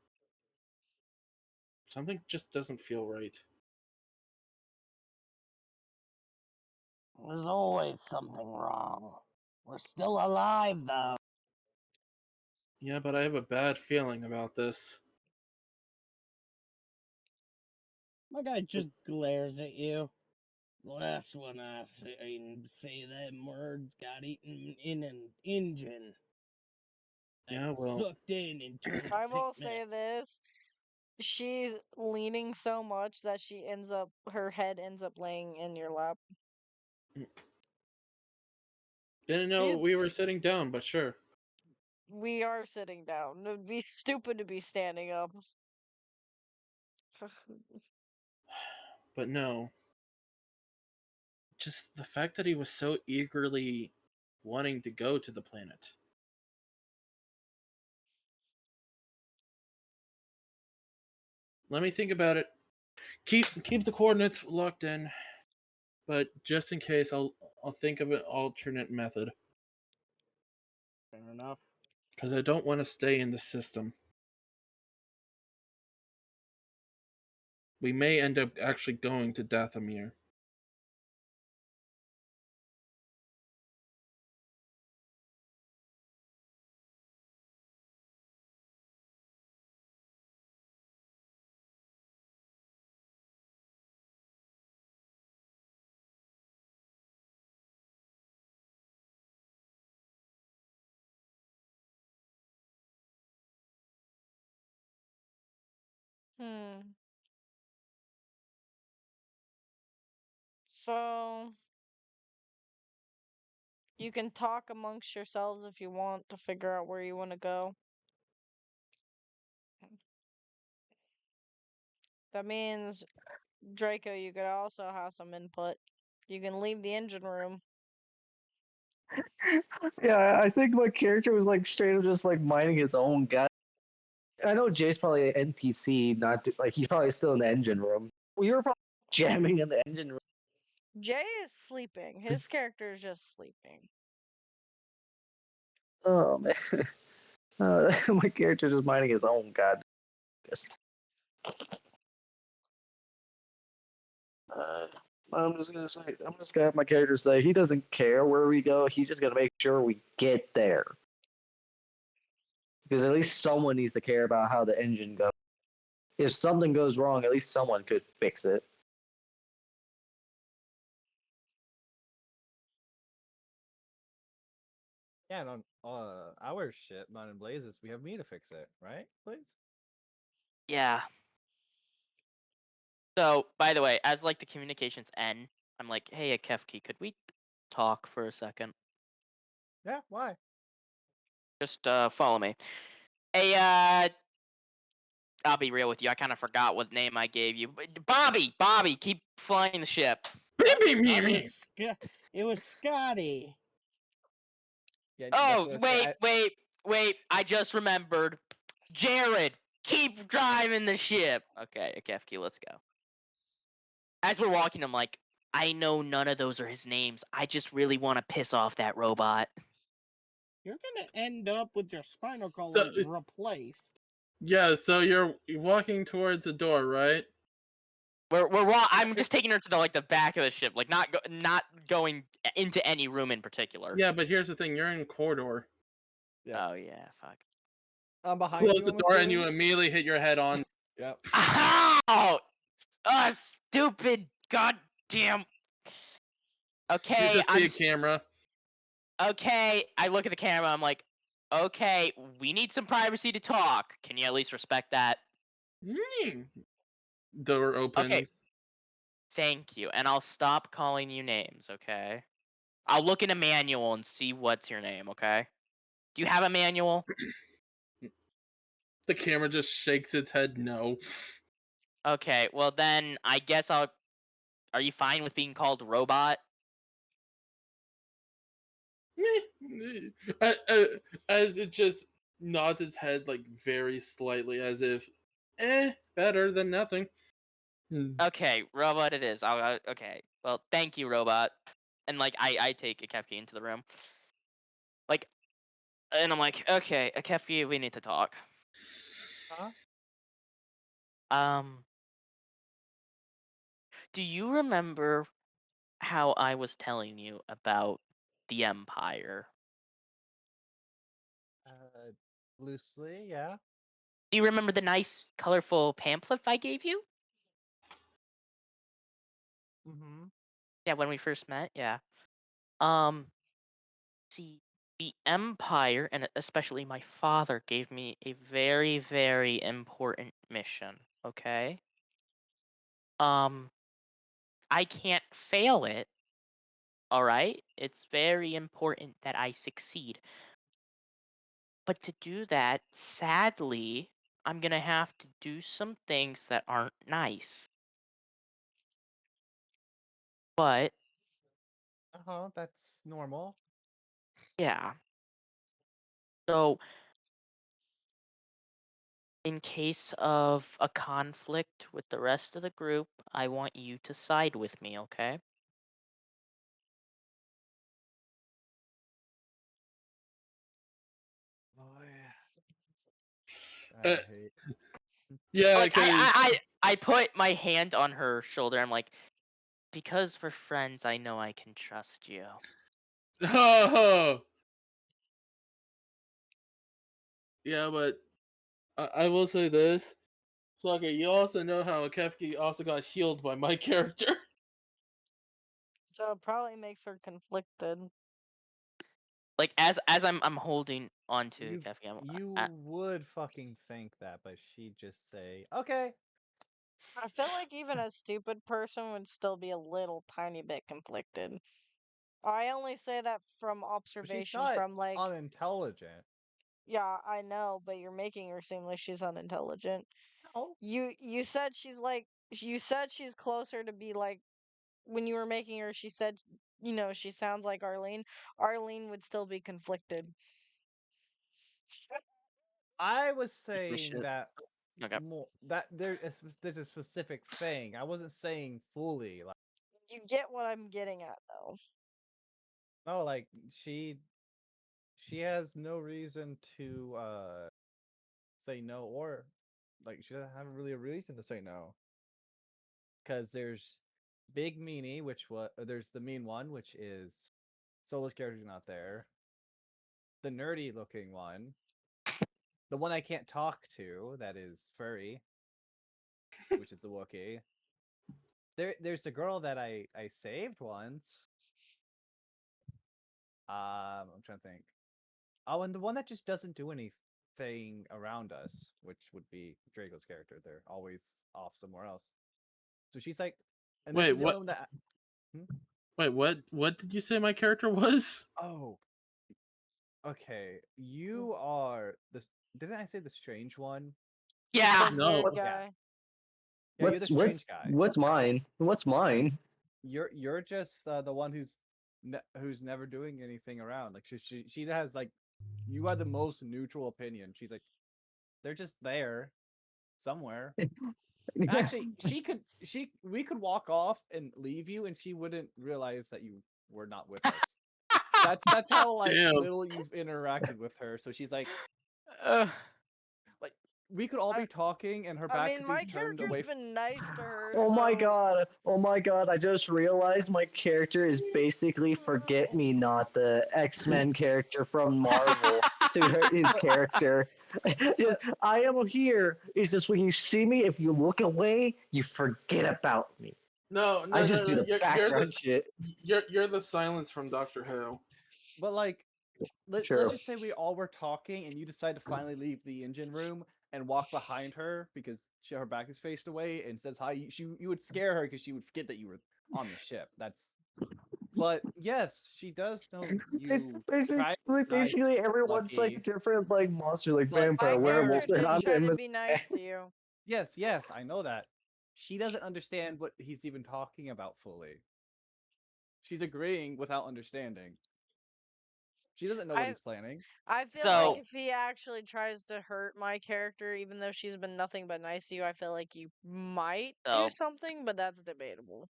D: something just doesn't feel right.
C: There's always something wrong. We're still alive, though.
D: Yeah, but I have a bad feeling about this.
C: My guy just glares at you. Last one I say them words got eaten in an engine.
D: Yeah, well,
C: Sucked in into a
A: I
C: thick
A: will say
C: mess.
A: this. She's leaning so much that her head ends up laying in your lap.
D: didn't know
A: She's
D: we were sitting down, but sure.
A: We are sitting down. It would be stupid to be standing up.
D: But no. Just the fact that he was so eagerly wanting to go to the planet. Let me think about it. Keep the coordinates locked in, but just in case, I'll think of an alternate method
C: Fair enough.
D: because I don't want to stay in the system. We may end up actually going to Dathomir.
A: Hmm. So you can talk amongst yourselves if you want to figure out where you want to go. That means, Draco, you could also have some input. You can leave the engine room.
F: Yeah, I think my character was like straight up just like minding his own guy. I know Jay's probably an NPC, like he's probably still in the engine room. We were probably jamming in the engine room.
A: Jay is sleeping. His character is just sleeping.
F: Oh man, my character just minding his own god. Uh, I'm just gonna have my character say he doesn't care where we go. He's just gonna make sure we get there. Because at least someone needs to care about how the engine goes. If something goes wrong, at least someone could fix it.
E: Yeah, and on our ship, Mount and Blazes, we have me to fix it, right, Blaze?
B: yeah. So, by the way, as like the communications end, I'm like, hey, Kefki, could we talk for a second?
E: Yeah, why?
B: Just follow me. Hey, I'll be real with you. I kind of forgot what name I gave you. Bobby, keep flying the ship.
C: It was Scotty.
E: Yeah, that's
B: Oh,
E: what I say.
B: wait. I just remembered. Jared, keep driving the ship. Okay, Kefki, let's go. As we're walking, I'm like, I know none of those are his names. I just really want to piss off that robot.
C: You're gonna end up with your spinal
D: So
C: column replaced.
D: yeah, so you're walking towards the door, right?
B: I'm just taking her to the back of the ship, like not going into any room in particular.
D: Yeah, but here's the thing: you're in corridor.
E: Yeah.
B: Oh yeah, fuck.
E: I'm behind
D: Close
E: you.
D: the
E: I'm
D: door, and you
E: assuming?
D: immediately hit your head on.
E: Yep.
B: Ow! Stupid goddamn.
D: You
B: Okay,
D: just see a camera.
B: okay. I look at the camera. I'm like, okay, we need some privacy to talk. Can you at least respect that?
D: Door opens.
B: Okay. Thank you, and I'll stop calling you names. Okay. I'll look in a manual and see what's your name. Okay. Do you have a manual?
D: The camera just shakes its head no.
B: Okay. Well then, I guess I'll. Are you fine with being called robot?
D: As it just nods its head like very slightly, as if, better than nothing.
B: Okay, robot it is. Okay. Well, thank you, robot. And I take Akefki into the room. And I'm like, okay, Akefki, we need to talk.
E: Huh?
B: Do you remember how I was telling you about the Empire?
E: Loosely, yeah.
B: Do you remember the nice, colorful pamphlet I gave you?
E: Mm-hmm.
B: Yeah, when we first met. Yeah. See, the Empire, and especially my father, gave me a very, very important mission. Okay. I can't fail it. All right. It's very important that I succeed. But to do that, sadly, I'm gonna have to do some things that aren't nice. But
E: Uh-huh, that's normal.
B: yeah. So in case of a conflict with the rest of the group, I want you to side with me, okay?
E: Oh yeah.
D: Uh,
E: I hate.
D: yeah,
B: Like
D: because
B: I put my hand on her shoulder. I'm like, because we're friends, I know I can trust you.
D: oh, yeah, but I will say this, Slugger, you also know how Kefki also got healed by my character.
A: So it probably makes her conflicted.
B: Like as I'm holding onto
E: You
B: Kefki,
E: you would fucking think that, but she'd just say, okay.
A: I feel like even a stupid person would still be a little tiny bit conflicted. I only say that from
E: But she's
A: observation
E: not
A: from like,
E: unintelligent.
A: yeah, I know, but you're making her seem like she's unintelligent.
E: No.
A: You said she's like, you said she's closer to be like, when you were making her, she said, she sounds like Arlene. Arlene would still be conflicted.
E: I was
B: we
E: saying
B: should.
E: that
B: Okay.
E: more that there's a specific thing. I wasn't saying fully like
A: You get what I'm getting at, though.
E: no, like she has no reason to say no, or like she doesn't have really a reason to say no. Because there's Big Meanie, which there's the mean one, which is Solo's character's not there. The nerdy looking one, the one I can't talk to, that is furry, which is the Wookiee. There's the girl that I saved once. I'm trying to think. Oh, and the one that just doesn't do anything around us, which would be Drago's character. They're always off somewhere else. So she's like, and this
D: Wait,
E: is the
D: what?
E: only one that. Hmm?
D: Wait, what? What did you say my character was?
E: Oh, okay. You are this. Didn't I say the strange one?
A: You
B: Yeah.
A: said
D: No.
A: nerd
F: What's-
A: guy.
E: Yeah, you're the strange guy.
F: what's mine? What's mine?
E: You're just the one who's never doing anything around. Like she has like you had the most neutral opinion. She's like they're just there somewhere. Actually, we could walk off and leave you, and she wouldn't realize that you were not with us. That's how like
D: Damn.
E: little you've interacted with her. So she's like
B: Uh,
E: like we could all
A: I-
E: be talking and her
A: I
E: back
A: mean,
E: could
A: my
E: be turned
A: character's
E: away.
A: been nice to her,
F: Oh my
A: so
F: god! Oh my god! I just realized my character is basically Forget Me Not, the X-Men character from Marvel, to his character. Just, I am here. It's just when you see me, if you look away, you forget about me.
D: No,
F: I
D: no,
F: just
D: no,
F: do
D: no.
F: the background shit.
D: You're the silence from Doctor Who.
E: But like, let's
F: True.
E: just say we all were talking and you decide to finally leave the engine room and walk behind her because her back is faced away and says hi. You would scare her because she would forget that you were on the ship. But yes, she does know you tried to be nice,
F: Basically, everyone's like
E: Lucky.
F: different, like monster, like
E: But
F: vampire,
A: my character
F: werewolves, and
A: did
F: I'm
A: try to
F: in.
A: be nice to you.
E: yes, I know that. She doesn't understand what he's even talking about fully. She's agreeing without understanding. She doesn't know what
A: I
E: he's planning.
A: I feel like
B: So
A: if he actually tries to hurt my character, even though she's been nothing but nice to you, I feel like you might do
B: So-
A: something, but that's debatable.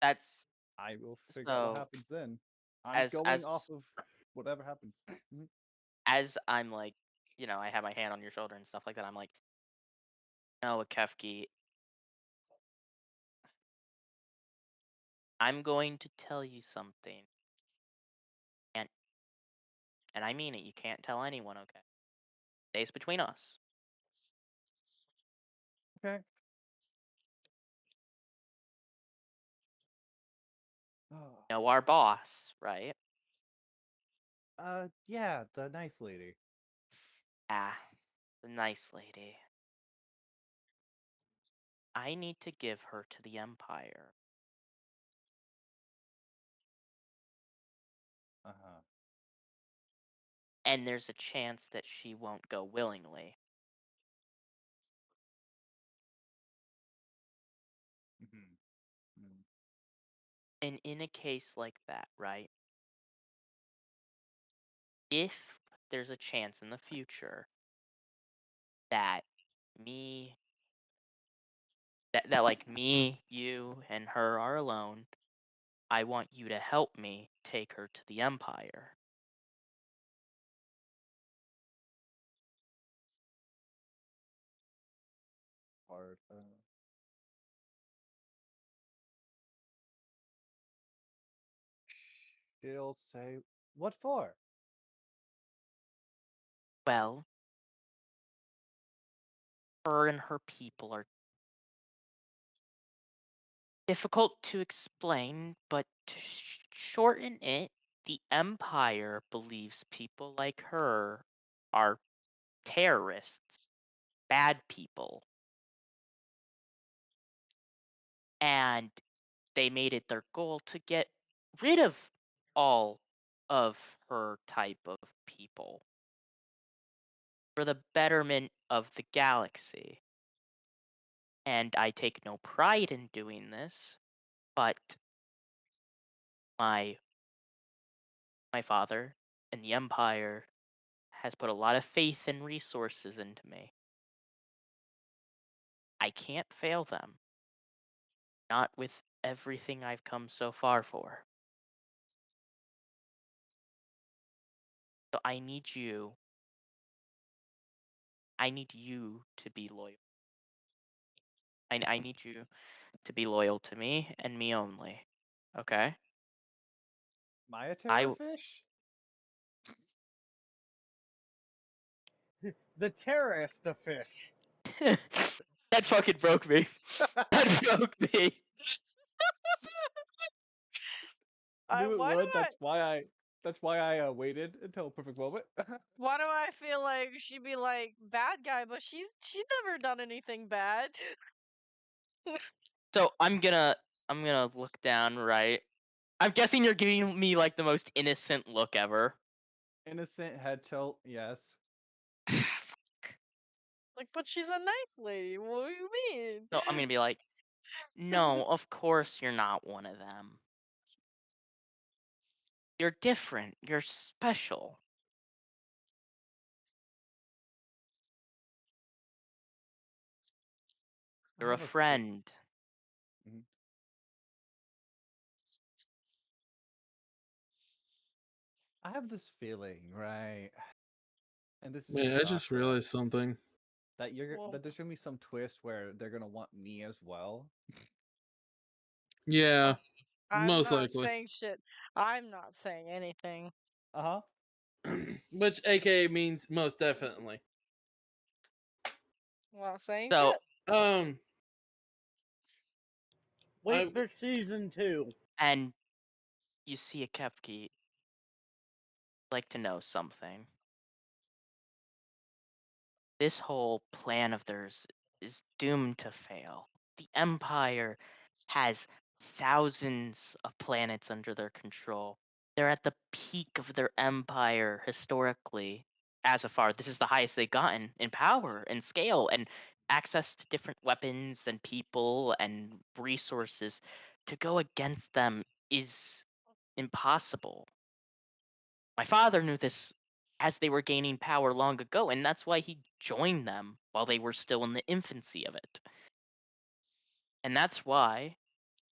B: that's
E: I will figure out what
B: So,
E: happens then. I'm
B: as
E: going off of whatever happens. Mhm.
B: as I'm like, I have my hand on your shoulder and stuff like that. I'm like, no, Akefki, I'm going to tell you something, and I mean it. You can't tell anyone, okay? Stays between us.
E: Okay. Oh.
B: Know our boss, right?
E: Yeah, the nice lady.
B: Ah, the nice lady. I need to give her to the Empire.
E: Uh-huh.
B: And there's a chance that she won't go willingly.
E: Mm-hmm.
B: And in a case like that, right? If there's a chance in the future that me, that like me, you, and her are alone, I want you to help me take her to the Empire.
E: Hard. She'll say, "What for?"
B: Well, her and her people are difficult to explain, but to shorten it, the Empire believes people like her are terrorists, bad people. And they made it their goal to get rid of all of her type of people for the betterment of the galaxy. And I take no pride in doing this, but my father and the Empire has put a lot of faith and resources into me. I can't fail them. Not with everything I've come so far for. So I need you to be loyal. I need you to be loyal to me and me only. Okay?
E: Am I a
B: I
E: terror fish?
C: The terrorist of fish.
B: that fucking broke me. That broke me.
E: Knew it
A: Why do
E: would. That's why I waited until a perfect moment.
A: why do I feel like she'd be like bad guy, but she's never done anything bad.
B: So I'm gonna look down, right? I'm guessing you're giving me like the most innocent look ever.
E: Innocent head tilt, yes.
A: Like, but she's a nice lady. What do you mean?
B: So I'm gonna be like, no, of course you're not one of them. You're different. You're special.
E: I
B: You're a
E: have a fe-
B: friend.
E: Mhm. I have this feeling, right? And this is
D: Wait,
E: just
D: I just
E: awkward.
D: realized something.
A: Well,
E: that there's gonna be some twist where they're gonna want me as well.
D: Yeah,
A: I'm
D: most
A: not
D: likely.
A: saying shit. I'm not saying anything.
E: Uh huh.
D: Which AKA means most definitely.
A: I'm not saying
B: So,
A: shit.
C: Wait
D: I-
C: for season 2.
B: and you see a Kefki like to know something. This whole plan of theirs is doomed to fail. The Empire has thousands of planets under their control. They're at the peak of their empire historically. As of far, this is the highest they've gotten in power and scale and access to different weapons and people and resources. To go against them is impossible. My father knew this as they were gaining power long ago, and that's why he joined them while they were still in the infancy of it. And that's why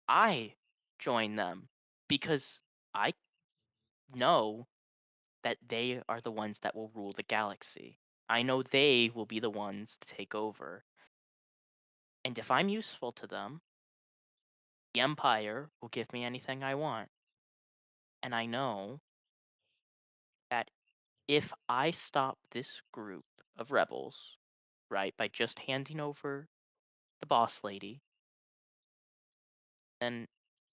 B: I joined them, because I know that they are the ones that will rule the galaxy. I know they will be the ones to take over. And if I'm useful to them, the Empire will give me anything I want. And I know that if I stop this group of rebels, right, by just handing over the boss lady, then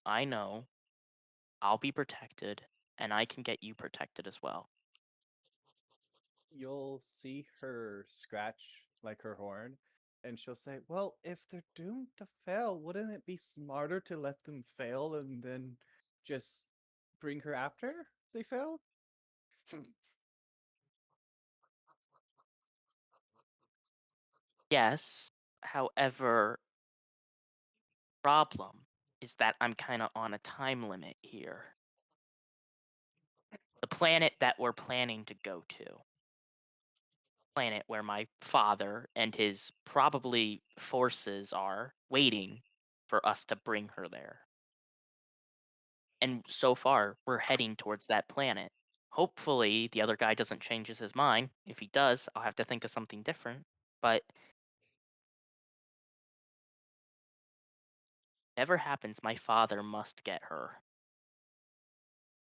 B: I know I'll be protected and I can get you protected as well.
E: You'll see her scratch like her horn, and she'll say, "Well, if they're doomed to fail, wouldn't it be smarter to let them fail and then just bring her after they fail?"
B: Yes, however, problem is that I'm kind of on a time limit here. The planet that we're planning to go to, planet where my father and his probably forces are waiting for us to bring her there. And so far, we're heading towards that planet. Hopefully, the other guy doesn't change his mind. If he does, I'll have to think of something different. But whatever happens, my father must get her.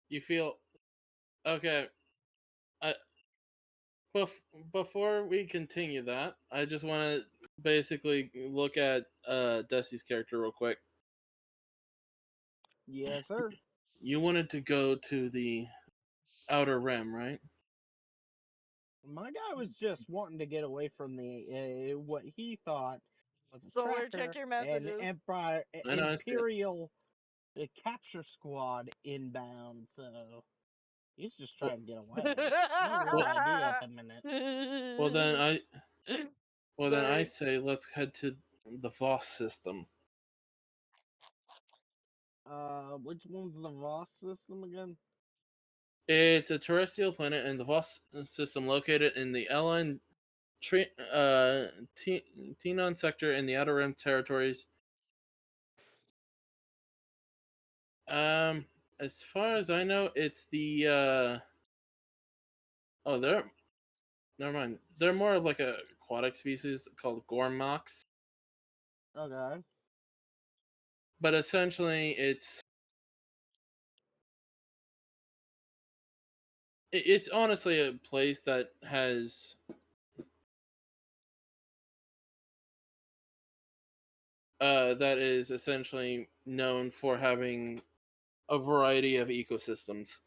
D: you feel okay. I, before we continue that, I just want to basically look at Dusty's character real quick.
C: Yes, sir.
D: You wanted to go to the Outer Rim, right?
C: My guy was just wanting to get away from the what he thought was a
A: Solar, check
C: tracker
A: your
C: and
A: messages.
D: I know. I see it.
C: imperial capture squad inbound. So he's just trying to get away. No real
D: Well-
C: idea at the minute.
D: Well then, I
A: Sorry.
D: say let's head to the Voss system.
C: Which one's the Voss system again?
D: It's a terrestrial planet in the Voss system located in the LN Tenon sector in the Outer Rim territories. As far as I know, it's the oh, never mind. They're more of like a aquatic species called Gormox.
C: Okay.
D: But essentially, it's honestly a place that has that is essentially known for having a variety of ecosystems,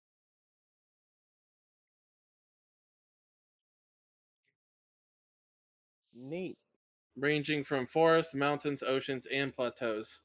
C: Neat.
D: ranging from forests, mountains, oceans, and plateaus.